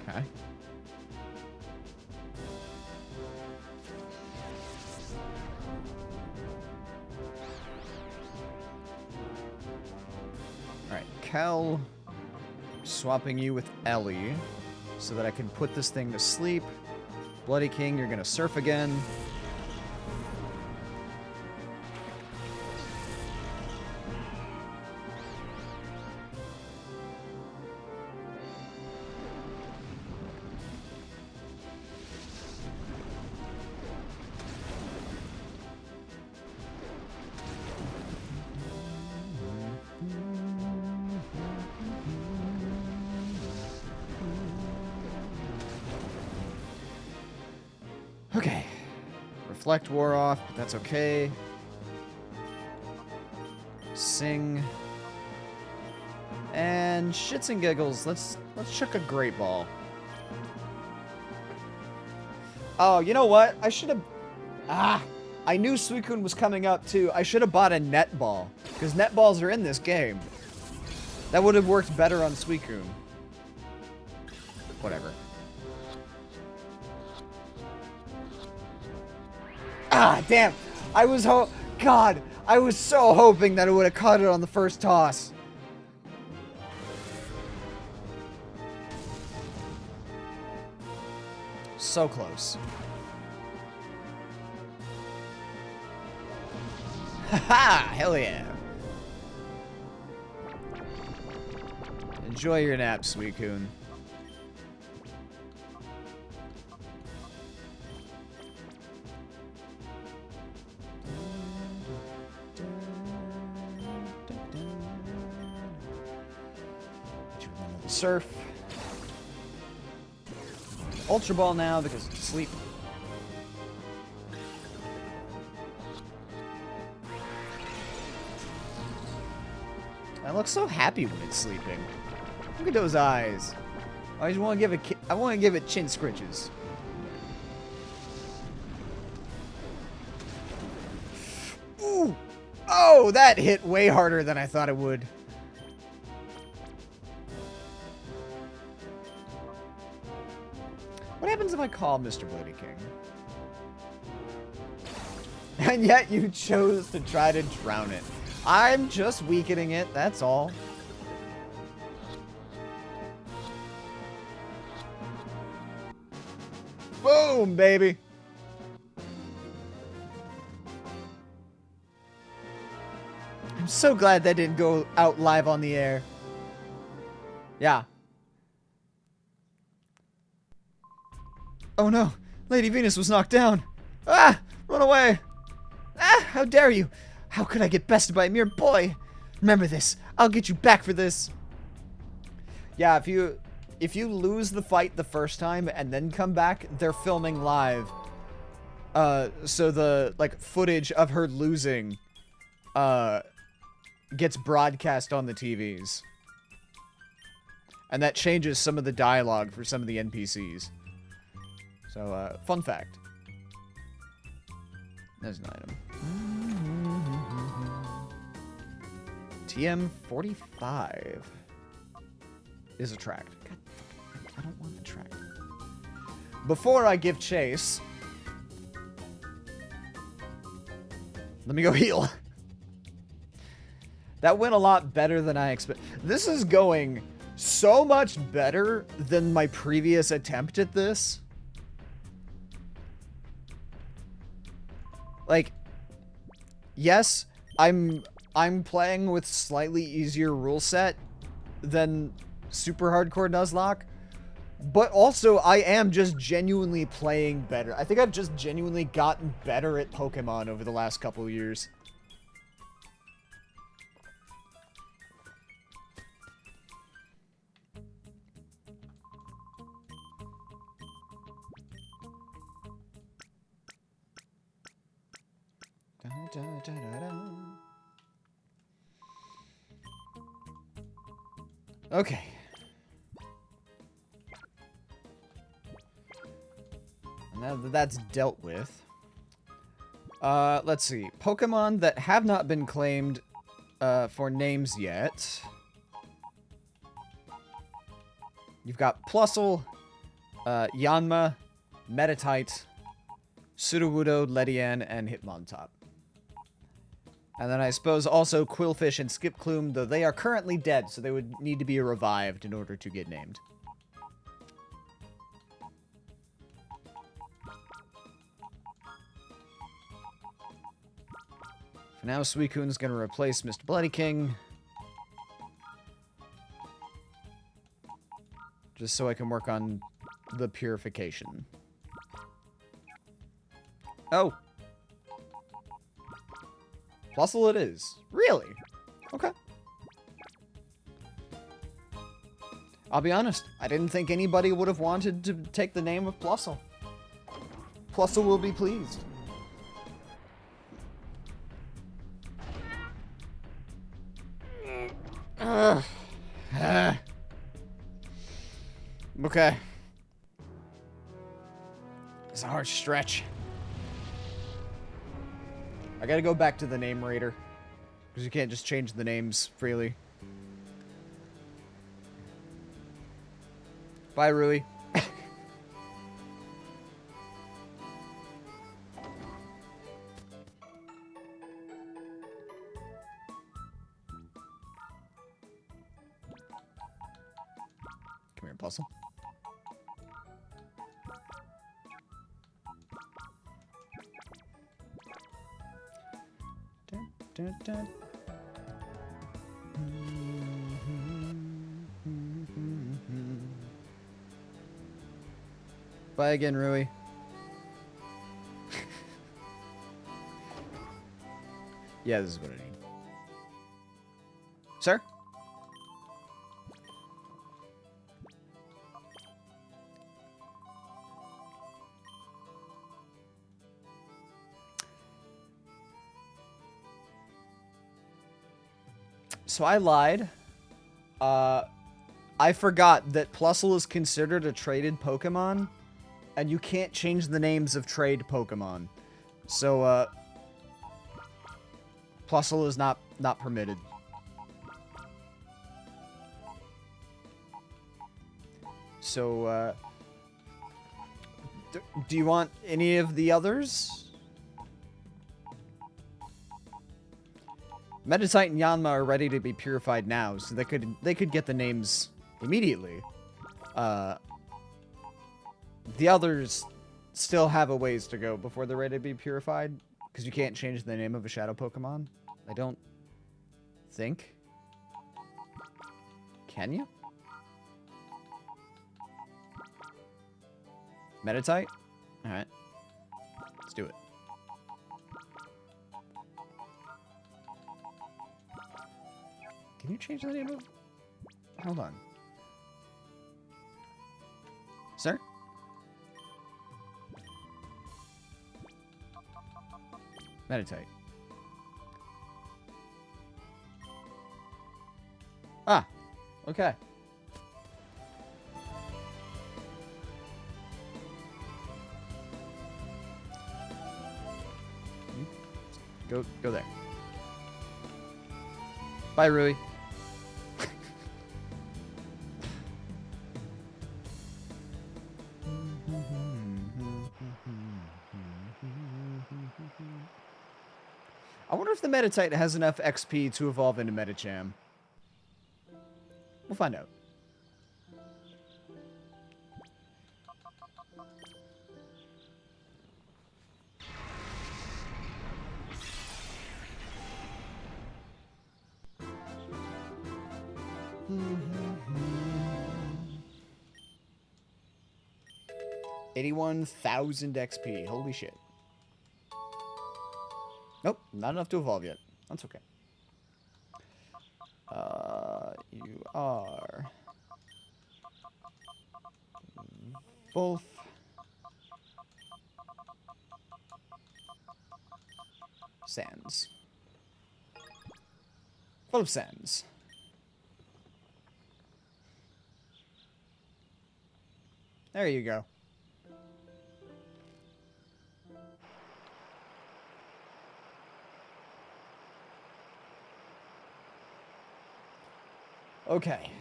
Okay. Kel, swapping you with Ellie so that I can put this thing to sleep. Bloody King, you're gonna surf again. Okay. Reflect wore off, but that's okay. Sing. And shits and giggles, let's chuck a great ball. Oh, you know what? I should have... I knew Suicune was coming up, too. I should have bought a netball. Because netballs are in this game. That would have worked better on Suicune. Whatever. Damn. I was God, I was so hoping that it would have caught it on the first toss. So close. Haha! Hell yeah! Enjoy your nap, Suicune. Surf. Ultra Ball now because it's sleep. I look so happy when it's sleeping. Look at those eyes. I just want to give it chin scritches. Ooh! Oh, that hit way harder than I thought it would. What happens if I call Mr. Bloody King? And yet you chose to try to drown it. I'm just weakening it, that's all. Boom, baby! I'm so glad that didn't go out live on the air. Yeah. Oh no, Lady Venus was knocked down. Ah, run away. Ah, how dare you? How could I get bested by a mere boy? Remember this, I'll get you back for this. Yeah, if you lose the fight the first time and then come back, they're filming live. So the, like, footage of her losing, gets broadcast on the TVs. And that changes some of the dialogue for some of the NPCs. So, fun fact. There's an item. TM45 is a tract. God, I don't want the tract. Before I give chase, let me go heal. That went a lot better than I expected. This is going so much better than my previous attempt at this. Like, yes, I'm playing with slightly easier rule set than Super Hardcore Nuzlocke, but also I am just genuinely playing better. I think I've just genuinely gotten better at Pokemon over the last couple of years. Okay. Now that that's dealt with, let's see. Pokemon that have not been claimed for names yet. You've got Plusle, Yanma, Meditite, Sudowoodo, Ledian, and Hitmontop. And then I suppose also Quillfish and Skipclume, though they are currently dead, so they would need to be revived in order to get named. Now Suicune's gonna replace Mr. Bloody King. Just so I can work on the purification. Oh. Plusle it is. Really? Okay. I'll be honest, I didn't think anybody would have wanted to take the name of Plusle. Plusle will be pleased. Okay. It's a hard stretch. I gotta go back to the name raider. Because you can't just change the names freely. Bye, Rui. Come here, Puzzle. Dun, dun, dun. Bye again, Rui. Yeah, this is what I need. Sir? So I lied. I forgot that Plusle is considered a traded Pokemon, and you can't change the names of trade Pokemon. So, Plusle is not permitted. So, do you want any of the others? Meditite and Yanma are ready to be purified now, so they could get the names immediately. The others still have a ways to go before they're ready to be purified, because you can't change the name of a shadow Pokemon. I don't think. Can you? Meditite? Alright. Let's do it. Can you change the name of... Hold on. Sir? Meditite. Ah. Okay. Go there. Bye, Rui. I wonder if the Meditite has enough XP to evolve into Medicham. We'll find out. $81,000 XP. Holy shit. Nope, not enough to evolve yet. That's okay. You are... Wolf. Sands. Full of sands. There you go. Okay.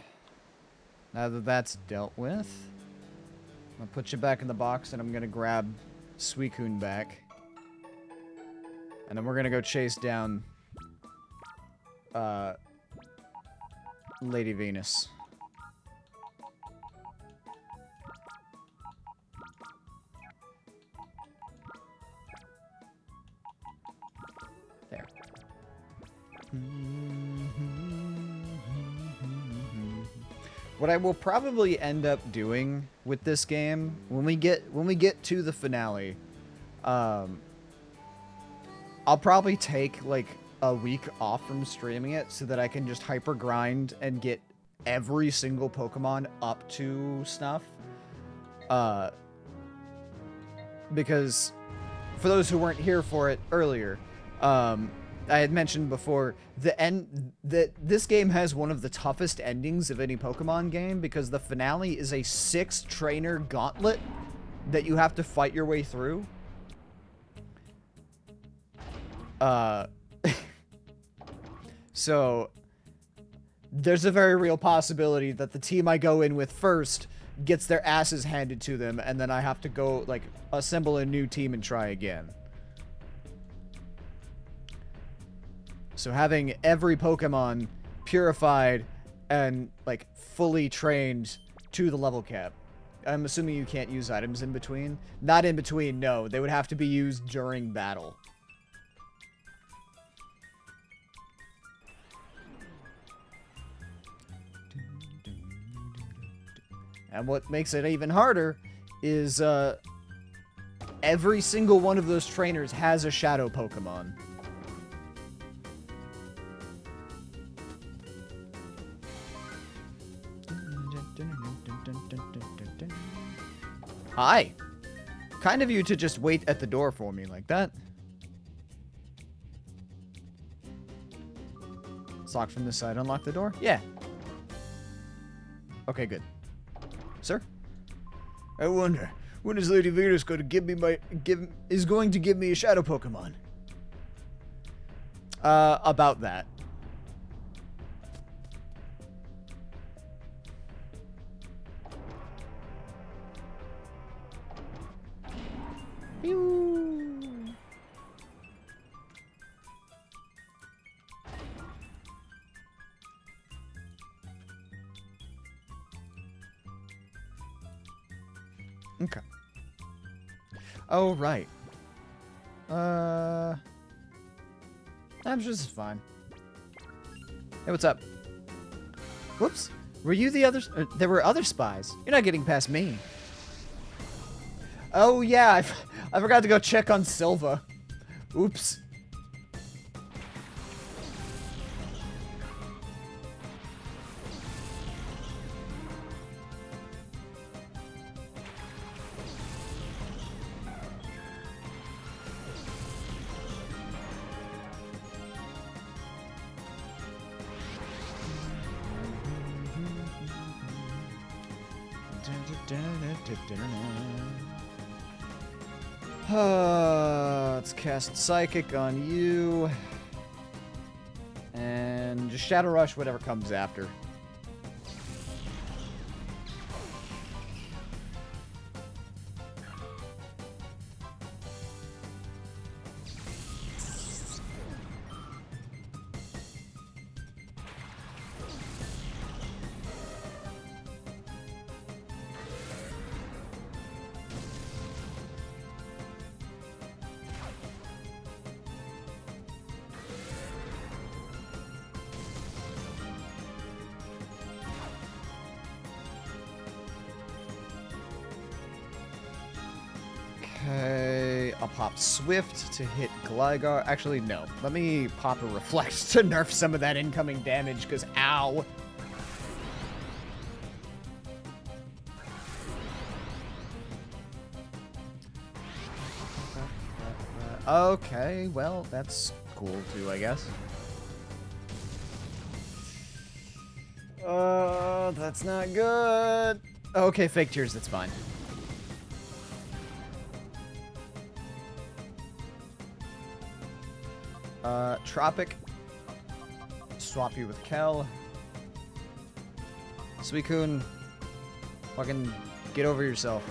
Now that that's dealt with, I'm gonna put you back in the box and I'm gonna grab Suicune back. And then we're gonna go chase down Lady Venus. There. What I will probably end up doing with this game when we get to the finale, I'll probably take like a week off from streaming it so that I can just hyper grind and get every single Pokemon up to snuff. Because for those who weren't here for it earlier, I had mentioned before that this game has one of the toughest endings of any Pokemon game because the finale is a 6-trainer gauntlet that you have to fight your way through. So there's a very real possibility that the team I go in with first gets their asses handed to them, and then I have to go like assemble a new team and try again. So having every Pokemon purified and, like, fully trained to the level cap. I'm assuming you can't use items in between. Not in between, no. They would have to be used during battle. And what makes it even harder is, every single one of those trainers has a shadow Pokemon. Hi. Kind of you to just wait at the door for me like that. It's locked from this side. Unlock the door? Yeah. Okay, good. Sir? I wonder, when is Lady Venus going to give me going to give me a shadow Pokemon? About that. Okay. Oh, right. I'm sure this is fine. Hey, what's up? Whoops. Were you the others? There were other spies. You're not getting past me. Oh, yeah. I forgot to go check on Silva. Oops. Let's cast Psychic on you. And just Shadow Rush whatever comes after. Okay, I'll pop Swift to hit Gligar. Actually, no. Let me pop a Reflect to nerf some of that incoming damage, because ow. Okay, well, that's cool too, I guess. That's not good. Okay, Fake Tears, that's fine. Tropic. Swap you with Kel. Suicune. Fucking get over yourself.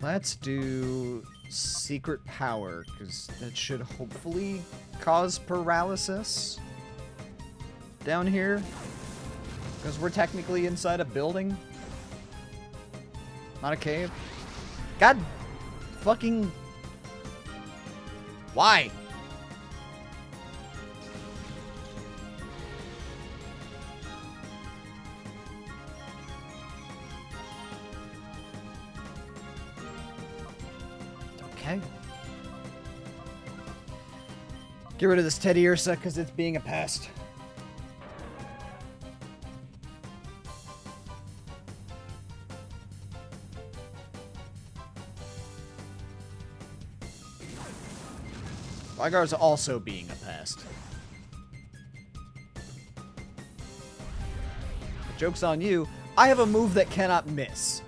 Let's do secret power, because that should hopefully cause paralysis down here. Because we're technically inside a building, not a cave. God fucking... Why? Okay. Get rid of this Teddy Ursa because it's being a pest. Ligar's also being a pest. The joke's on you. I have a move that cannot miss.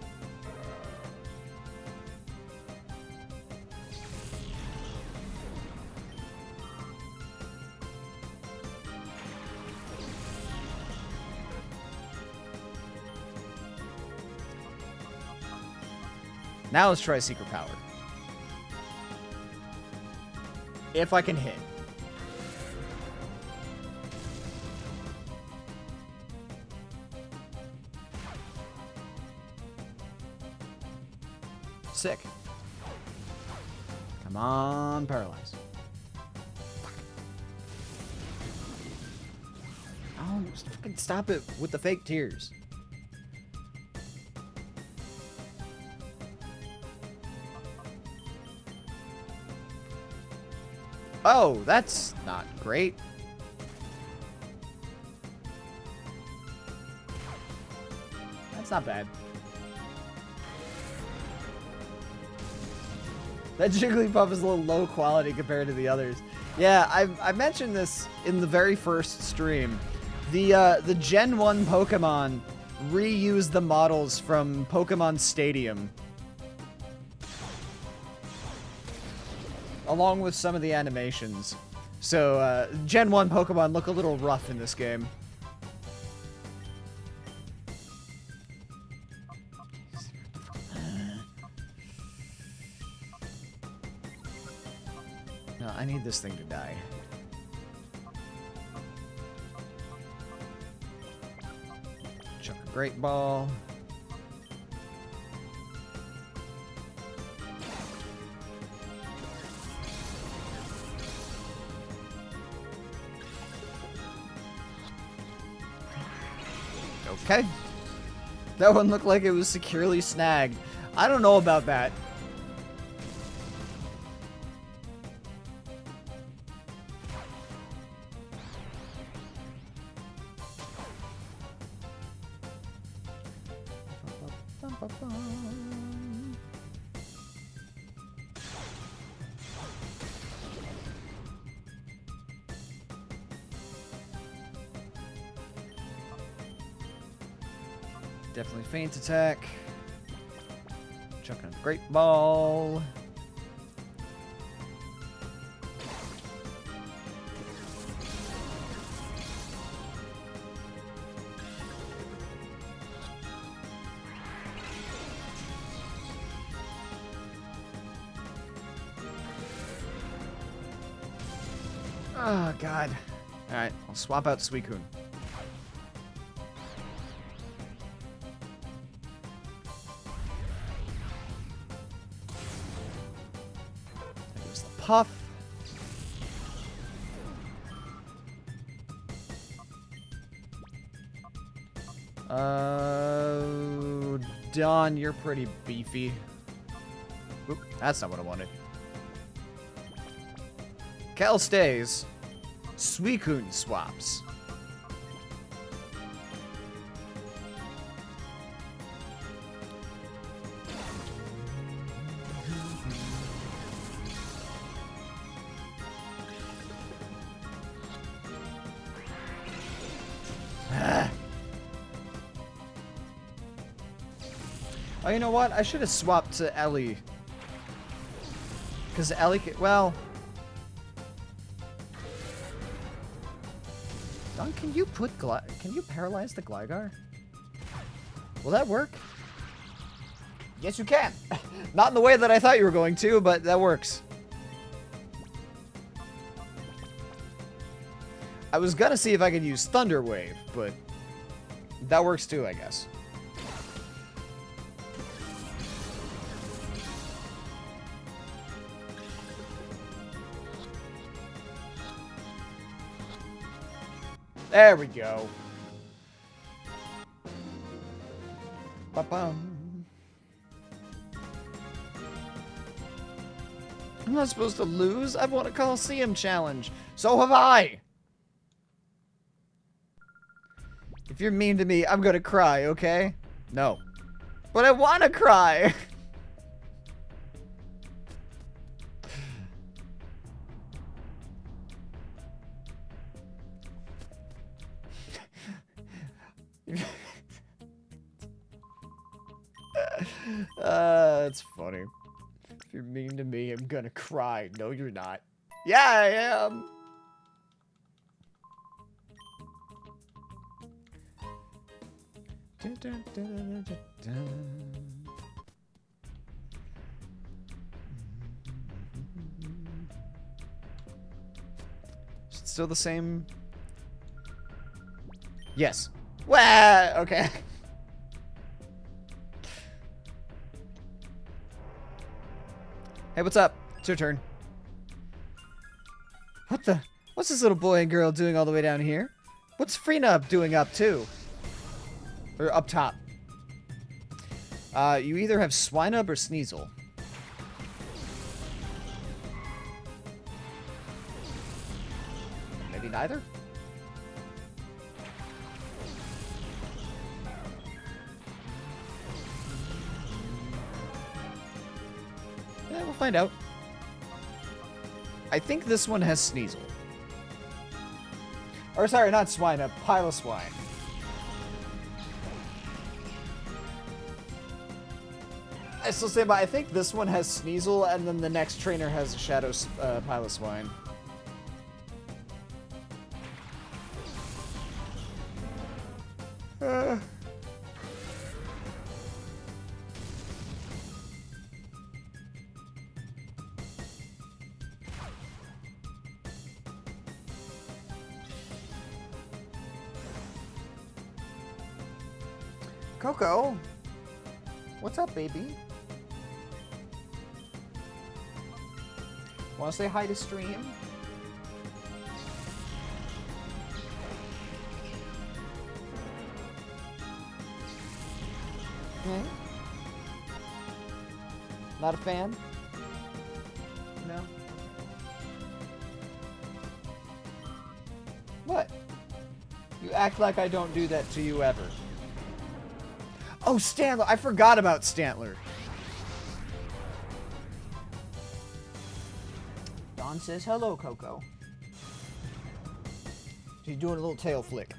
Now let's try Secret Power. If I can hit. Sick. Come on, paralyze. Oh, just fucking stop it with the fake tears. Oh, that's not great. That's not bad. That Jigglypuff is a little low quality compared to the others. Yeah, I mentioned this in the very first stream. The Gen 1 Pokemon reused the models from Pokemon Stadium, along with some of the animations. So, Gen 1 Pokemon look a little rough in this game. No, I need this thing to die. Chuck a Great Ball. Okay. That one looked like it was securely snagged. I don't know about that. Definitely feint attack. Chucking a Great Ball. Oh, God. Alright, I'll swap out Suicune. Puff. Dawn, you're pretty beefy. Oop, that's not what I wanted. Kel stays. Suicune swaps. Oh, you know what? I should have swapped to Ellie. Because Ellie can... Well... Don, can you put... Can you paralyze the Gligar? Will that work? Yes, you can. Not in the way that I thought you were going to, but that works. I was gonna see if I could use Thunder Wave, but that works too, I guess. There we go. Ba-bum. I'm not supposed to lose. I've won a Colosseum challenge. So have I. If you're mean to me, I'm gonna cry, okay? No. But I wanna cry. That's funny. If you're mean to me, I'm gonna cry. No, you're not. Yeah, I am. Still the same? Yes. Wah! Okay. Hey, what's up? It's your turn. What the? What's this little boy and girl doing all the way down here? What's Freenub doing up too? Or up top? You either have Swinub or Sneasel. Maybe neither? Yeah, we'll find out. I think this one has Sneasel. Or sorry, not Swine, a Pile of Swine. I still say, but I think this one has Sneasel, and then the next trainer has a Shadow Pile of Swine. Coco, what's up, baby? Want to say hi to stream? Hmm? Not a fan? No? What? You act like I don't do that to you ever. Oh, Stantler! I forgot about Stantler. Dawn says hello, Coco. She's doing a little tail flick.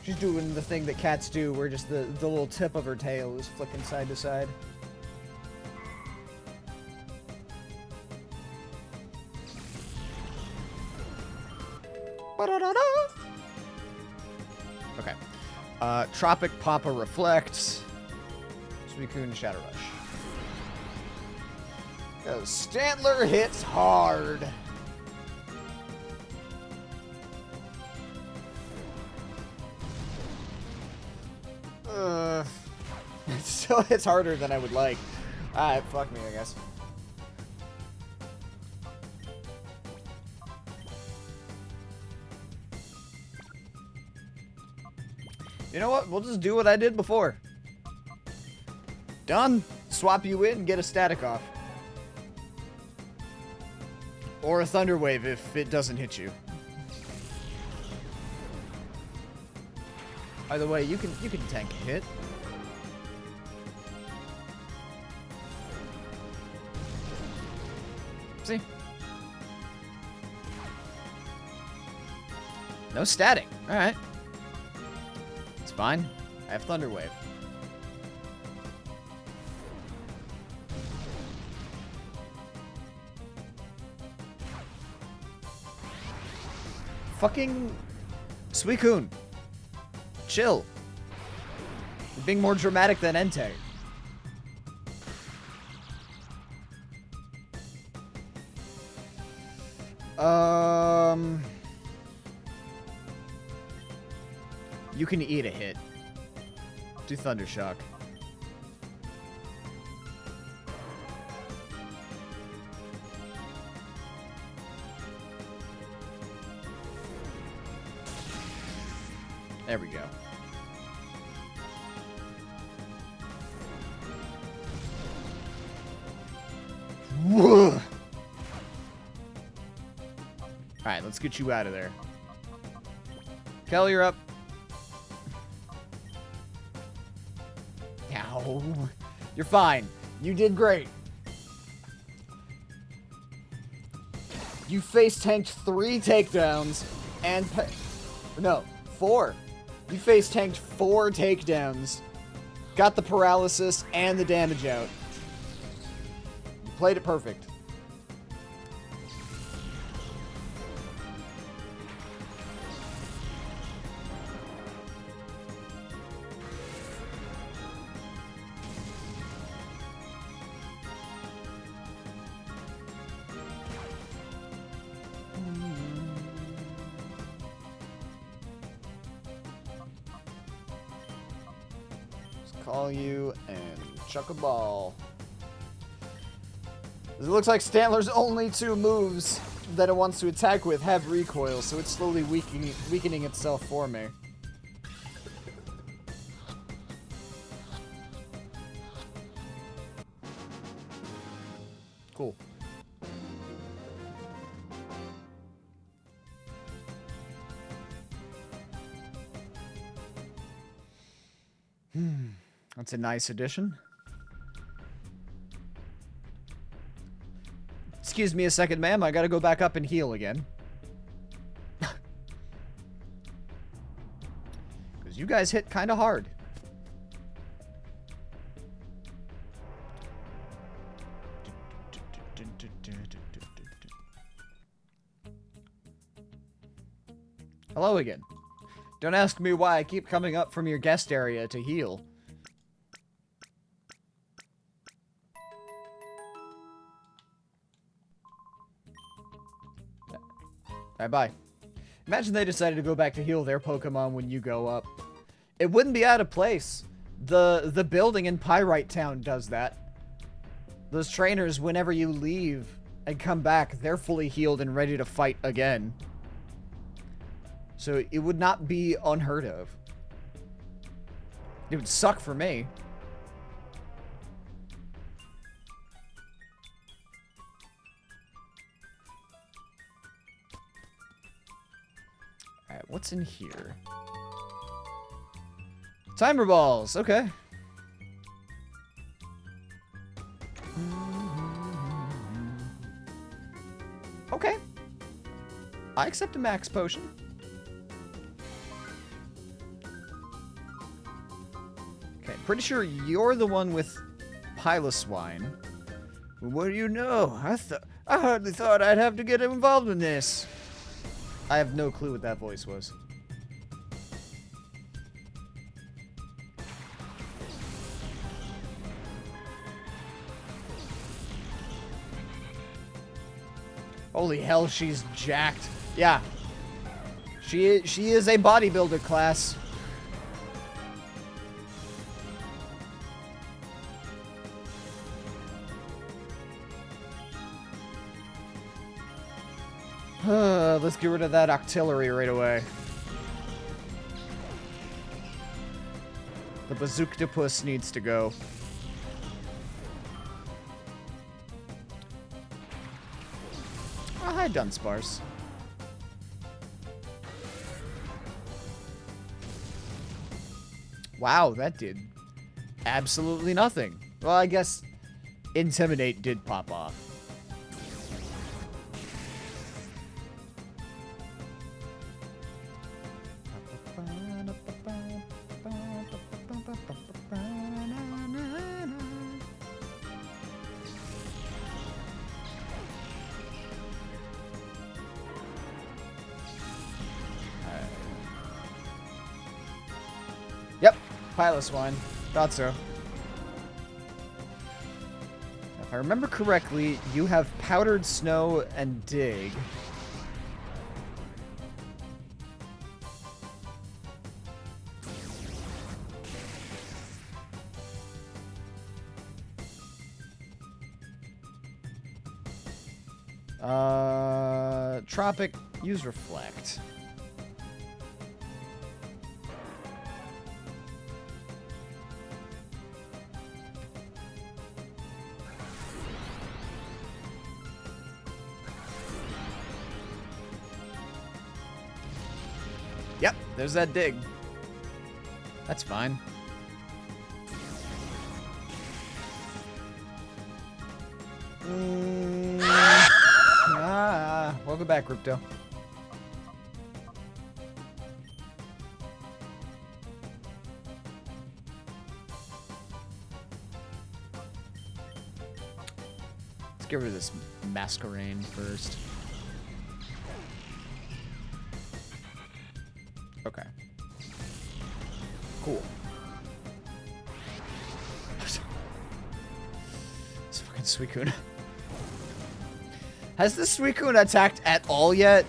She's doing the thing that cats do, where just the little tip of her tail is flicking side to side. Ba-da-da-da! Okay. Tropic Papa Reflects. Suicune Shadow Rush. Stantler hits hard. It still hits harder than I would like. Alright, fuck me, I guess. You know what? We'll just do what I did before. Done. Swap you in, get a static off. Or a Thunder Wave if it doesn't hit you. Either way, you can tank a hit. See? No static. Alright. It's fine. I have Thunder Wave. Fucking Suicune. Chill. You're being more dramatic than Entei. You can eat a hit. Do Thundershock. There we go. Whoa. Alright, let's get you out of there. Kel, you're up. Ow. You're fine. You did great. You face tanked 3 takedowns and... No, 4. You face tanked 4 takedowns. Got the paralysis and the damage out. You played it perfect. Call you and chuck a ball. It looks like Stantler's only 2 moves that it wants to attack with have recoil, so it's slowly weakening itself for me. Cool. That's a nice addition. Excuse me a second, ma'am. I gotta go back up and heal again. Because you guys hit kind of hard. Hello again. Don't ask me why I keep coming up from your guest area to heal. Bye-bye. Imagine they decided to go back to heal their Pokemon when you go up. It wouldn't be out of place. The building in Pyrite Town does that. Those trainers, whenever you leave and come back, they're fully healed and ready to fight again. So it would not be unheard of. It would suck for me. Alright, what's in here? Timer balls, okay. Okay. I accept a max potion. Okay, pretty sure you're the one with Piloswine. Well, what do you know? I hardly thought I'd have to get involved in this. I have no clue what that voice was. Holy hell, she's jacked. Yeah. She is a bodybuilder class. Let's get rid of that Octillery right away. The Bazooktopus needs to go. Oh, hi, Dunsparce. Wow, that did absolutely nothing. Well, I guess Intimidate did pop off. Yep. Pilot swine. Thought so. If I remember correctly, you have powdered snow and dig. Tropic, use reflect. Yep, there's that dig. That's fine. Welcome back, Crypto. Let's get rid of this masquerade first. Okay. Cool. This fucking Suicune. Has this Suicune attacked at all yet?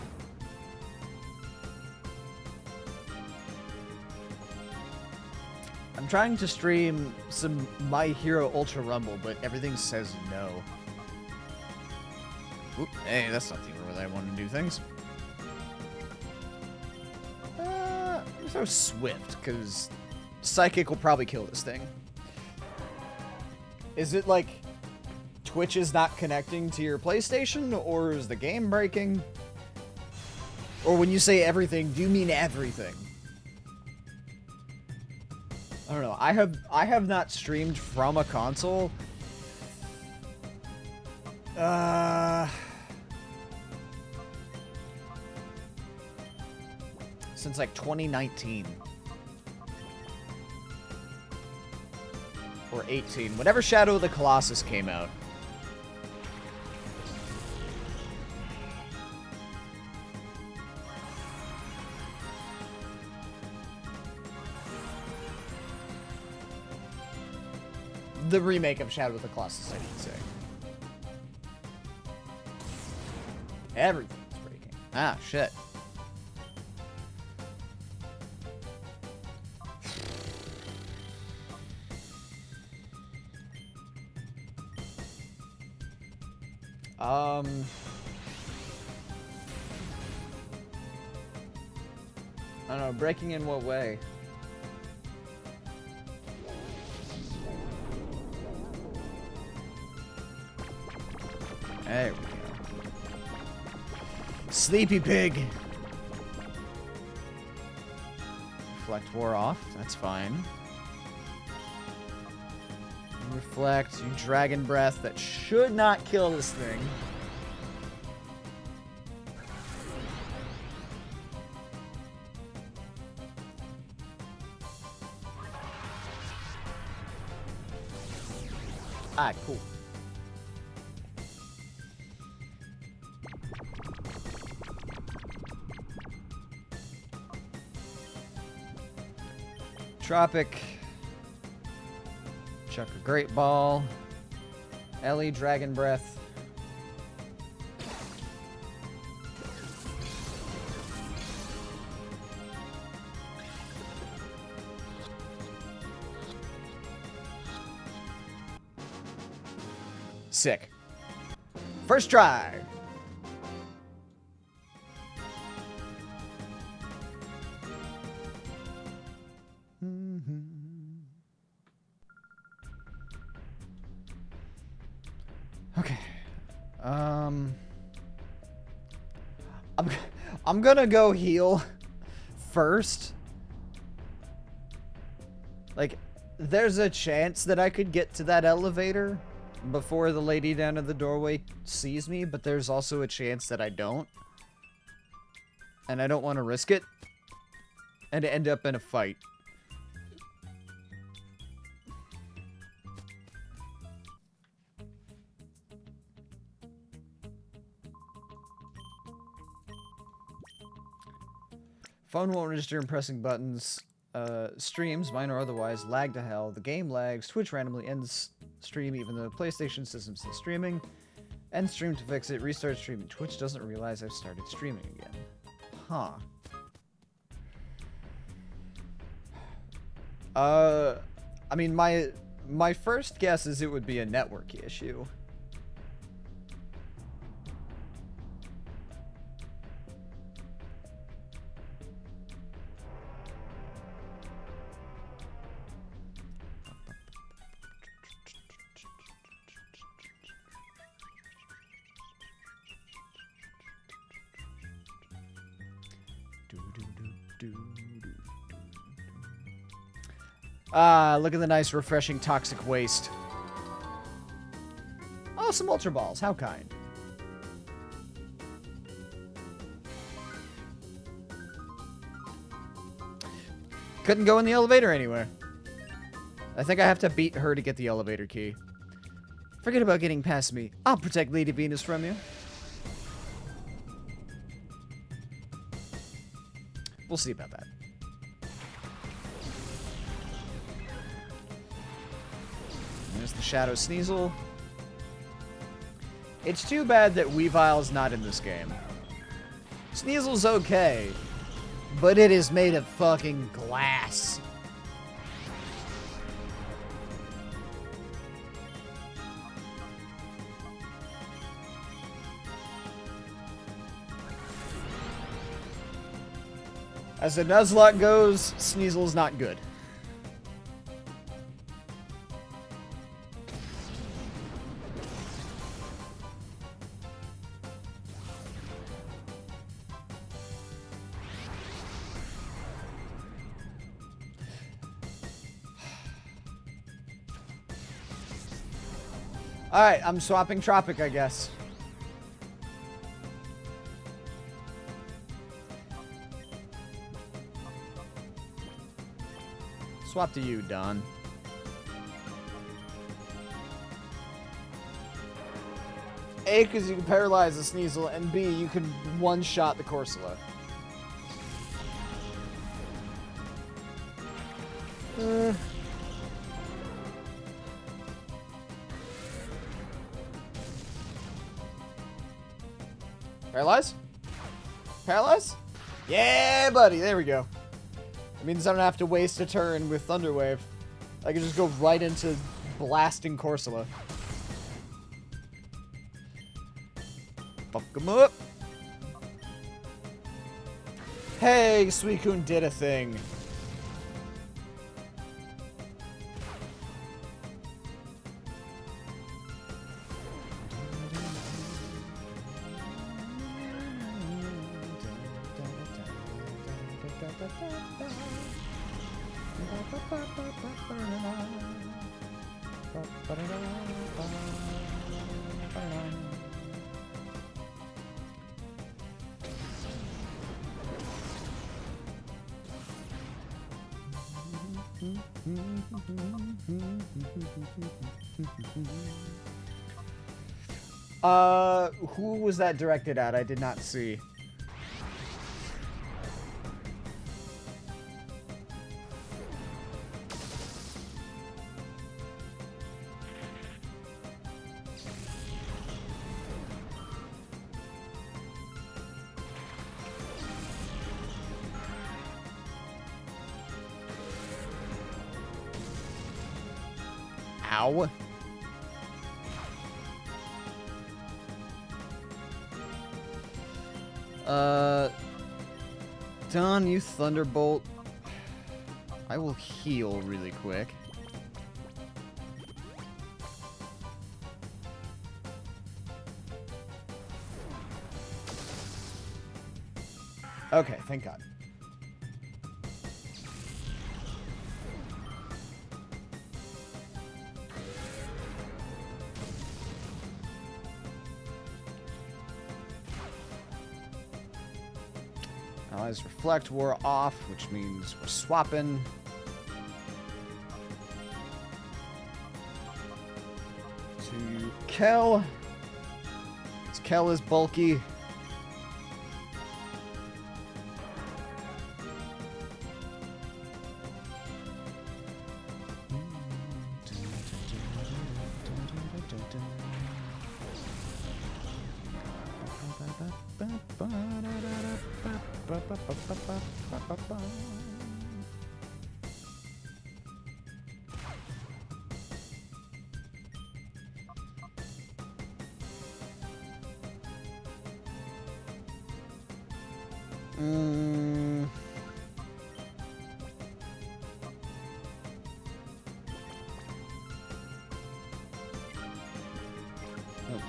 I'm trying to stream some My Hero Ultra Rumble, but everything says no. Oop, hey, that's not the order that I want to do things. Let's go Swift, because Psychic will probably kill this thing. Is it like Twitch is not connecting to your PlayStation, or is the game breaking? Or when you say everything, do you mean everything? I don't know. I have not streamed from a console. Since like 2019. Or 18. Whenever Shadow of the Colossus came out. The remake of Shadow of the Colossus, I should say. Everything's breaking. Ah, shit. I don't know, breaking in what way? There we go. Sleepy pig! Reflect wore off, that's fine. Reflect, you dragon breath, that should not kill this thing. Ah, cool. Tropic. Chuck a Great Ball. Ellie, Dragon Breath. Sick. First try. Okay. I'm gonna go heal first. Like, there's a chance that I could get to that elevator before the lady down at the doorway sees me, but there's also a chance that I don't. And I don't want to risk it and end up in a fight. Phone won't register in pressing buttons. streams, mine or otherwise, lag to hell. The game lags. Twitch randomly ends stream even though the PlayStation system's still streaming. End stream to fix it. Restart streaming. Twitch doesn't realize I've started streaming again. Huh. I mean, my first guess is it would be a network issue. Ah, look at the nice, refreshing toxic waste. Oh, some Ultra Balls. How kind. Couldn't go in the elevator anywhere. I think I have to beat her to get the elevator key. Forget about getting past me. I'll protect Lady Venus from you. We'll see about that. There's the Shadow Sneasel. It's too bad that Weavile's not in this game. Sneasel's okay, but it is made of fucking glass. As the Nuzlocke goes, Sneasel's not good. Alright, I'm swapping Tropic, I guess. Swap to you, Don. A, because you can paralyze the Sneasel, and B, you can one-shot the Corsola. Paralyze? Paralyze? Yeah, buddy. There we go. It means I don't have to waste a turn with Thunderwave. I can just go right into blasting Corsola. Fuck him up. Hey, Suicune did a thing. Who was that directed at? I did not see. Ow. Don, you Thunderbolt. I will heal really quick. Okay, thank God. Allies Reflect wore off, which means we're swapping. To Kel. This Kel is bulky.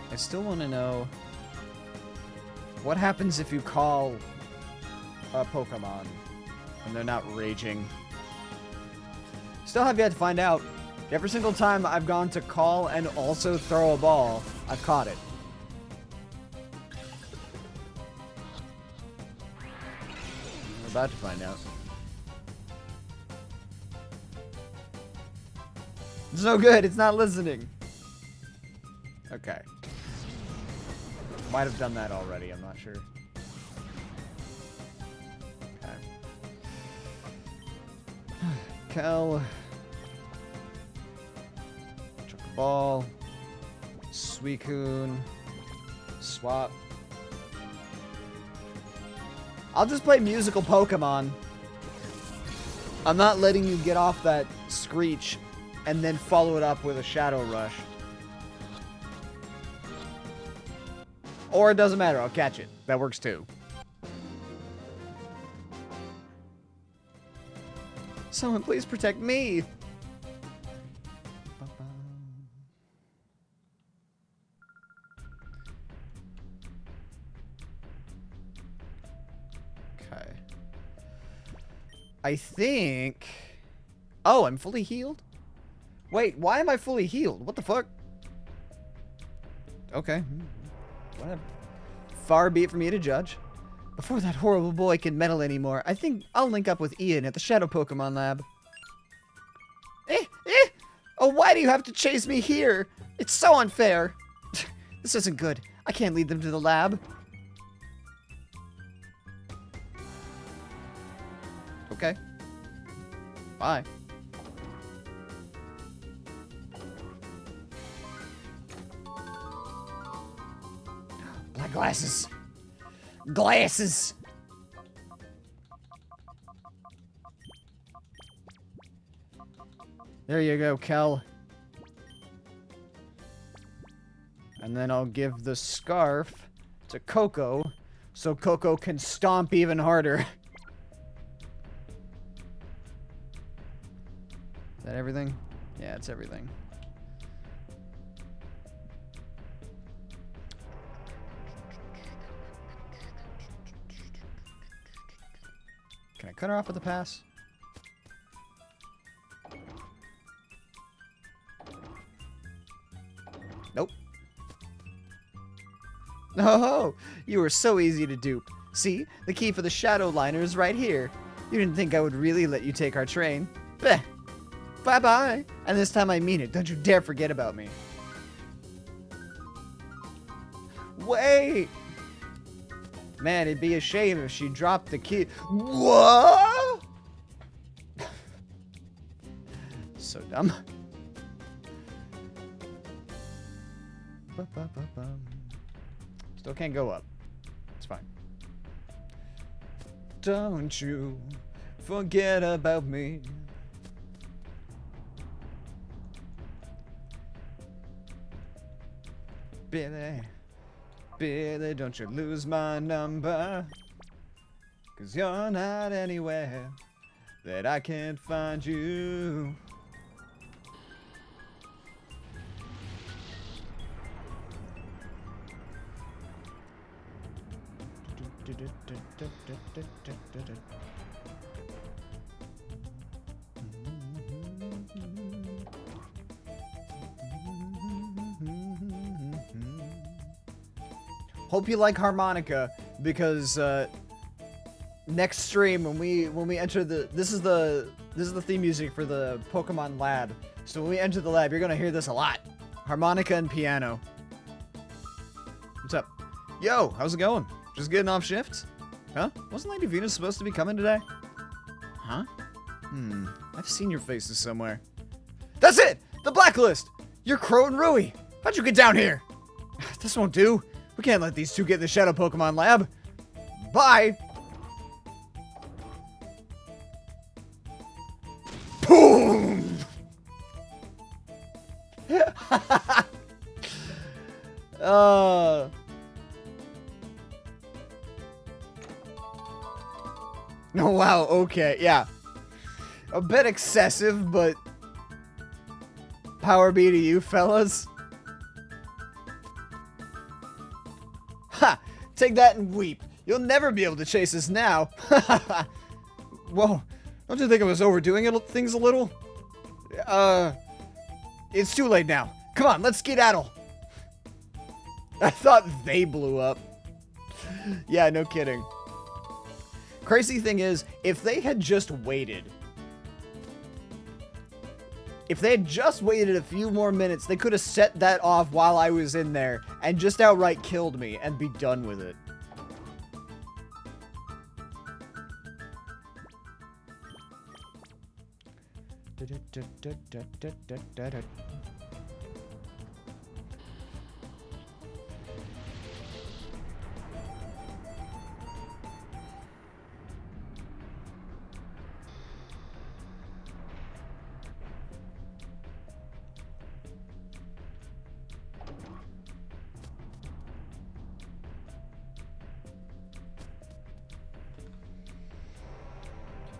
I still want to know what happens if you call a Pokemon and they're not raging. Still have yet to find out. Every single time I've gone to call and also throw a ball, I've caught it. We're about to find out. It's no good. It's not listening. Okay. Might have done that already. I'm not sure. Okay. Kel. Chuck a ball. Suicune. Swap. I'll just play musical Pokemon. I'm not letting you get off that Screech and then follow it up with a Shadow Rush. Or it doesn't matter, I'll catch it. That works too. Someone please protect me. Okay. I think... Oh, I'm fully healed? Wait, why am I fully healed? What the fuck? Okay. Whatever. Far be it for me to judge. Before that horrible boy can meddle anymore, I think I'll link up with Ian at the Shadow Pokemon Lab. Oh, why do you have to chase me here? It's so unfair. This isn't good. I can't lead them to the lab. Okay. Bye. Black glasses. Glasses. There you go, Kel. And then I'll give the scarf to Coco so Coco can stomp even harder. Is that everything? Yeah, it's everything. Can I cut her off with a pass? Nope. Oh, you were so easy to dupe. See, the key for the shadow liner is right here. You didn't think I would really let you take our train. Bleh. Bye-bye. And this time I mean it. Don't you dare forget about me. Wait. Man, it'd be a shame if she dropped the key. What? So dumb. Still can't go up. It's fine. Don't you forget about me. Billy. Billy, don't you lose my number, 'cause you're not anywhere that I can't find you. Hope you like harmonica, because next stream when we enter the this is the theme music for the Pokemon Lab. So when we enter the lab, you're gonna hear this a lot. Harmonica and piano. What's up? Yo, how's it going? Just getting off shift? Huh? Wasn't Lady Venus supposed to be coming today? Huh? I've seen your faces somewhere. That's it! The blacklist! You're Crow and Rui! How'd you get down here? This won't do. We can't let these two get in the Shadow Pokemon Lab. Bye! Oh, wow, okay, yeah. A bit excessive, but power be to you, fellas. Ha! Take that and weep. You'll never be able to chase us now. Whoa, don't you think I was overdoing things a little? It's too late now. Come on, let's skedaddle. I thought they blew up. Yeah, no kidding. Crazy thing is, if they had just waited... If they had just waited a few more minutes, they could have set that off while I was in there and just outright killed me and be done with it.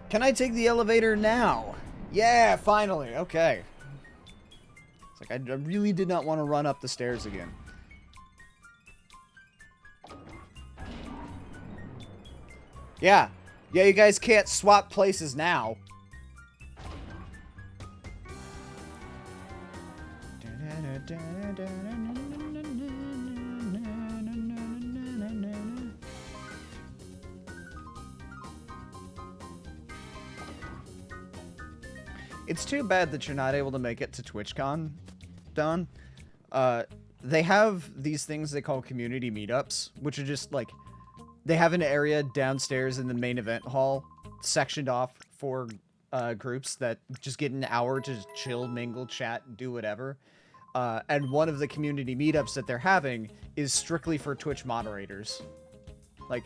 Can I take the elevator now? Yeah, finally. Okay. It's like I really did not want to run up the stairs again. Yeah. Yeah, you guys can't swap places now. It's too bad that you're not able to make it to TwitchCon, Don. They have these things they call community meetups, which are just like, they have an area downstairs in the main event hall sectioned off for groups that just get an hour to just chill, mingle, chat, do whatever. And one of the community meetups that they're having is strictly for Twitch moderators. Like,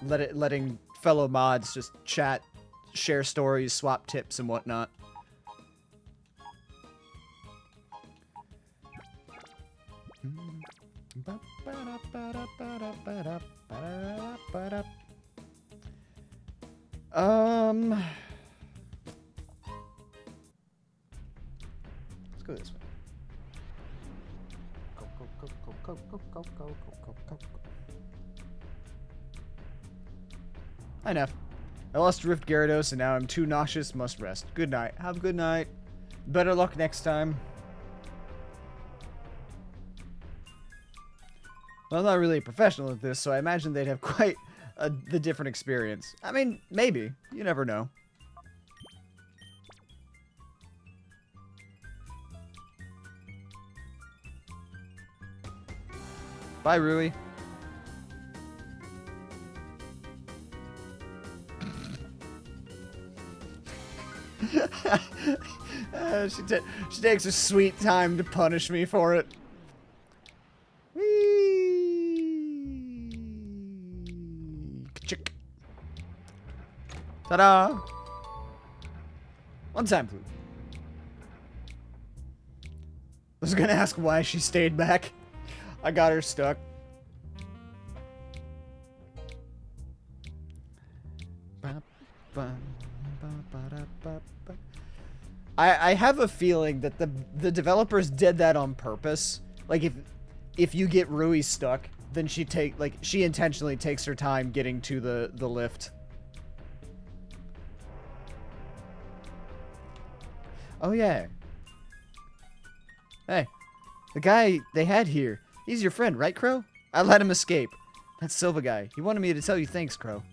letting fellow mods just chat, share stories, swap tips, and whatnot. Let's go this way. Go. Enough. I lost Rift Gyarados and now I'm too nauseous, must rest. Good night. Have a good night. Better luck next time. Well, I'm not really a professional at this, so I imagine they'd have quite the different experience. I mean, maybe. You never know. Bye, Rui. She takes a sweet time to punish me for it. Ta-da! One time, please. I was gonna ask why she stayed back. I got her stuck. I have a feeling that the developers did that on purpose. Like if you get Rui stuck, then she intentionally takes her time getting to the lift. Oh yeah. Hey, the guy they had here, he's your friend, right, Crow? I let him escape. That Silva guy. He wanted me to tell you thanks, Crow.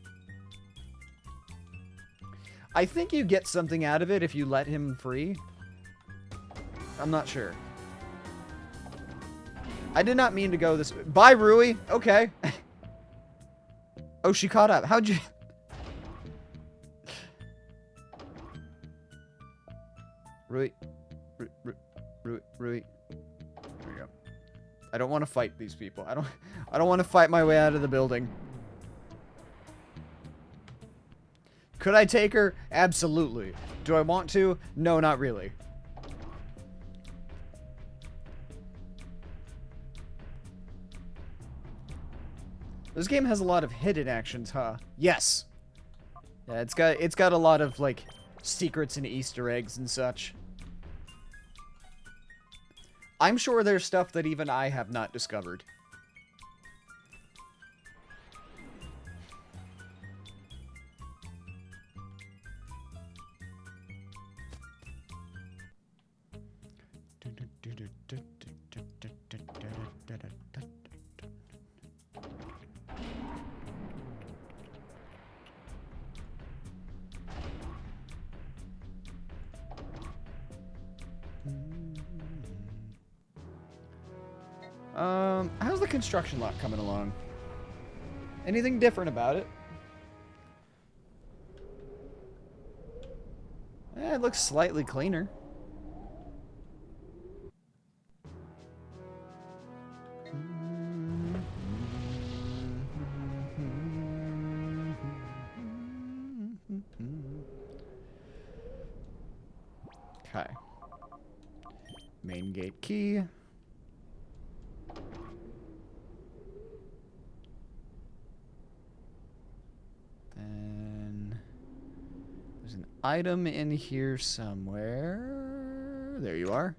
I think you get something out of it if you let him free. I'm not sure. I did not mean to go this way. Bye, Rui. Okay. Oh, she caught up. How'd you... Rui. Rui. There we go. I don't want to fight these people. I don't want to fight my way out of the building. Could I take her? Absolutely. Do I want to? No, not really. This game has a lot of hidden actions, huh? Yes. Yeah, it's got a lot of like secrets and Easter eggs and such. I'm sure there's stuff that even I have not discovered. How's the construction lot coming along? Anything different about it? It looks slightly cleaner. Okay. Main gate key. Then there's an item in here somewhere. There you are.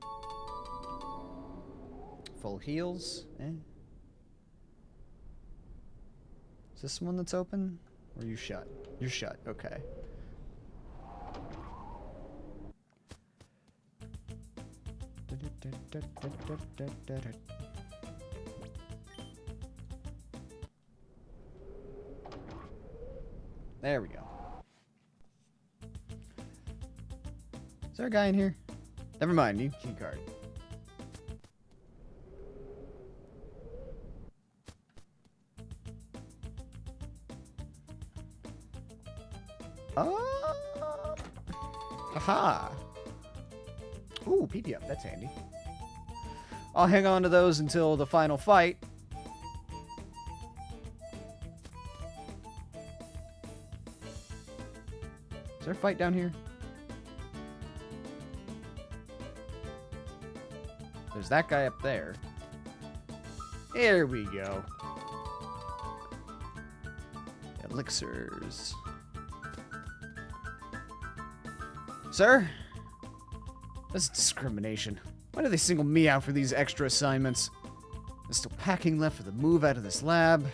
Full heals. Is this one that's open? Or are you shut? You're shut. Okay. There we go. Is there a guy in here? Never mind, new key card. Aha! Ooh, PDF, that's handy. I'll hang on to those until the final fight. Is there a fight down here? There's that guy up there. Here we go. Elixirs. Sir? That's discrimination. Why do they single me out for these extra assignments? There's still packing left for the move out of this lab.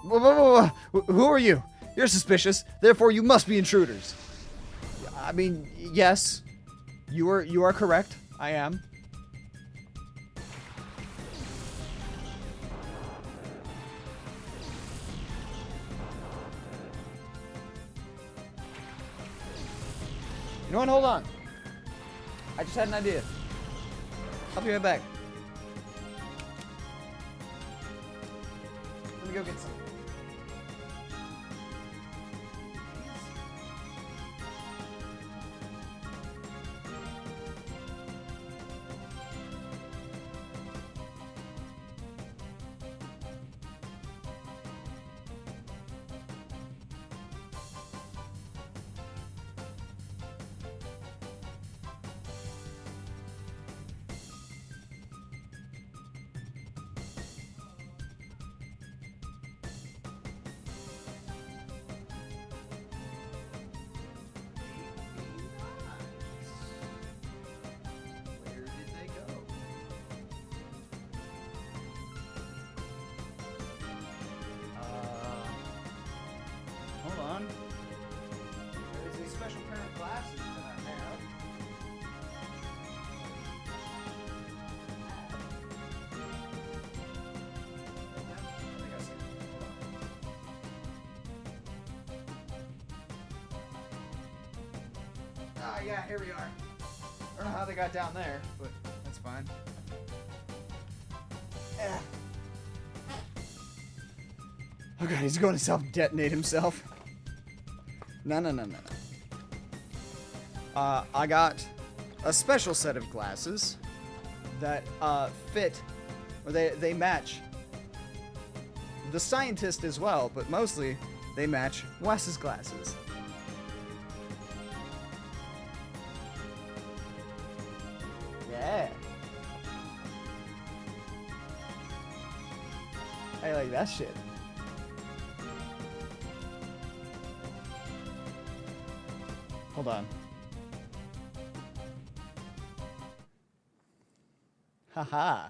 Whoa, whoa, whoa. Who are you? You're suspicious, therefore you must be intruders. I mean, yes. You are correct. I am. You know what? Hold on. I just had an idea. I'll be right back. Let me go get some. Ah, yeah, here we are. I don't know how they got down there, but that's fine. Yeah. Oh god, he's going to self-detonate himself. No. I got a special set of glasses that fit, or they match the scientist as well, but mostly they match Wes's glasses. Yeah. like that shit. Hold on. Haha.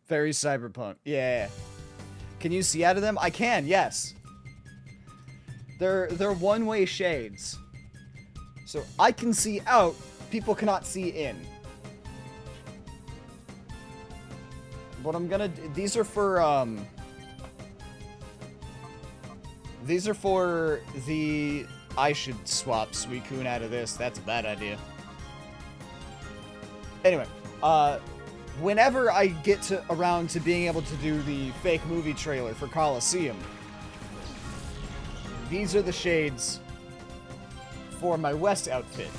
Very cyberpunk. Yeah. Can you see out of them? I can, yes. They're one-way shades. So I can see out, people cannot see in. What I'm gonna do, these are for the, I should swap Suicune out of this. That's a bad idea. Anyway, whenever I get around to being able to do the fake movie trailer for Colosseum, these are the shades for my West outfit.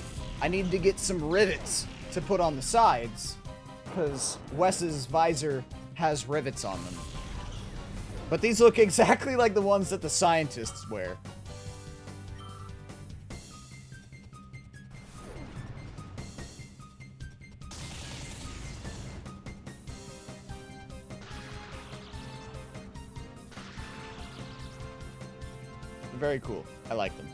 I need to get some rivets to put on the sides, because Wes's visor has rivets on them. But these look exactly like the ones that the scientists wear. Very cool. I like them.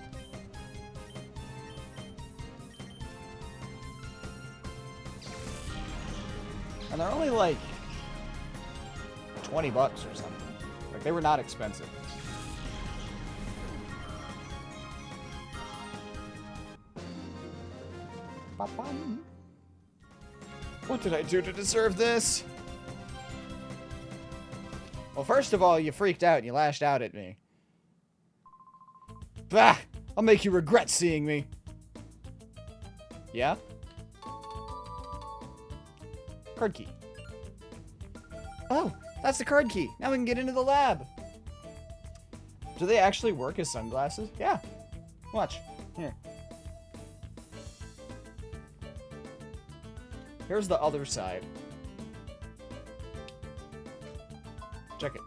And they're only like 20 bucks or something. Like, they were not expensive. Ba-bum. What did I do to deserve this? Well, first of all, you freaked out and you lashed out at me. Bah! I'll make you regret seeing me. Yeah? Card key. Oh, that's the card key. Now we can get into the lab. Do they actually work as sunglasses? Yeah. Watch. Here. Here's the other side. Check it.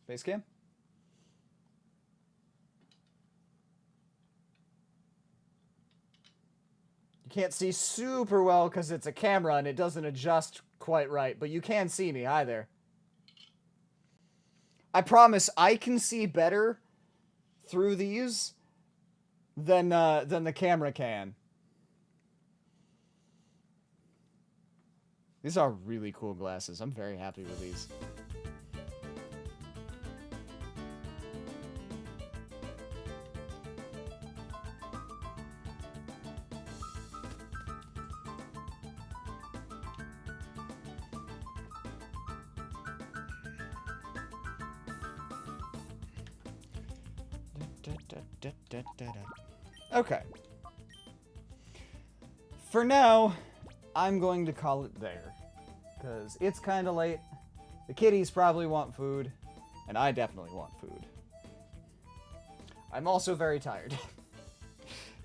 Face cam? You can't see super well because it's a camera and it doesn't adjust quite right, but you can see me. Hi there. I promise I can see better through these than the camera can. These are really cool glasses. I'm very happy with these. Okay. For now, I'm going to call it there. Because it's kind of late. The kitties probably want food. And I definitely want food. I'm also very tired.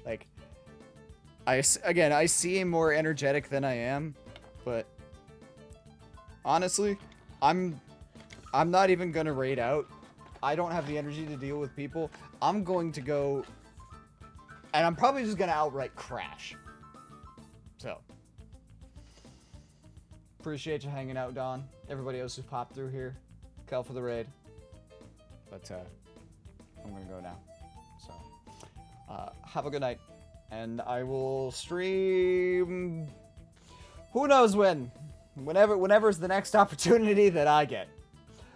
Like, I seem more energetic than I am. But, honestly, I'm not even going to raid out. I don't have the energy to deal with people. I'm going to go, and I'm probably just going to outright crash. So, appreciate you hanging out, Don. Everybody else who popped through here. Kel for the raid. But, I'm going to go now. So, have a good night. And I will stream, who knows when. Whenever's the next opportunity that I get.